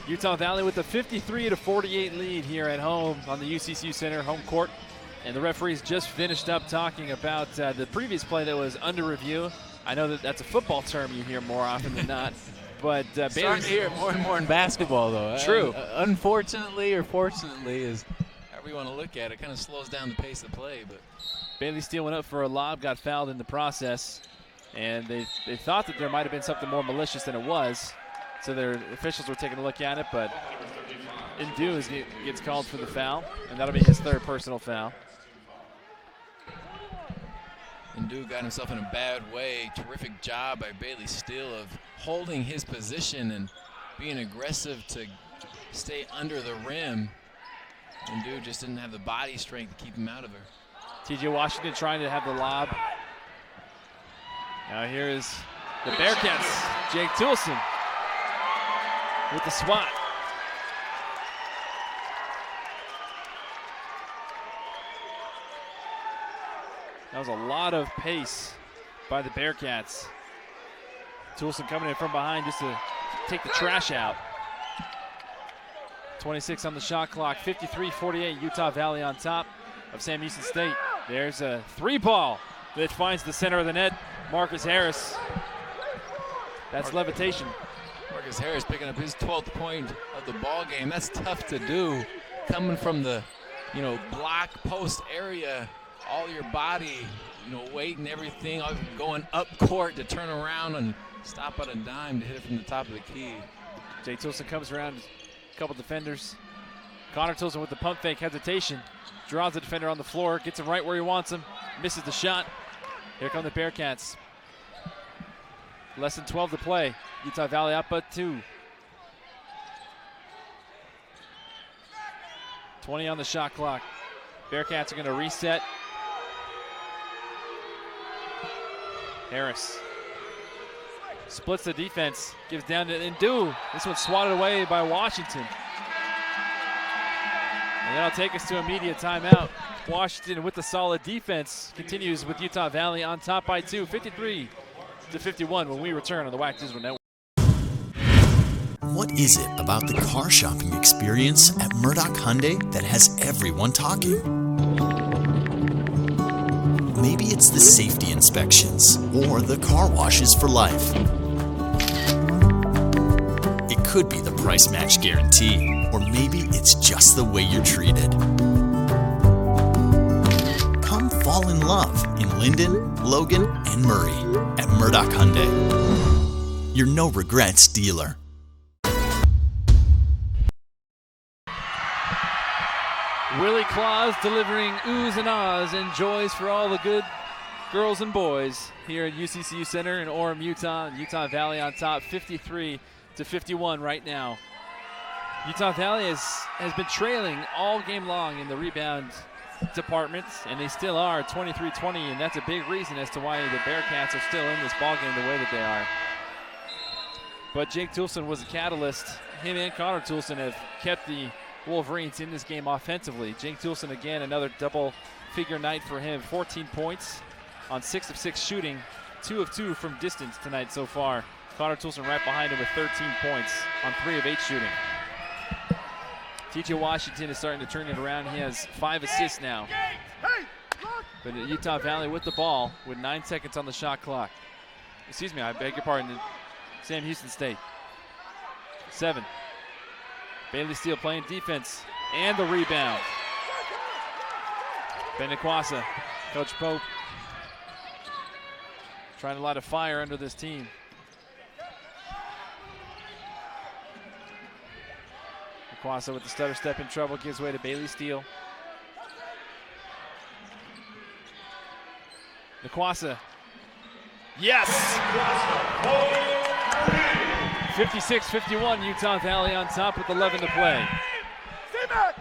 [SPEAKER 4] Utah Valley with a 53-48 lead here at home on the UCCU Center home court. And the referees just finished up talking about the previous play that was under review. I know that that's a football term you hear more often than not. But
[SPEAKER 7] starting to hear it more and more in basketball, though.
[SPEAKER 4] True.
[SPEAKER 7] Unfortunately or fortunately, is however you want to look at it, kind of slows down the pace of play. But
[SPEAKER 4] Bailey Steele went up for a lob, got fouled in the process. And they thought that there might have been something more malicious than it was. So their officials were taking a look at it, but Ndu gets called for the foul, and that'll be his third personal foul.
[SPEAKER 7] Ndu got himself in a bad way. Terrific job by Bailey Steele of holding his position and being aggressive to stay under the rim. Ndu just didn't have the body strength to keep him out of her.
[SPEAKER 4] TJ Washington trying to have the lob. Now here is the Bearcats, Jake Toolson with the swat. That was a lot of pace by the Bearcats. Toolson coming in from behind just to take the trash out. 26 on the shot clock, 53-48, Utah Valley on top of Sam Houston State. There's a three ball that finds the center of the net. Marcus Harris. That's levitation.
[SPEAKER 7] Marcus Harris picking up his 12th point of the ball game. That's tough to do coming from the, block post area, all your body, weight and everything, going up court to turn around and stop on a dime to hit it from the top of the key.
[SPEAKER 4] Jay Toolson comes around, a couple defenders. Connor Toolson with the pump fake hesitation. Draws the defender on the floor, gets him right where he wants him, misses the shot. Here come the Bearcats. Less than 12 to play. Utah Valley up but 2. 20 on the shot clock. Bearcats are going to reset. Harris splits the defense, gives down to Ndu. This one's swatted away by Washington. And that'll take us to immediate timeout. Washington with the solid defense continues with Utah Valley on top by 2, 53-51 when we return on the WAC Digital Network.
[SPEAKER 11] What is it about the car shopping experience at Murdoch Hyundai that has everyone talking? Maybe it's the safety inspections or the car washes for life. It could be the price match guarantee, or maybe it's just the way you're treated. Come fall in love in Linden, Logan, and Murray at Murdoch Hyundai. Your no regrets dealer.
[SPEAKER 4] Willie Claus delivering oohs and ahs and joys for all the good girls and boys here at UCCU Center in Orem, Utah. Utah Valley on top, 53-51 right now. Utah Valley has been trailing all game long in the rebound department, and they still are 23-20, and that's a big reason as to why the Bearcats are still in this ballgame the way that they are. But Jake Toolson was a catalyst. Him and Connor Toolson have kept the Wolverines in this game offensively. Jake Toolson again, another double-figure night for him. 14 points on 6 of 6 shooting, 2 of 2 from distance tonight so far. Connor Toolson right behind him with 13 points on 3 of 8 shooting. TJ Washington is starting to turn it around. He has 5 assists now. But Utah Valley with the ball with 9 seconds on the shot clock. Excuse me, I beg your pardon. Sam Houston State. 7. Bailey Steele playing defense and the rebound. Benakwasa, Coach Pope trying to light a fire under this team. Benakwasa with the stutter step in trouble, gives way to Bailey Steele. Benakwasa, yes! 56-51, Utah Valley on top with 11 to play.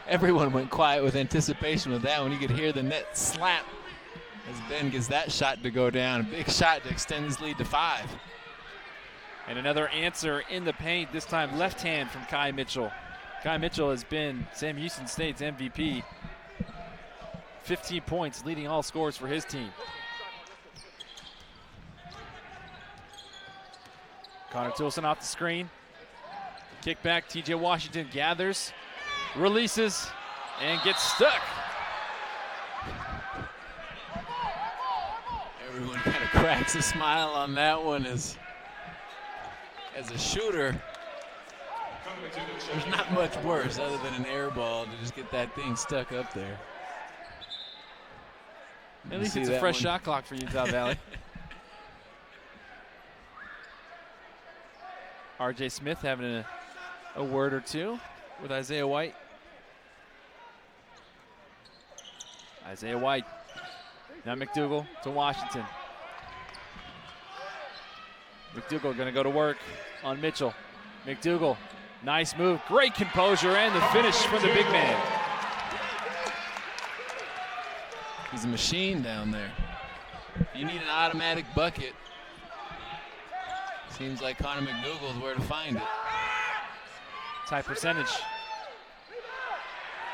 [SPEAKER 7] Everyone went quiet with anticipation with that one. You could hear the net slap as Ben gets that shot to go down. A big shot to extend his lead to 5.
[SPEAKER 4] And another answer in the paint, this time left hand from Kai Mitchell. Kai Mitchell has been Sam Houston State's MVP. 15 points, leading all scores for his team. Connor Toolson off the screen. Kick back, TJ Washington gathers, releases, and gets stuck.
[SPEAKER 7] Everyone kind of cracks a smile on that one as a shooter. There's not much worse other than an air ball to just get that thing stuck up there.
[SPEAKER 4] At least it's a fresh shot clock for Utah Valley. RJ Smith having a word or two with Isaiah White. Isaiah White. Now McDougal to Washington. McDougal going to go to work on Mitchell. McDougal, nice move, great composure, and the finish from the big man.
[SPEAKER 7] He's a machine down there. You need an automatic bucket. Seems like Connor McDougal is where to find it.
[SPEAKER 4] High percentage.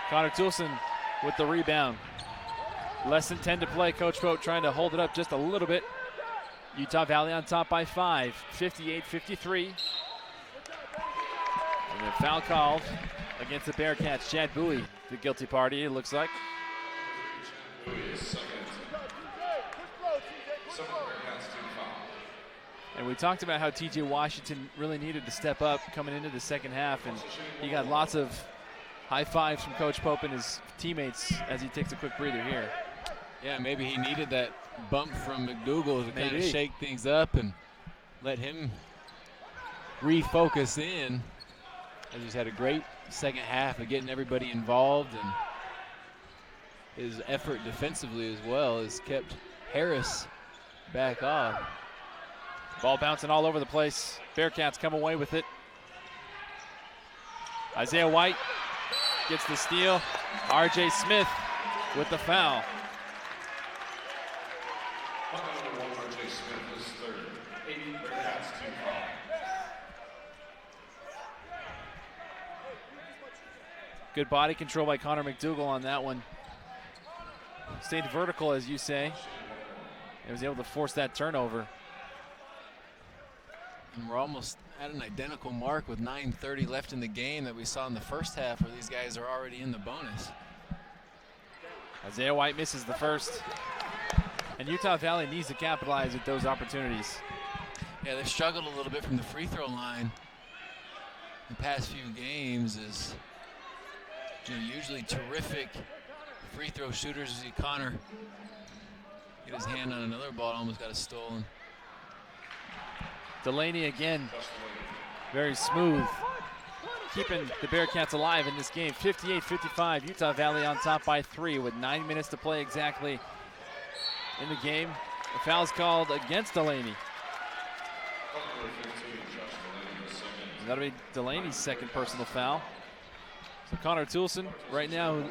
[SPEAKER 4] Connor Toolson with the rebound. Less than 10 to play. Coach Pope trying to hold it up just a little bit. Utah Valley on top by 5, 58-53. And a foul called against the Bearcats. Chad Bowie, the guilty party, it looks like. And we talked about how TJ Washington really needed to step up coming into the second half, and he got lots of High fives from Coach Pope and his teammates as he takes a quick breather here.
[SPEAKER 7] Yeah, maybe he needed that bump from McDougal to kind of shake things up and let him refocus in. He's had a great second half of getting everybody involved, and his effort defensively as well has kept Harris back off.
[SPEAKER 4] Ball bouncing all over the place. Bearcats come away with it. Isaiah White gets the steal. R.J. Smith with the foul. Good body control by Connor McDougal on that one. Stayed vertical, as you say. He was able to force that turnover.
[SPEAKER 7] And we're almost at an identical mark with 9:30 left in the game that we saw in the first half, where these guys are already in the bonus.
[SPEAKER 4] Isaiah White misses the first. And Utah Valley needs to capitalize with those opportunities.
[SPEAKER 7] Yeah, they've struggled a little bit from the free throw line the past few games. Is usually terrific free throw shooters. You see Connor get his hand on another ball, almost got it stolen.
[SPEAKER 4] Delaney again, very smooth, keeping the Bearcats alive in this game. 58-55, Utah Valley on top by 3 with 9 minutes to play exactly in the game. The foul's called against Delaney. That'll be Delaney's second personal foul. So Connor Toulson right now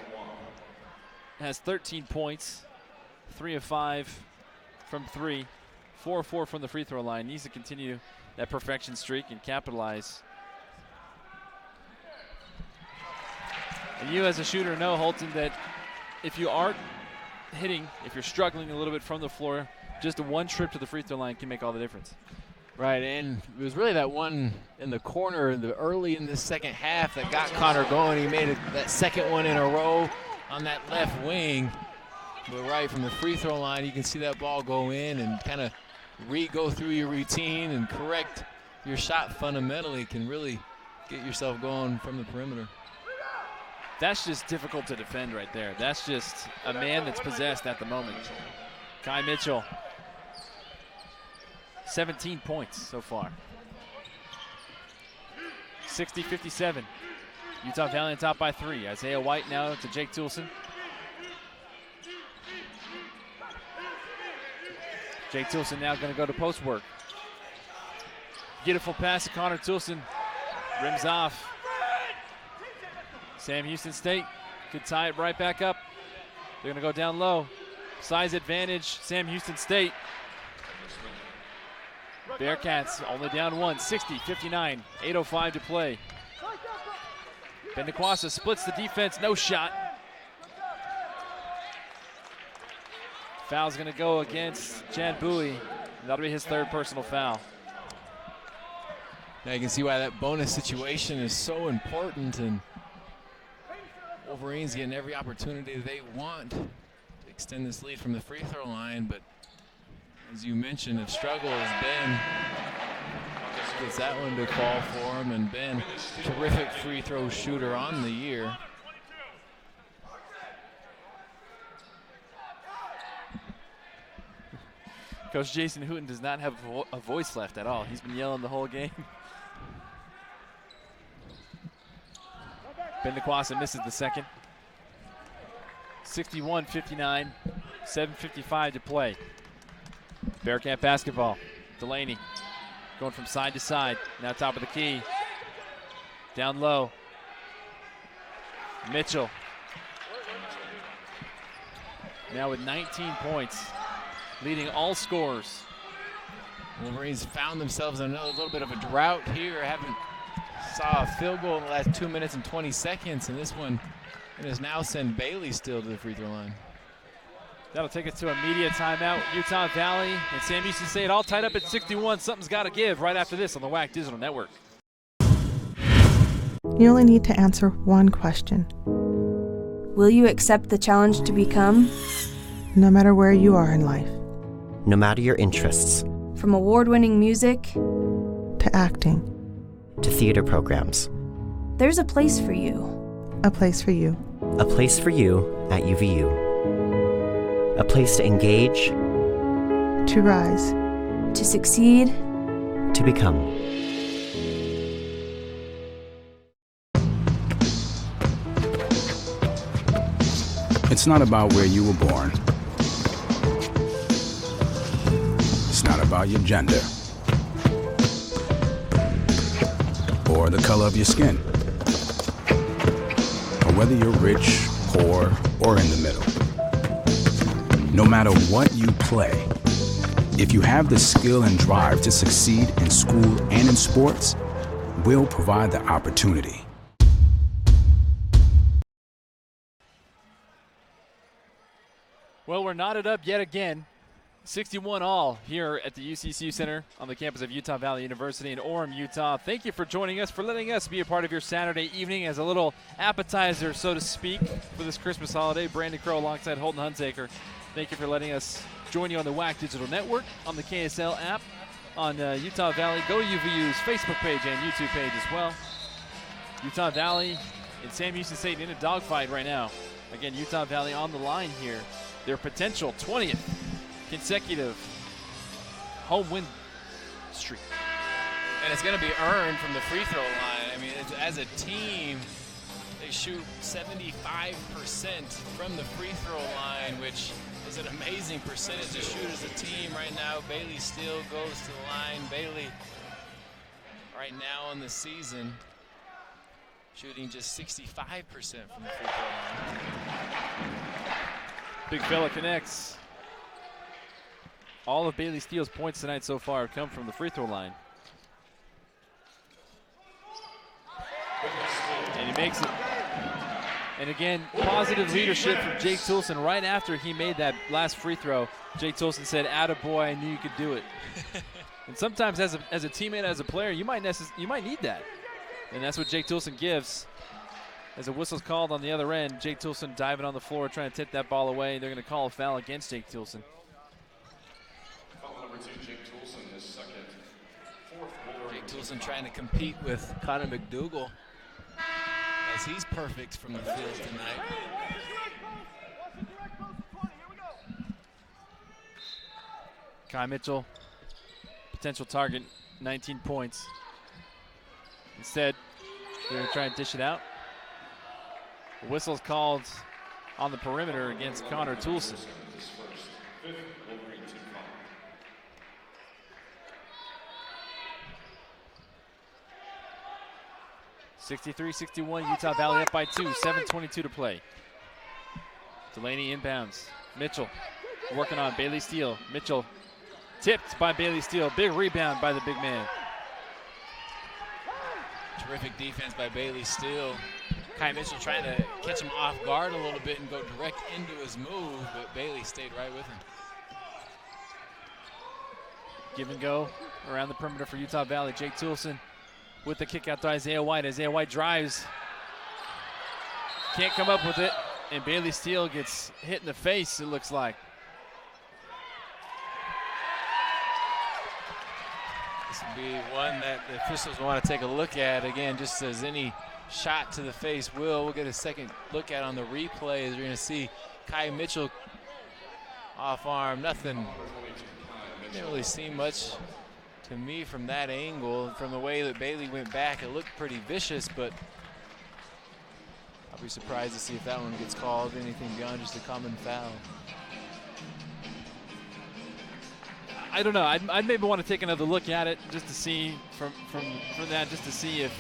[SPEAKER 4] has 13 points, 3 of 5 from 3. 4 of 4 from the free throw line. Needs to continue that perfection streak and capitalize. And you as a shooter know, Holton, that if you aren't hitting, if you're struggling a little bit from the floor, just a one trip to the free throw line can make all the difference.
[SPEAKER 7] Right, and it was really that one in the corner early in the second half that got Connor going. He made that second one in a row on that left wing. But right from the free throw line, you can see that ball go in and kind of go through your routine and correct your shot fundamentally. Can really get yourself going from the perimeter.
[SPEAKER 4] That's just difficult to defend right there. That's just a man that's possessed at the moment. Kai Mitchell, 17 points so far. 60-57. Utah Valley on top by 3. Isaiah White now to Jake Toulson. Jake Toulson now going to go to post work. Beautiful pass to Connor Toulson. Rims off. Sam Houston State could tie it right back up. They're going to go down low. Size advantage, Sam Houston State. Bearcats only down 1, 60-59, 8:05 to play. Bendequassa splits the defense, no shot. Foul's gonna go against Jan Bowie. That'll be his third personal foul.
[SPEAKER 7] Now you can see why that bonus situation is so important, and Wolverines getting every opportunity they want to extend this lead from the free throw line, but as you mentioned, it struggles. Ben gets that one to fall for him, and Ben, terrific free throw shooter on the year.
[SPEAKER 4] Coach Jason Hooten does not have a voice left at all. He's been yelling the whole game. Bendequassa misses the second. 61-59, 7:55 to play. Bearcat basketball. Delaney going from side to side. Now top of the key. Down low. Mitchell. Now with 19 points, leading all scorers.
[SPEAKER 7] Wolverines found themselves in a little bit of a drought here. Haven't saw a field goal in the last 2 minutes and 20 seconds, and this one is now send Bailey still to the free throw line.
[SPEAKER 4] That'll take us to a media timeout. Utah Valley and Sam Houston State all tied up at 61. Something's got to give right after this on the WAC Digital Network.
[SPEAKER 18] You only need to answer one question.
[SPEAKER 19] Will you accept the challenge to become?
[SPEAKER 18] No matter where you are in life.
[SPEAKER 20] No matter your interests.
[SPEAKER 19] From award-winning music
[SPEAKER 18] to acting
[SPEAKER 20] to theater programs.
[SPEAKER 19] There's a place for you.
[SPEAKER 18] A place for you.
[SPEAKER 20] A place for you at UVU. A place to engage,
[SPEAKER 18] To rise.
[SPEAKER 19] To succeed.
[SPEAKER 20] to become.
[SPEAKER 1] It's not about where you were born. It's not about your gender or the color of your skin, or whether you're rich, poor, or in the middle. No matter what you play, if you have the skill and drive to succeed in school and in sports, we'll provide the opportunity.
[SPEAKER 4] Well, we're knotted up yet again. 61-all here at the UCCU Center on the campus of Utah Valley University in Orem, Utah. Thank you for joining us, for letting us be a part of your Saturday evening as a little appetizer, so to speak, for this Christmas holiday. Brandon Crow alongside Holden Hunsaker. Thank you for letting us join you on the WAC Digital Network, on the KSL app, on Utah Valley Go UVU's Facebook page and YouTube page as well. Utah Valley and Sam Houston State in a dogfight right now. Again, Utah Valley on the line here. Their potential 20th consecutive home win streak.
[SPEAKER 7] And it's going to be earned from the free throw line. I mean, as a team, they shoot 75% from the free throw line, which is an amazing percentage to shoot as a team right now. Bailey Steele goes to the line. Bailey, right now in the season, shooting just 65% from the free throw line.
[SPEAKER 4] Big fella connects. All of Bailey Steele's points tonight so far have come from the free throw line. And he makes it. And again, positive leadership from Jake Toulson. Right after he made that last free throw, Jake Toulson said, "Attaboy, I knew you could do it." And sometimes as a teammate, as a player, you might need that. And that's what Jake Toulson gives. As a whistle's called on the other end, Jake Toulson diving on the floor, trying to tip that ball away. They're going to call a foul against Jake Toulson.
[SPEAKER 2] Foul number 2, Jake Toulson, his second. Fourth,
[SPEAKER 7] Jake Toulson trying to compete with Connor McDougal, as he's perfect from the field tonight.
[SPEAKER 4] Kai Mitchell, potential target, 19 points. Instead, they're going to try and dish it out. The whistle's called on the perimeter against Connor Toulson. 63-61, Utah Valley up by 2, 7:22 to play. Delaney inbounds. Mitchell working on Bailey Steele. Mitchell tipped by Bailey Steele. Big rebound by the big man.
[SPEAKER 7] Terrific defense by Bailey Steele. Kai Mitchell trying to catch him off guard a little bit and go direct into his move, but Bailey stayed right with him.
[SPEAKER 4] Give and go around the perimeter for Utah Valley. Jake Toulson with the kick out to Isaiah White. Isaiah White drives. Can't come up with it, and Bailey Steele gets hit in the face, it looks like.
[SPEAKER 7] This would be one that the officials want to take a look at. Again, just as any shot to the face will. We'll get a second look at on the replay as you're going to see Kai Mitchell off arm. Nothing, didn't really see much to me from that angle. From the way that Bailey went back, it looked pretty vicious, but I'll be surprised to see if that one gets called anything beyond just a common foul.
[SPEAKER 4] I don't know. I'd maybe want to take another look at it just to see from that, just to see if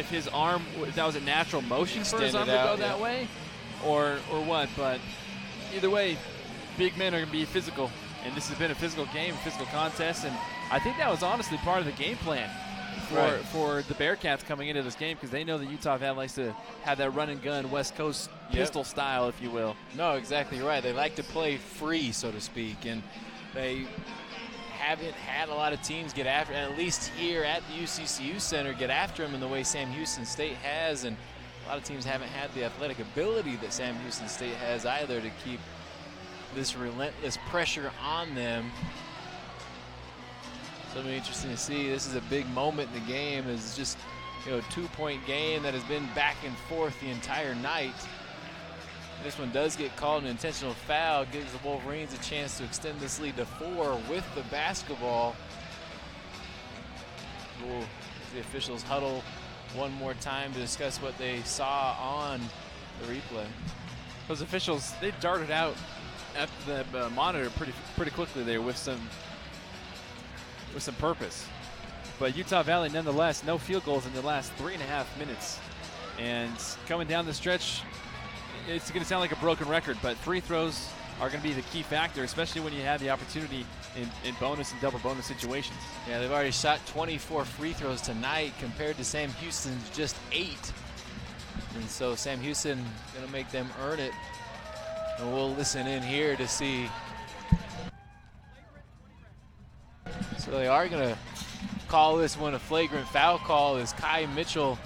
[SPEAKER 4] his arm, if that was a natural motion for his arm to go that way, or what. But either way, big men are going to be physical, and this has been a physical game, a physical contest, and I think that was honestly part of the game plan for the Bearcats coming into this game, because they know that Utah Valley likes to have that run and gun West Coast pistol style, if you will.
[SPEAKER 7] No, exactly right. They like to play free, so to speak, and they haven't had a lot of teams get after, at least here at the UCCU Center, get after him in the way Sam Houston State has, and a lot of teams haven't had the athletic ability that Sam Houston State has either to keep this relentless pressure on them. So it'll be interesting to see. This is a big moment in the game, as just 2-point game that has been back and forth the entire night. This one does get called an intentional foul, gives the Wolverines a chance to extend this lead to 4 with the basketball. The officials huddle one more time to discuss what they saw on the replay.
[SPEAKER 4] Those officials, they darted out at the monitor pretty quickly there with some purpose. But Utah Valley, nonetheless, no field goals in the last 3.5 minutes. And coming down the stretch, it's going to sound like a broken record, but free throws are going to be the key factor, especially when you have the opportunity in bonus and double bonus situations.
[SPEAKER 7] Yeah, they've already shot 24 free throws tonight compared to Sam Houston's just 8. And so Sam Houston going to make them earn it. And we'll listen in here to see. So they are going to call this one a flagrant foul call as Kai Mitchell,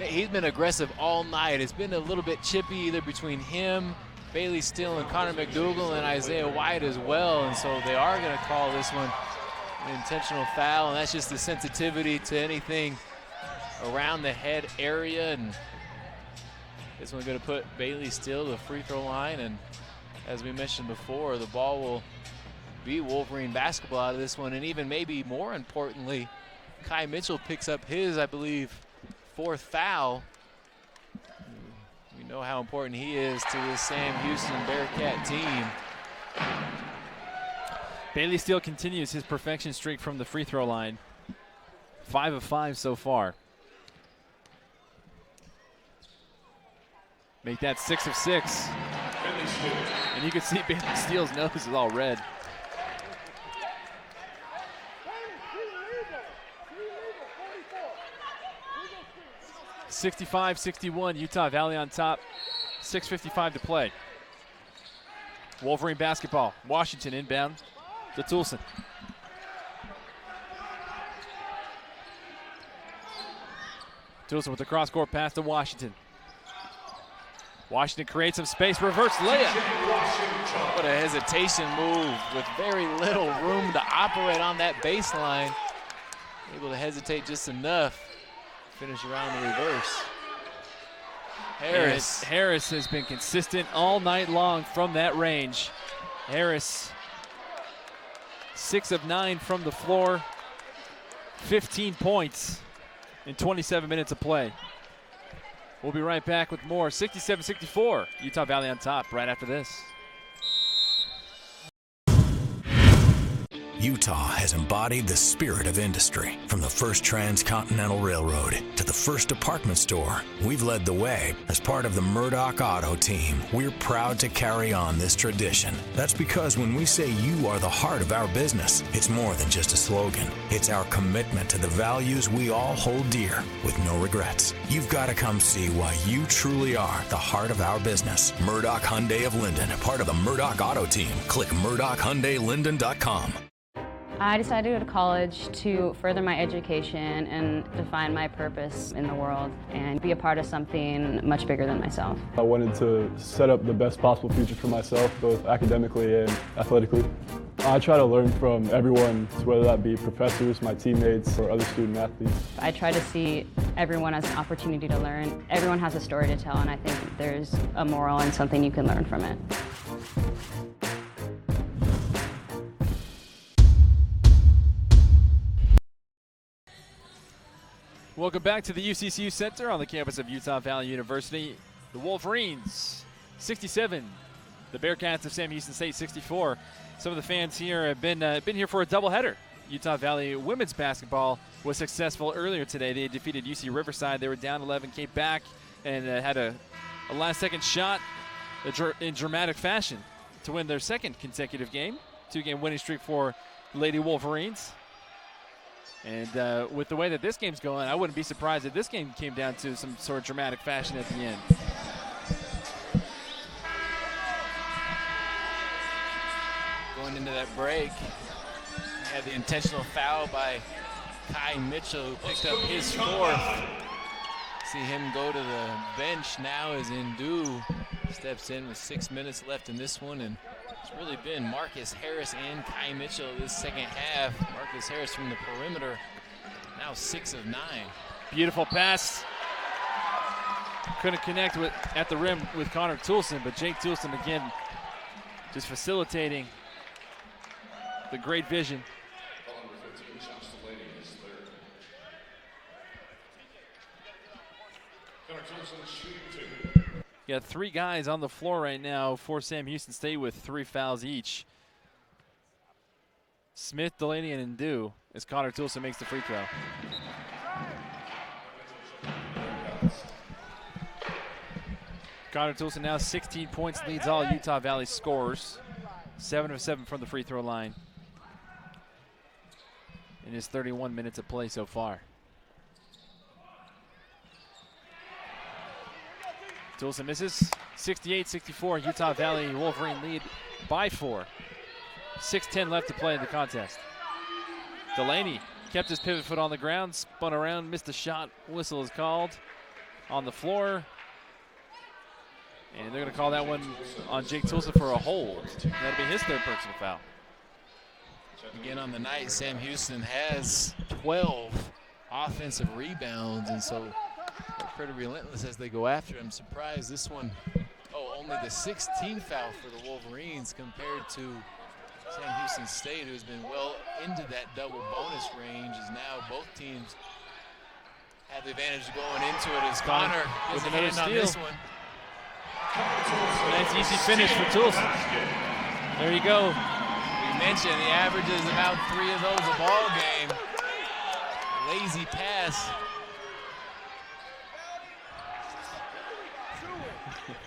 [SPEAKER 7] he's been aggressive all night. It's been a little bit chippy either between him, Bailey Steele, and Connor McDougal, and Isaiah White as well. And so they are going to call this one an intentional foul, and that's just the sensitivity to anything around the head area. And this one's going to put Bailey Steele to the free throw line. And as we mentioned before, the ball will be Wolverine basketball out of this one. And even maybe more importantly, Kai Mitchell picks up his, I believe, 4th foul. We know how important he is to this Sam Houston Bearcat team.
[SPEAKER 4] Bailey Steele continues his perfection streak from the free throw line. 5 of 5 so far. Make that 6 of 6. And you can see Bailey Steele's nose is all red. 65-61, Utah Valley on top. 6:55 to play. Wolverine basketball. Washington inbound to Toulson. Toulson with the cross-court pass to Washington. Washington creates some space, reverse layup.
[SPEAKER 7] What a hesitation move with very little room to operate on that baseline. Able to hesitate just enough. Finish around the reverse.
[SPEAKER 4] Harris has been consistent all night long from that range. Harris, 6 of 9 from the floor, 15 points in 27 minutes of play. We'll be right back with more. 67-64, Utah Valley on top right after this.
[SPEAKER 1] Utah has embodied the spirit of industry. From the first transcontinental railroad to the first department store, we've led the way. As part of the Murdoch Auto team, we're proud to carry on this tradition. That's because when we say you are the heart of our business, it's more than just a slogan. It's our commitment to the values we all hold dear with no regrets. You've got to come see why you truly are the heart of our business. Murdoch Hyundai of Linden, part of the Murdoch Auto team. Click MurdochHyundaiLinden.com.
[SPEAKER 8] I decided to go to college to further my education and define my purpose in the world and be a part of something much bigger than myself.
[SPEAKER 27] I wanted to set up the best possible future for myself, both academically and athletically. I try to learn from everyone, whether that be professors, my teammates, or other student athletes.
[SPEAKER 8] I try to see everyone as an opportunity to learn. Everyone has a story to tell, and I think there's a moral and something you can learn from it.
[SPEAKER 4] Welcome back to the UCCU Center on the campus of Utah Valley University. The Wolverines, 67. The Bearcats of Sam Houston State, 64. Some of the fans here have been here for a doubleheader. Utah Valley women's basketball was successful earlier today. They defeated UC Riverside. They were down 11, came back, and had a last-second shot in dramatic fashion to win their second consecutive game. 2-game winning streak for Lady Wolverines. And with the way that this game's going, I wouldn't be surprised if this game came down to some sort of dramatic fashion at the end.
[SPEAKER 7] Going into that break, we had the intentional foul by Kai Mitchell, who picked up his 4th. See him go to the bench now as Indu steps in with 6 minutes left in this one, and it's really been Marcus Harris and Kai Mitchell this second half. Marcus Harris from the perimeter, now 6 of 9.
[SPEAKER 4] Beautiful pass. Couldn't connect at the rim with Connor Toulson, but Jake Toulson again just facilitating the great vision. You got 3 guys on the floor right now for Sam Houston State with 3 fouls each. Smith, Delaney, and Ndu as Connor Toulson makes the free throw. Connor Toulson now 16 points, leads all Utah Valley scorers. 7 of 7 from the free throw line in his 31 minutes of play so far. Toulson misses. 68-64, Utah Valley Wolverine lead by 4. 6:10 left to play in the contest. Delaney kept his pivot foot on the ground, spun around, missed a shot. Whistle is called on the floor. And they're going to call that one on Jake Toulson for a hold. That'll be his 3rd personal foul.
[SPEAKER 7] Again on the night, Sam Houston has 12 offensive rebounds, and so they're pretty relentless as they go after him. Surprised this one, only the 16th foul for the Wolverines compared to Sam Houston State, who's been well into that double bonus range, is now both teams have the advantage going into it as Connor
[SPEAKER 4] with
[SPEAKER 7] gets a
[SPEAKER 4] another
[SPEAKER 7] hand on
[SPEAKER 4] steal.
[SPEAKER 7] this one.
[SPEAKER 4] Nice easy finish for Toulson. There you go.
[SPEAKER 7] We mentioned he averages about 3 of those a ball game. Lazy pass.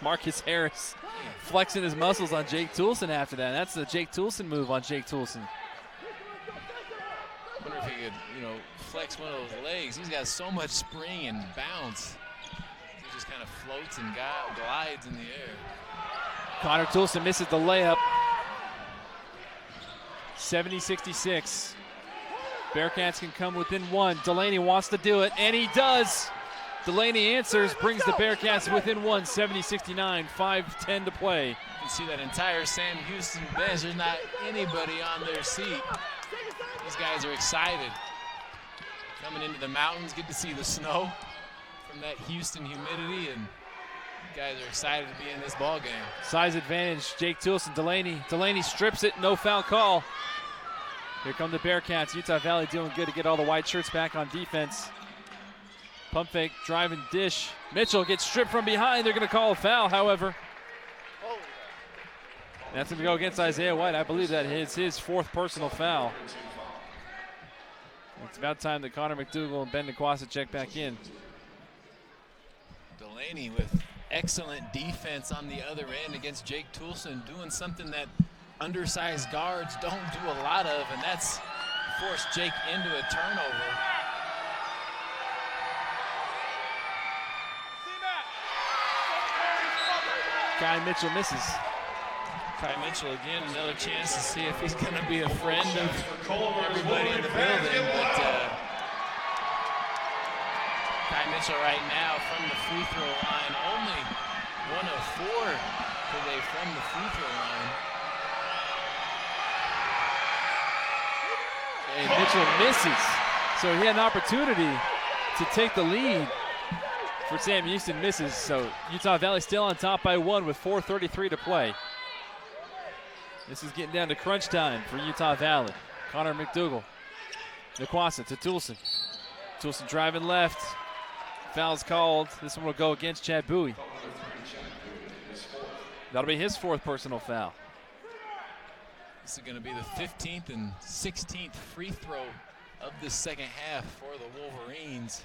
[SPEAKER 4] Marcus Harris flexing his muscles on Jake Toulson after that. That's the Jake Toulson move on Jake Toulson.
[SPEAKER 7] I wonder if he could, flex one of those legs. He's got so much spring and bounce. He just kind of floats and glides in the air.
[SPEAKER 4] Connor Toulson misses the layup. 70-66. Bearcats can come within 1. Delaney wants to do it, and he does. Delaney answers, brings the Bearcats within 1, 70-69, 5:10 to play.
[SPEAKER 7] You can see that entire Sam Houston bench. There's not anybody on their seat. These guys are excited. Coming into the mountains, get to see the snow from that Houston humidity, and guys are excited to be in this ball game.
[SPEAKER 4] Size advantage, Jake Toulson, Delaney. Delaney strips it, no foul call. Here come the Bearcats. Utah Valley doing good to get all the white shirts back on defense. Pump fake, drive and dish. Mitchell gets stripped from behind. They're going to call a foul, however. That's going to go against Isaiah White. I believe that is his 4th personal foul. It's about time that Connor McDougal and Ben Nikwasa check back in.
[SPEAKER 7] Delaney with excellent defense on the other end against Jake Toulson, doing something that undersized guards don't do a lot of, and that's forced Jake into a turnover.
[SPEAKER 4] Kai Mitchell misses.
[SPEAKER 7] Kai Mitchell again, another chance to see if he's going to be a friend of everybody in the building. But Kai Mitchell right now from the free throw line, only 1 of 4 today from the free throw line.
[SPEAKER 4] And Mitchell misses. So he had an opportunity to take the lead. For Sam Houston misses, so Utah Valley still on top by 1 with 4:33 to play. This is getting down to crunch time for Utah Valley. Connor McDougal, Nikwasa to Toulson. Toulson driving left. Foul's called. This one will go against Chad Bowie. That'll be his 4th personal foul.
[SPEAKER 7] This is going to be the 15th and 16th free throw of the second half for the Wolverines.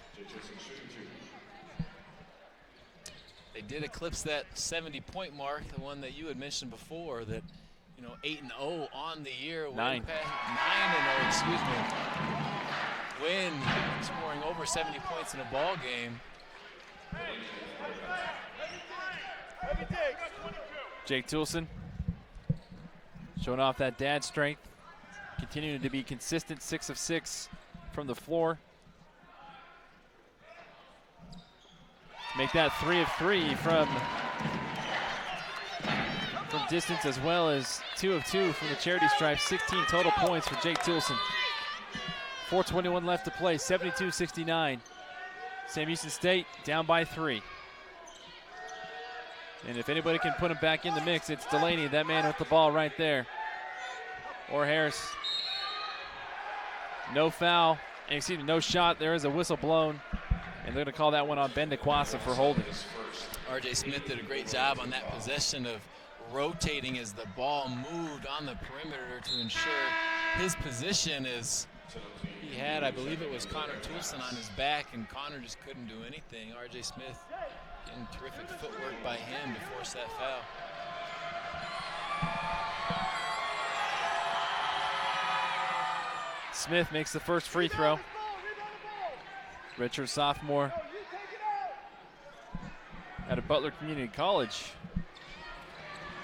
[SPEAKER 7] They did eclipse that 70-point mark, the one that you had mentioned before, that 8-0 on the year.
[SPEAKER 4] 9-0,
[SPEAKER 7] excuse me. Win, scoring over 70 points in a ball game.
[SPEAKER 4] Jake Toulson showing off that dad strength, continuing to be consistent, 6 of 6 from the floor. Make that 3 of 3 from distance, as well as 2 of 2 from the charity stripe. 16 total points for Jake Toulson. 4:21 left to play, 72-69. Sam Houston State down by 3. And if anybody can put him back in the mix, it's Delaney, that man with the ball right there. Or Harris. No foul, excuse me, no shot. There is a whistle blown, and they're going to call that one on Ben DeQuassa for holding.
[SPEAKER 7] R.J. Smith did a great job on that possession of rotating as the ball moved on the perimeter to ensure his position is he had, I believe it was Connor Toulson on his back, and Connor just couldn't do anything. R.J. Smith getting terrific footwork by him to force that foul.
[SPEAKER 4] Smith makes the first free throw. Redshirt sophomore out of Butler Community College,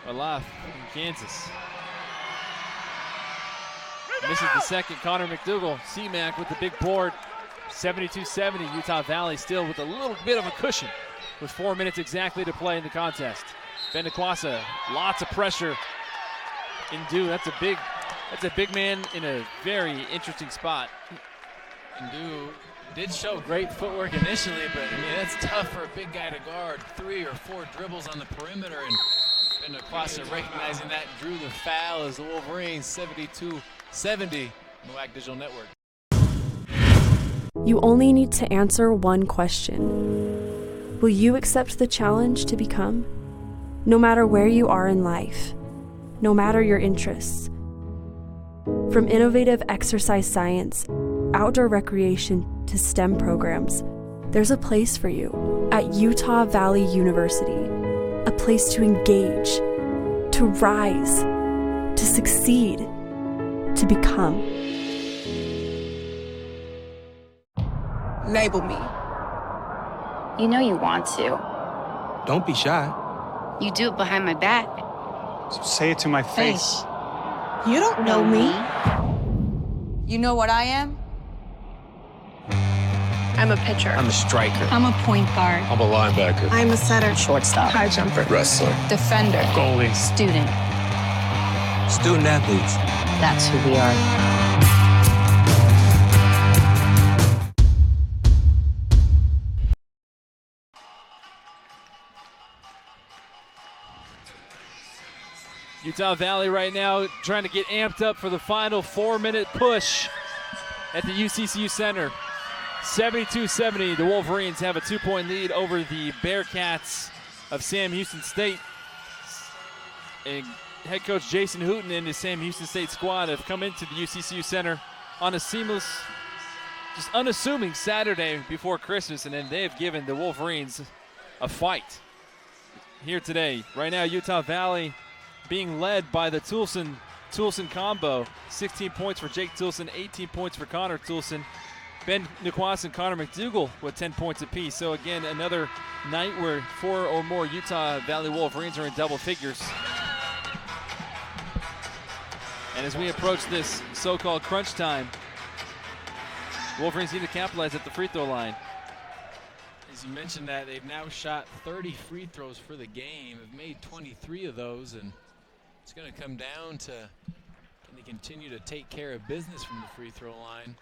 [SPEAKER 4] Alive in Kansas. Misses the second. Connor McDougal, C-Mac with the big board. 72-70, Utah Valley still with a little bit of a cushion with 4 minutes exactly to play in the contest. Ben DeQuassa, lots of pressure. Indu, that's a big man in a very interesting spot.
[SPEAKER 7] Indu did show great footwork initially, but I mean, that's tough for a big guy to guard. 3 or 4 dribbles on the perimeter, and Ben DeQuassa recognizing that drew the foul as the Wolverines 72-70, MOAC Digital Network.
[SPEAKER 19] You only need to answer one question. Will you accept the challenge to become? No matter where you are in life, no matter your interests. From innovative exercise science, outdoor recreation, to STEM programs, there's a place for you at Utah Valley University. A place to engage, to rise, to succeed, to become.
[SPEAKER 14] Label me.
[SPEAKER 17] You know you want to.
[SPEAKER 14] Don't be shy.
[SPEAKER 17] You do it behind my back.
[SPEAKER 14] So say it to my face.
[SPEAKER 17] You don't know me.
[SPEAKER 14] You know what I am?
[SPEAKER 17] I'm a pitcher.
[SPEAKER 14] I'm a striker.
[SPEAKER 17] I'm a point guard.
[SPEAKER 14] I'm a linebacker.
[SPEAKER 17] I'm a setter. Shortstop. High jumper.
[SPEAKER 14] Wrestler.
[SPEAKER 17] Defender.
[SPEAKER 14] Goalie.
[SPEAKER 17] Student.
[SPEAKER 14] Student athletes.
[SPEAKER 17] That's who we are.
[SPEAKER 4] Utah Valley right now trying to get amped up for the final 4-minute push at the UCCU Center. 72-70, the Wolverines have a 2-point lead over the Bearcats of Sam Houston State. And head coach Jason Hooten and his Sam Houston State squad have come into the UCCU Center on a seamless, just unassuming Saturday before Christmas, and then they have given the Wolverines a fight here today. Right now, Utah Valley being led by the Toulson combo. 16 points for Jake Toulson, 18 points for Connor Toulson. Ben DeQuassa and Connor McDougal with 10 points apiece. So again, another night where 4 or more Utah Valley Wolverines are in double figures. And as we approach this so-called crunch time, Wolverines need to capitalize at the free throw line.
[SPEAKER 7] As you mentioned that, they've now shot 30 free throws for the game, have made 23 of those, and it's going to come down to can they continue to take care of business from the free throw line.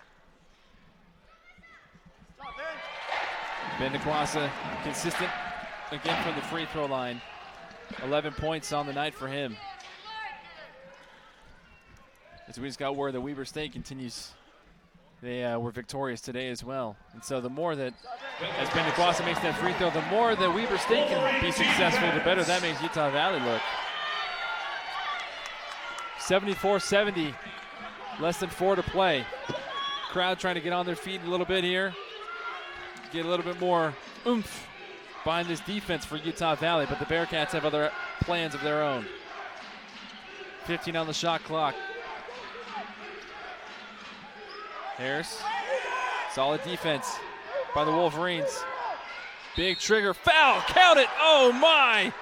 [SPEAKER 4] Ben DeQuassa consistent again from the free throw line. 11 points on the night for him. As we just got word that Weber State continues, they were victorious today as well. And so the more that, as Ben DeQuassa makes that free throw, the more that Weber State can be successful, the better that makes Utah Valley look. 74-70, less than 4 to play. Crowd trying to get on their feet a little bit here. Get a little bit more oomph behind this defense for Utah Valley, but the Bearcats have other plans of their own. 15 on the shot clock. Harris, solid defense by the Wolverines. Big trigger, foul, count it, oh my!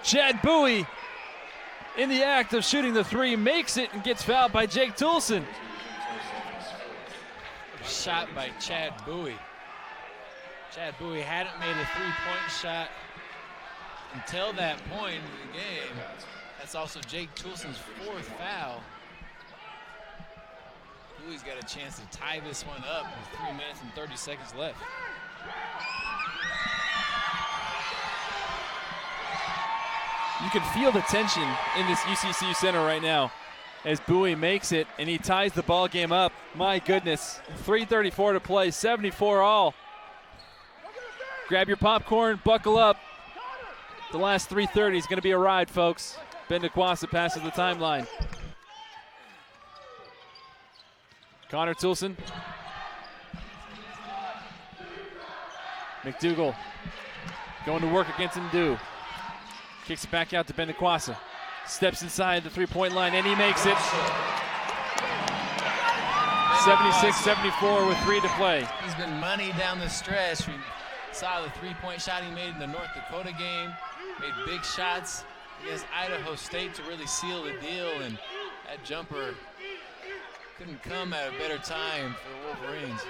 [SPEAKER 4] Chad Bowie in the act of shooting the 3, makes it and gets fouled by Jake Toulson.
[SPEAKER 7] Shot by Chad Bowie. Chad Bowie hadn't made a 3-point shot until that point in the game. That's also Jake Toulson's 4th foul. Bowie's got a chance to tie this one up with 3 minutes and 30 seconds left.
[SPEAKER 4] You can feel the tension in this UCCU center right now as Bowie makes it, and he ties the ball game up. My goodness, 3:34 to play, 74 all. Grab your popcorn, buckle up. The last 3:30 is going to be a ride, folks. Ben DeQuassa passes the timeline. Connor Toulson. McDougal going to work against Ndu. Kicks it back out to Ben DeQuassa. Steps inside the three-point line, and he makes it. 76-74 with 3 to play.
[SPEAKER 7] He's been money down the stretch. We saw the three-point shot he made in the North Dakota game. Made big shots against Idaho State to really seal the deal, and that jumper couldn't come at a better time for the Wolverines.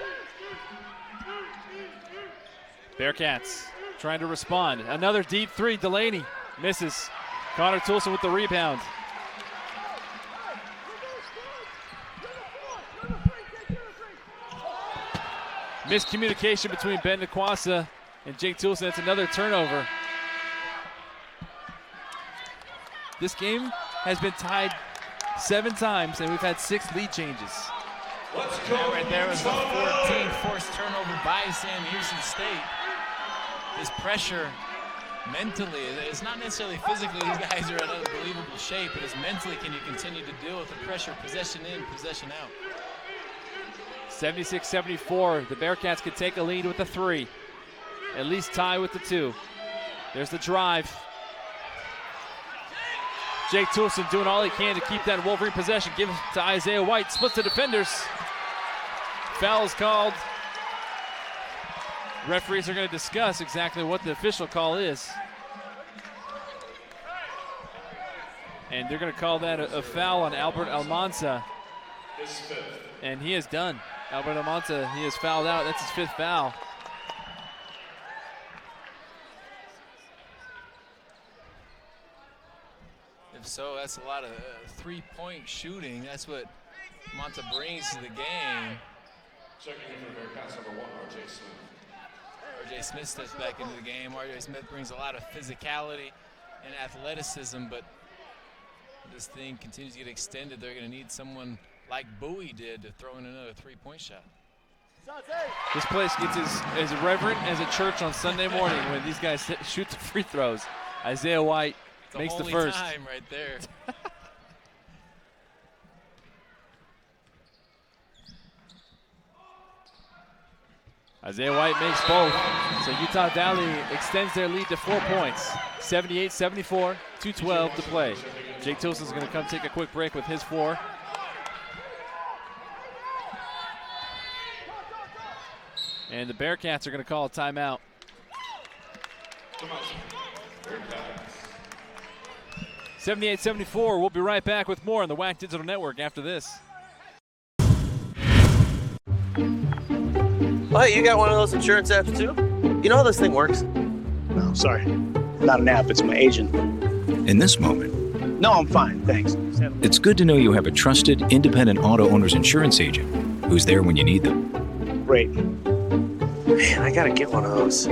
[SPEAKER 4] Bearcats trying to respond. Another deep three, Delaney misses. Connor Toulson with the rebound. Miscommunication between Ben DeQuassa and Jake Toulson. That's another turnover. This game has been tied 7 times, and we've had 6 lead changes.
[SPEAKER 7] That right there was the 14th forced turnover by Sam Houston State. This pressure mentally, it's not necessarily physically, these guys are in unbelievable shape, but it's mentally, can you continue to deal with the pressure, possession in, possession out.
[SPEAKER 4] 76-74, the Bearcats could take a lead with the 3. At least tie with the 2. There's the drive. Jake Toulson doing all he can to keep that Wolverine possession. Give it to Isaiah White, splits the defenders. Foul is called. Referees are going to discuss exactly what the official call is. And they're going to call that a foul on Albert Almanza. And he is done. Albert Almanza, he is fouled out. That's his 5th foul.
[SPEAKER 7] If so, that's a lot of three-point shooting. That's what Monta brings to the game.
[SPEAKER 2] Checking in for Bearcats number 1, R.J. Smith.
[SPEAKER 7] R.J. Smith steps back into the game. R.J. Smith brings a lot of physicality and athleticism, but this thing continues to get extended. They're going to need someone like Bowie did to throw in another three-point shot.
[SPEAKER 4] This place gets as reverent as a church on Sunday morning when these guys shoot the free throws. Isaiah White makes the first.
[SPEAKER 7] Time right there.
[SPEAKER 4] Isaiah White makes both. So Utah Valley extends their lead to 4 points. 78-74, 2:12 to play. Jake Toulson's going to come take a quick break with his 4. And the Bearcats are going to call a timeout. 78-74. We'll be right back with more on the WAC Digital Network after this.
[SPEAKER 13] Oh, hey, you got one of those insurance apps too? You know how this thing works?
[SPEAKER 21] No, sorry. Not an app, it's my agent.
[SPEAKER 3] In this moment,
[SPEAKER 21] No, I'm fine, thanks.
[SPEAKER 3] it's good to know you have a trusted, independent auto owner's insurance agent who's there when you need them.
[SPEAKER 21] Great.
[SPEAKER 13] Man, I gotta get one of those.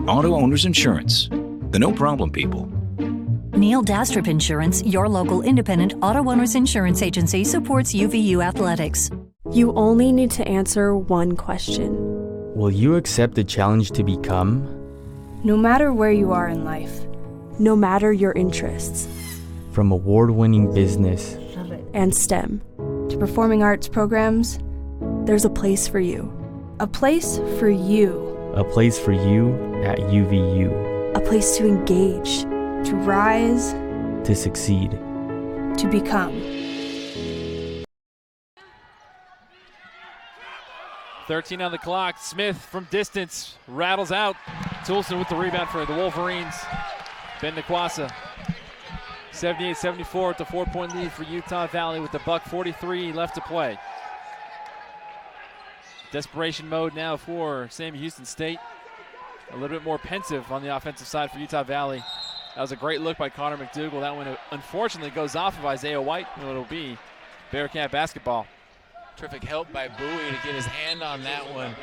[SPEAKER 3] Auto Owners Insurance, the no problem people.
[SPEAKER 6] Neil Dastrup Insurance, your local independent auto owners insurance agency, supports UVU athletics.
[SPEAKER 19] You only need to answer one question.
[SPEAKER 12] Will you accept the challenge to become?
[SPEAKER 19] No matter where you are in life, no matter your interests,
[SPEAKER 12] From award-winning business
[SPEAKER 19] and STEM to performing arts programs, there's a place for you. A place for you.
[SPEAKER 12] A place for you at UVU.
[SPEAKER 19] A place to engage, to rise,
[SPEAKER 12] To succeed.
[SPEAKER 19] to become.
[SPEAKER 4] 13 on the clock. Smith from distance rattles out. Toulson with the rebound for the Wolverines. Ben DeQuassa. 78-74 with the 4-point lead for Utah Valley with the $1:43 left to play. Desperation mode now for Sam Houston State. A little bit more pensive on the offensive side for Utah Valley. That was a great look by Connor McDougal. That one unfortunately goes off of Isaiah White, and it'll be Bearcat basketball.
[SPEAKER 7] Terrific help by Bowie to get his hand on that one.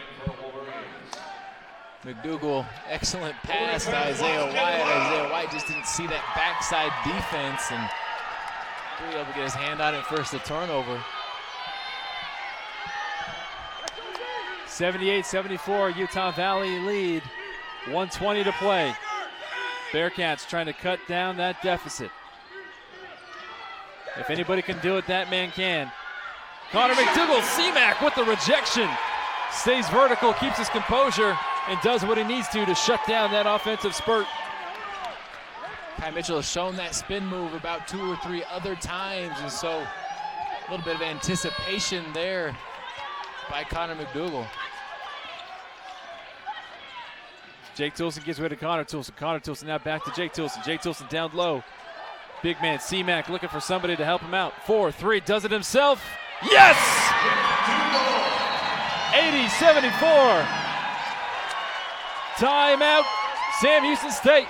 [SPEAKER 7] McDougal, excellent pass to Isaiah White. Isaiah White just didn't see that backside defense and be able to get his hand on it first, the turnover.
[SPEAKER 4] 78-74, Utah Valley lead. 1:20 to play. Bearcats trying to cut down that deficit. If anybody can do it, that man can. Connor McDougal, C-Mac with the rejection. Stays vertical, keeps his composure, and does what he needs to shut down that offensive spurt.
[SPEAKER 7] Kai Mitchell has shown that spin move about 2 or 3 other times, and so a little bit of anticipation there by Connor McDougal.
[SPEAKER 4] Jake Toulson gives way to Connor Toulson. Connor Toulson now back to Jake Toulson. Jake Toulson down low. Big man C-Mac looking for somebody to help him out. 4-3, does it himself. Yes! 80-74. Timeout, Sam Houston State.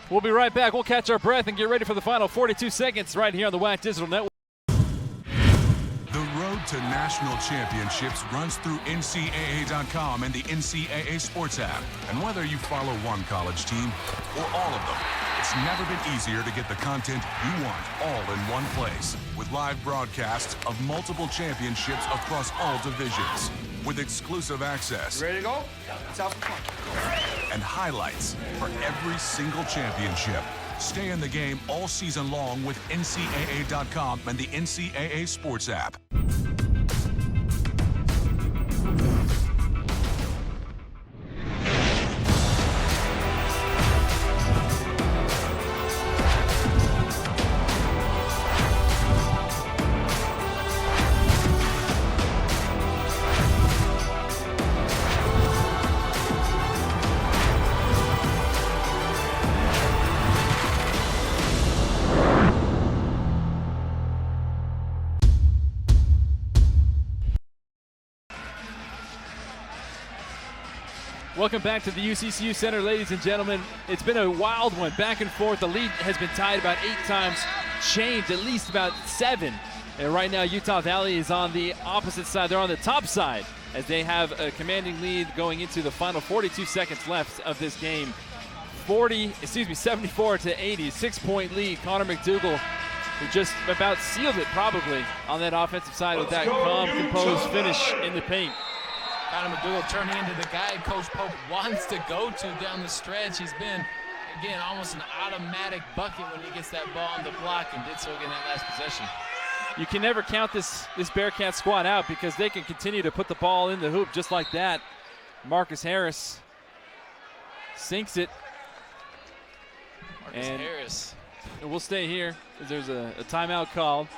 [SPEAKER 4] We'll be right back. We'll catch our breath and get ready for the final 42 seconds right here on the WAC Digital Network.
[SPEAKER 1] The road to national championships runs through NCAA.com and the NCAA Sports app. And whether you follow one college team or all of them, it's never been easier to get the content you want all in one place. With live broadcasts of multiple championships across all divisions. With exclusive access.
[SPEAKER 9] Ready to go? Sounds fun.
[SPEAKER 1] And highlights for every single championship. Stay in the game all season long with NCAA.com and the NCAA Sports app.
[SPEAKER 4] Welcome back to the UCCU Center, ladies and gentlemen. It's been a wild one, back and forth. The lead has been tied about 8 times, changed at least about 7. And right now, Utah Valley is on the opposite side. They're on the top side as they have a commanding lead going into the final 42 seconds left of this game. 74 to 80, 6-point lead. Connor McDougal, who just about sealed it probably on that offensive side with that calm, composed finish in the paint.
[SPEAKER 7] Connor McDougal turning into the guy Coach Pope wants to go to down the stretch. He's been, again, almost an automatic bucket when he gets that ball on the block, and did so again that last possession.
[SPEAKER 4] You can never count this Bearcat squad out because they can continue to put the ball in the hoop just like that. Marcus Harris sinks it.
[SPEAKER 7] Marcus Harris.
[SPEAKER 4] We'll stay here. There's a timeout called.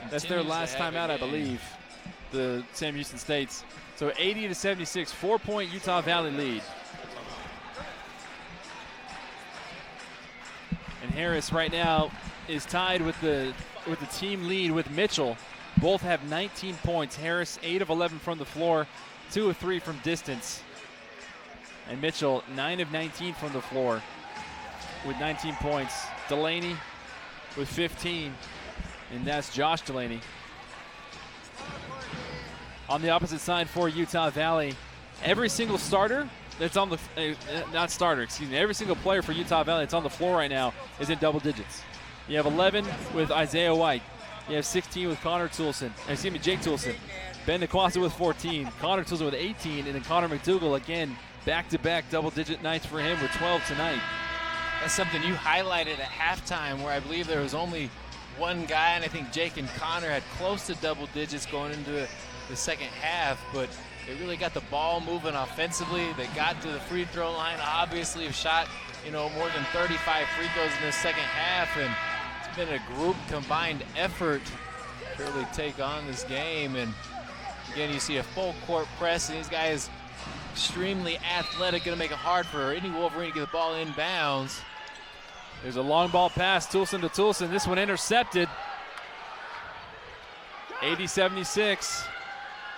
[SPEAKER 4] That's their last timeout, I believe. The Sam Houston State's. So 80-76, 4-point Utah Valley lead. And Harris right now is tied with the team lead with Mitchell. Both have 19 points. Harris 8 of 11 from the floor, 2 of 3 from distance. And Mitchell 9 of 19 from the floor with 19 points. Delaney with 15, and that's Josh Delaney. On the opposite side for Utah Valley, every single starter that's on the, every single player for Utah Valley that's on the floor right now is in double digits. You have 11 with Isaiah White. You have 16 with Jake Toulson. Ben Nikwasa with 14, Connor Toulson with 18, and then Connor McDougal again, back-to-back double-digit nights for him with 12 tonight.
[SPEAKER 7] That's something you highlighted at halftime, where I believe there was only one guy, and I think Jake and Connor had close to double digits going into the second half, but they really got the ball moving offensively. They got to the free throw line, obviously have shot, more than 35 free throws in the second half, and it's been a group combined effort to really take on this game. And again, you see a full court press, and these guys extremely athletic, going to make it hard for any Wolverine to get the ball inbounds.
[SPEAKER 4] There's a long ball pass, Toulson to Toulson. This one intercepted. 80-76.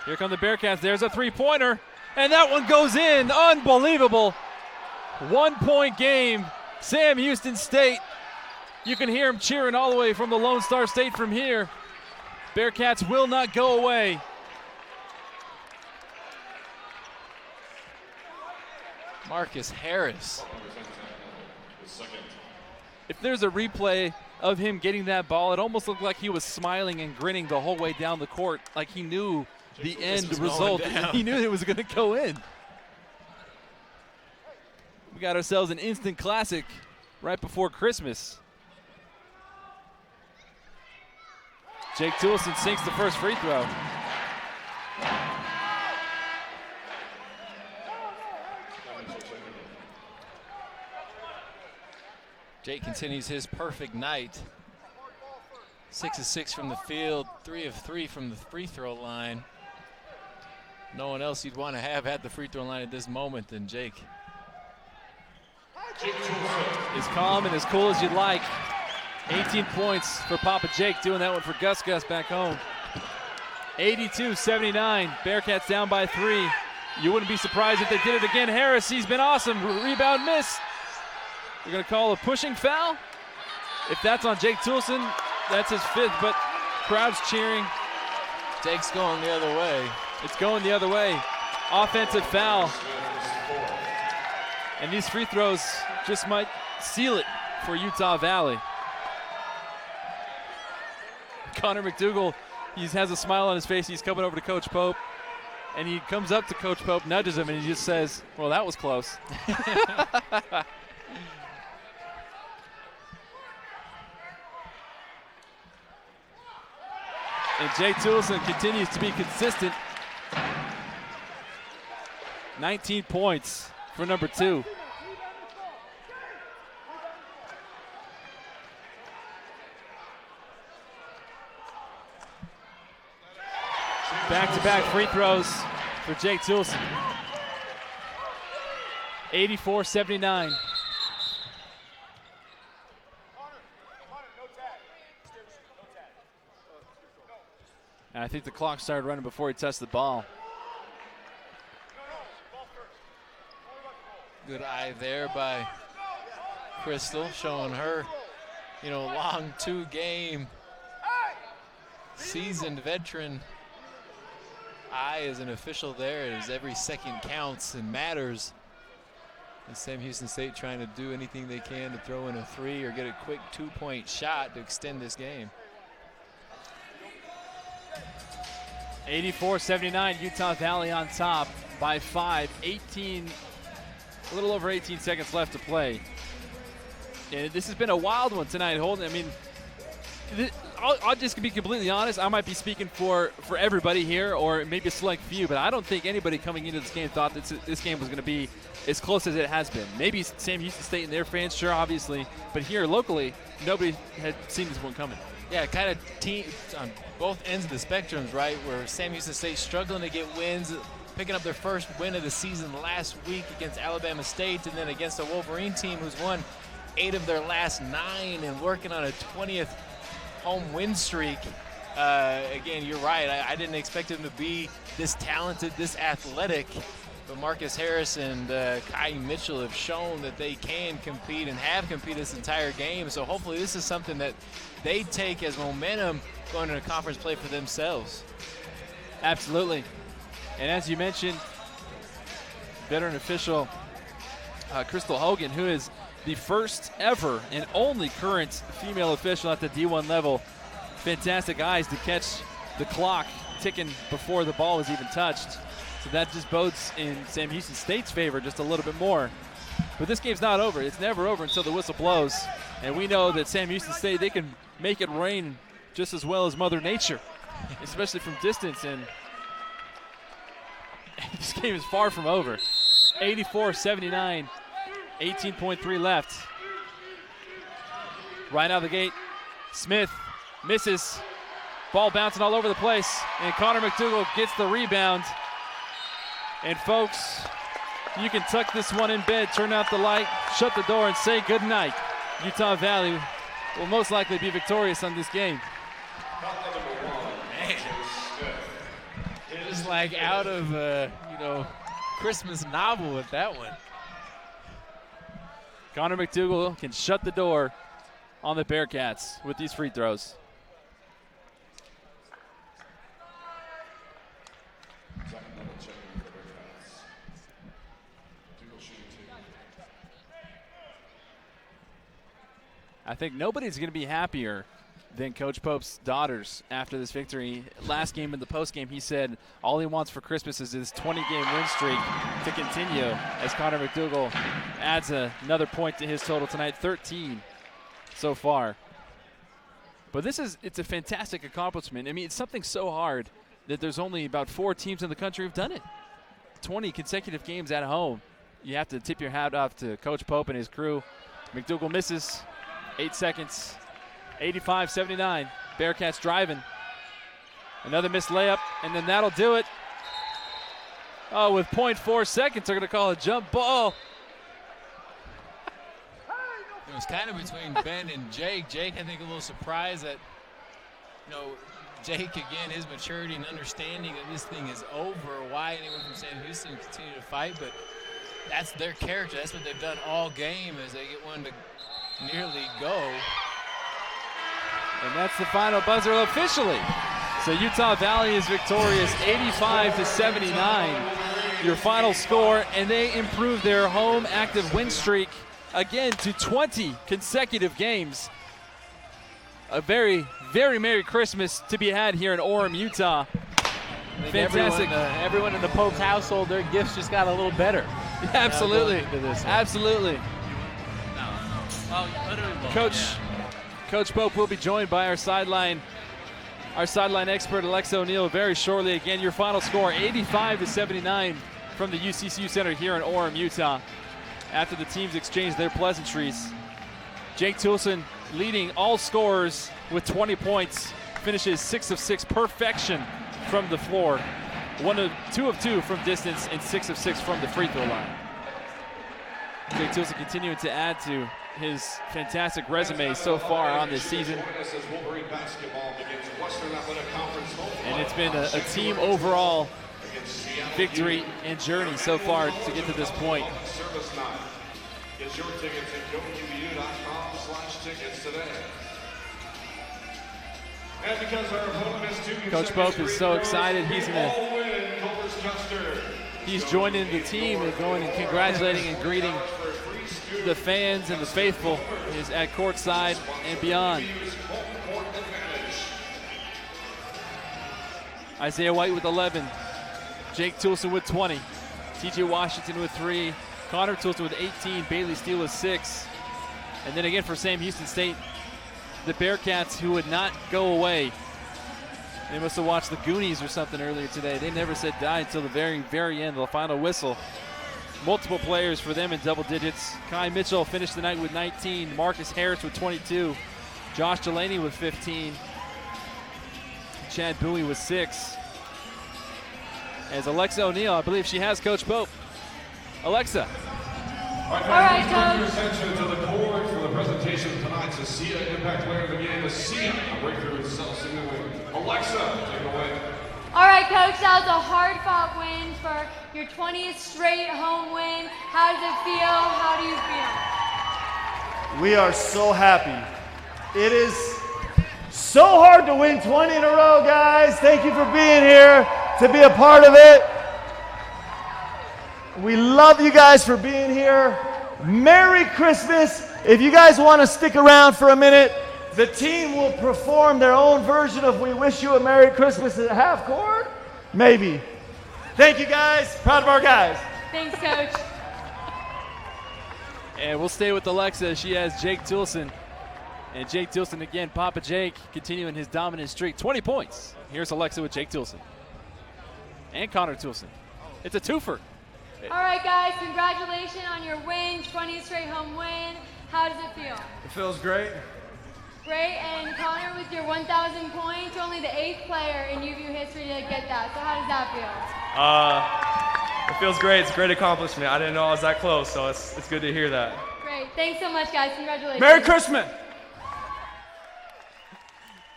[SPEAKER 4] Here come the Bearcats. There's a three-pointer, and that one goes in. Unbelievable. 1-point game Sam Houston State. You can hear him cheering all the way from the Lone Star State from here. Bearcats will not go away.
[SPEAKER 7] Marcus Harris.
[SPEAKER 4] If there's a replay of him getting that ball, it almost looked like he was smiling and grinning the whole way down the court, like he knew the end result. He knew it was going to go in. We got ourselves an instant classic right before Christmas. Jake Toulson sinks the first free throw.
[SPEAKER 7] Jake continues his perfect night. 6 of 6 from the field, 3 of 3 from the free throw line. No one else you'd want to have at the free throw line at this moment than Jake.
[SPEAKER 4] As calm and as cool as you'd like. 18 points for Papa Jake, doing that one for Gus back home. 82-79, Bearcats down by 3. You wouldn't be surprised if they did it again. Harris, he's been awesome. Rebound miss. They're going to call a pushing foul. If that's on Jake Toulson, that's his 5th, but crowd's cheering.
[SPEAKER 7] Jake's going the other way.
[SPEAKER 4] It's going the other way. Offensive foul. And these free throws just might seal it for Utah Valley. Connor McDougal, he has a smile on his face. He's coming over to Coach Pope. And he comes up to Coach Pope, nudges him, and he just says, well, that was close. And Jake Toulson continues to be consistent. 19 points for number 2. Back-to-back free throws for Jake Toulson. 84-79. And I think the clock started running before he touched the ball.
[SPEAKER 7] Good eye there by Crystal, showing her, long 2-game seasoned veteran eye as an official there, as every second counts and matters. And Sam Houston State trying to do anything they can to throw in a 3 or get a quick 2-point shot to extend this game.
[SPEAKER 4] 84-79, Utah Valley on top by 5. A little over 18 seconds left to play. And this has been a wild one tonight, Holden. I mean, I'll just be completely honest. I might be speaking for everybody here, or maybe a select few, but I don't think anybody coming into this game thought that this game was going to be as close as it has been. Maybe Sam Houston State and their fans, sure, obviously, but here locally, nobody had seen this one coming.
[SPEAKER 7] Yeah, kind of team on both ends of the spectrums, right, where Sam Houston State struggling to get wins, picking up their first win of the season last week against Alabama State, and then against a Wolverine team who's won 8 of their last 9 and working on a 20th home win streak. Again, you're right. I didn't expect him to be this talented, this athletic, but Marcus Harris and Kai Mitchell have shown that they can compete and have competed this entire game. So hopefully this is something that they take as momentum going into conference play for themselves.
[SPEAKER 4] Absolutely. And as you mentioned, veteran official Crystal Hogan, who is the first ever and only current female official at the D1 level. Fantastic eyes to catch the clock ticking before the ball was even touched. So that just bodes in Sam Houston State's favor just a little bit more. But this game's not over. It's never over until the whistle blows. And we know that Sam Houston State, they can make it rain just as well as Mother Nature, especially from distance. And this game is far from over. 84-79. 18.3 left. Right out of the gate, Smith misses. Ball bouncing all over the place, and Connor McDougal gets the rebound. And folks, you can tuck this one in bed, turn out the light, shut the door, and say goodnight. Utah Valley will most likely be victorious on this game.
[SPEAKER 7] Man, it is like out of Christmas novel with that one.
[SPEAKER 4] Connor McDougal can shut the door on the Bearcats with these free throws. I think nobody's going to be happier than Coach Pope's daughters after this victory. Last game in the postgame, he said all he wants for Christmas is his 20-game win streak to continue as Connor McDougal adds another point to his total tonight, 13 so far. But it's a fantastic accomplishment. I mean, it's something so hard that there's only about 4 teams in the country who've done it. 20 consecutive games at home. You have to tip your hat off to Coach Pope and his crew. McDougal misses. 8 seconds, 85-79. Bearcats driving. Another missed layup, and then that'll do it. Oh, with 0.4 seconds, they're going to call a jump ball.
[SPEAKER 7] It was kind of between Ben and Jake. Jake, I think, a little surprised that, Jake, again, his maturity and understanding that this thing is over. Why anyone from Sam Houston continue to fight, but that's their character. That's what they've done all game as they get one to nearly go.
[SPEAKER 4] And that's the final buzzer officially. So Utah Valley is victorious 85-79. Your final score, and they improve their home active win streak again to 20 consecutive games. A very, very Merry Christmas to be had here in Orem, Utah. Fantastic.
[SPEAKER 9] Everyone in the Pope's household, their gifts just got a little better.
[SPEAKER 4] Absolutely. Absolutely. Coach Pope will be joined by our sideline expert Alexa O'Neill very shortly. Again, your final score 85-79 from the UCCU Center here in Orem, Utah. After the teams exchange their pleasantries, Jake Toulson leading all scorers with 20 points, finishes 6 of 6, perfection from the floor, 2 of 2 from distance, and 6 of 6 from the free throw line. Jake Toulson continuing to add to his fantastic resume so far on this season. And it's been a team overall victory and journey so far to get to this point.
[SPEAKER 2] Get your tickets at gouvu.com/tickets today. And because our opponent is 2
[SPEAKER 4] Coach Pope is so excited, he's joining the team and going and congratulating and greeting the fans and the faithful is at courtside and beyond. Isaiah White with 11, Jake Toulson with 20, TJ Washington with 3, Connor Toulson with 18, Bailey Steele with 6. And then again for Sam Houston State, the Bearcats, who would not go away. They must have watched the Goonies or something earlier today. They never said die until the very, very end, the final whistle. Multiple players for them in double digits. Kai Mitchell finished the night with 19. Marcus Harris with 22. Josh Delaney with 15. Chad Bowie with 6. As Alexa O'Neill, I believe she has Coach Pope. Alexa.
[SPEAKER 2] All right, Coach. Your attention to the court for the presentation of tonight's ASEA Impact Player of the Game, ASEA, a breakthrough in self-singing win. Alexa, take it away.
[SPEAKER 10] All right, Coach, that was a hard-fought win for your 20th straight home win. How does it feel? How do you feel?
[SPEAKER 22] We are so happy. It is so hard to win 20 in a row, guys. Thank you for being here to be a part of it. We love you guys for being here. Merry Christmas. If you guys want to stick around for a minute, the team will perform their own version of We Wish You a Merry Christmas at half court. Maybe. Thank you, guys. Proud of our guys.
[SPEAKER 10] Thanks, Coach.
[SPEAKER 4] And we'll stay with Alexa. She has Jake Toulson. And Jake Toulson again, Papa Jake, continuing his dominant streak. 20 points. Here's Alexa with Jake Toulson. And Connor Toulson. It's a twofer.
[SPEAKER 10] All right, guys, congratulations on your win, 20th straight home win. How does it feel?
[SPEAKER 27] It feels great.
[SPEAKER 10] Great, and Connor, with your 1,000 points, you're only the 8th player in UVU history to get that. So how does that feel?
[SPEAKER 27] It feels great. It's a great accomplishment. I didn't know I was that close, so it's good to hear that.
[SPEAKER 10] Great. Thanks so much, guys. Congratulations.
[SPEAKER 27] Merry Christmas.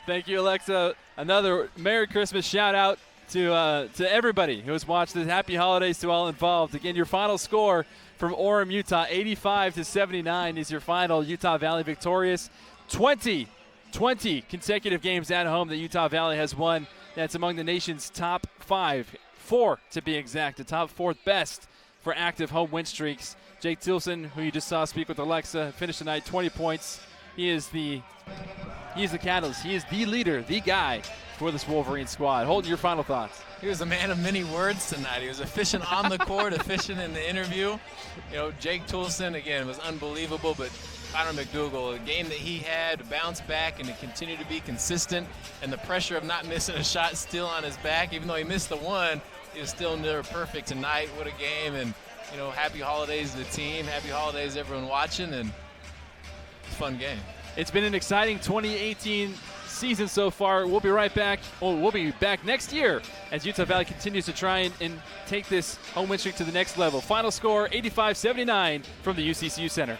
[SPEAKER 4] Thank you, Alexa. Another Merry Christmas shout out to everybody who has watched this. Happy holidays to all involved. Again, your final score, from Orem, Utah. 85-79 is your final. Utah Valley victorious. 20 consecutive games at home that Utah Valley has won. That's among the nation's top 5, 4 to be exact, the top 4th best for active home win streaks. Jake Tilson, who you just saw speak with Alexa, finished the night 20 points. He is the catalyst. He is the leader, the guy for this Wolverine squad. Holden, your final thoughts.
[SPEAKER 7] He was a man of many words tonight. He was efficient on the court, efficient in the interview. Jake Toulson, again, was unbelievable, but Connor McDougal, a game that he had to bounce back and to continue to be consistent, and the pressure of not missing a shot still on his back. Even though he missed the one, he was still near perfect tonight. What a game, and happy holidays to the team, happy holidays to everyone watching, and fun game.
[SPEAKER 4] It's been an exciting 2018 season so far. We'll be right back. We'll be back next year as Utah Valley continues to try and take this home win streak to the next level. Final score, 85-79 from the UCCU Center.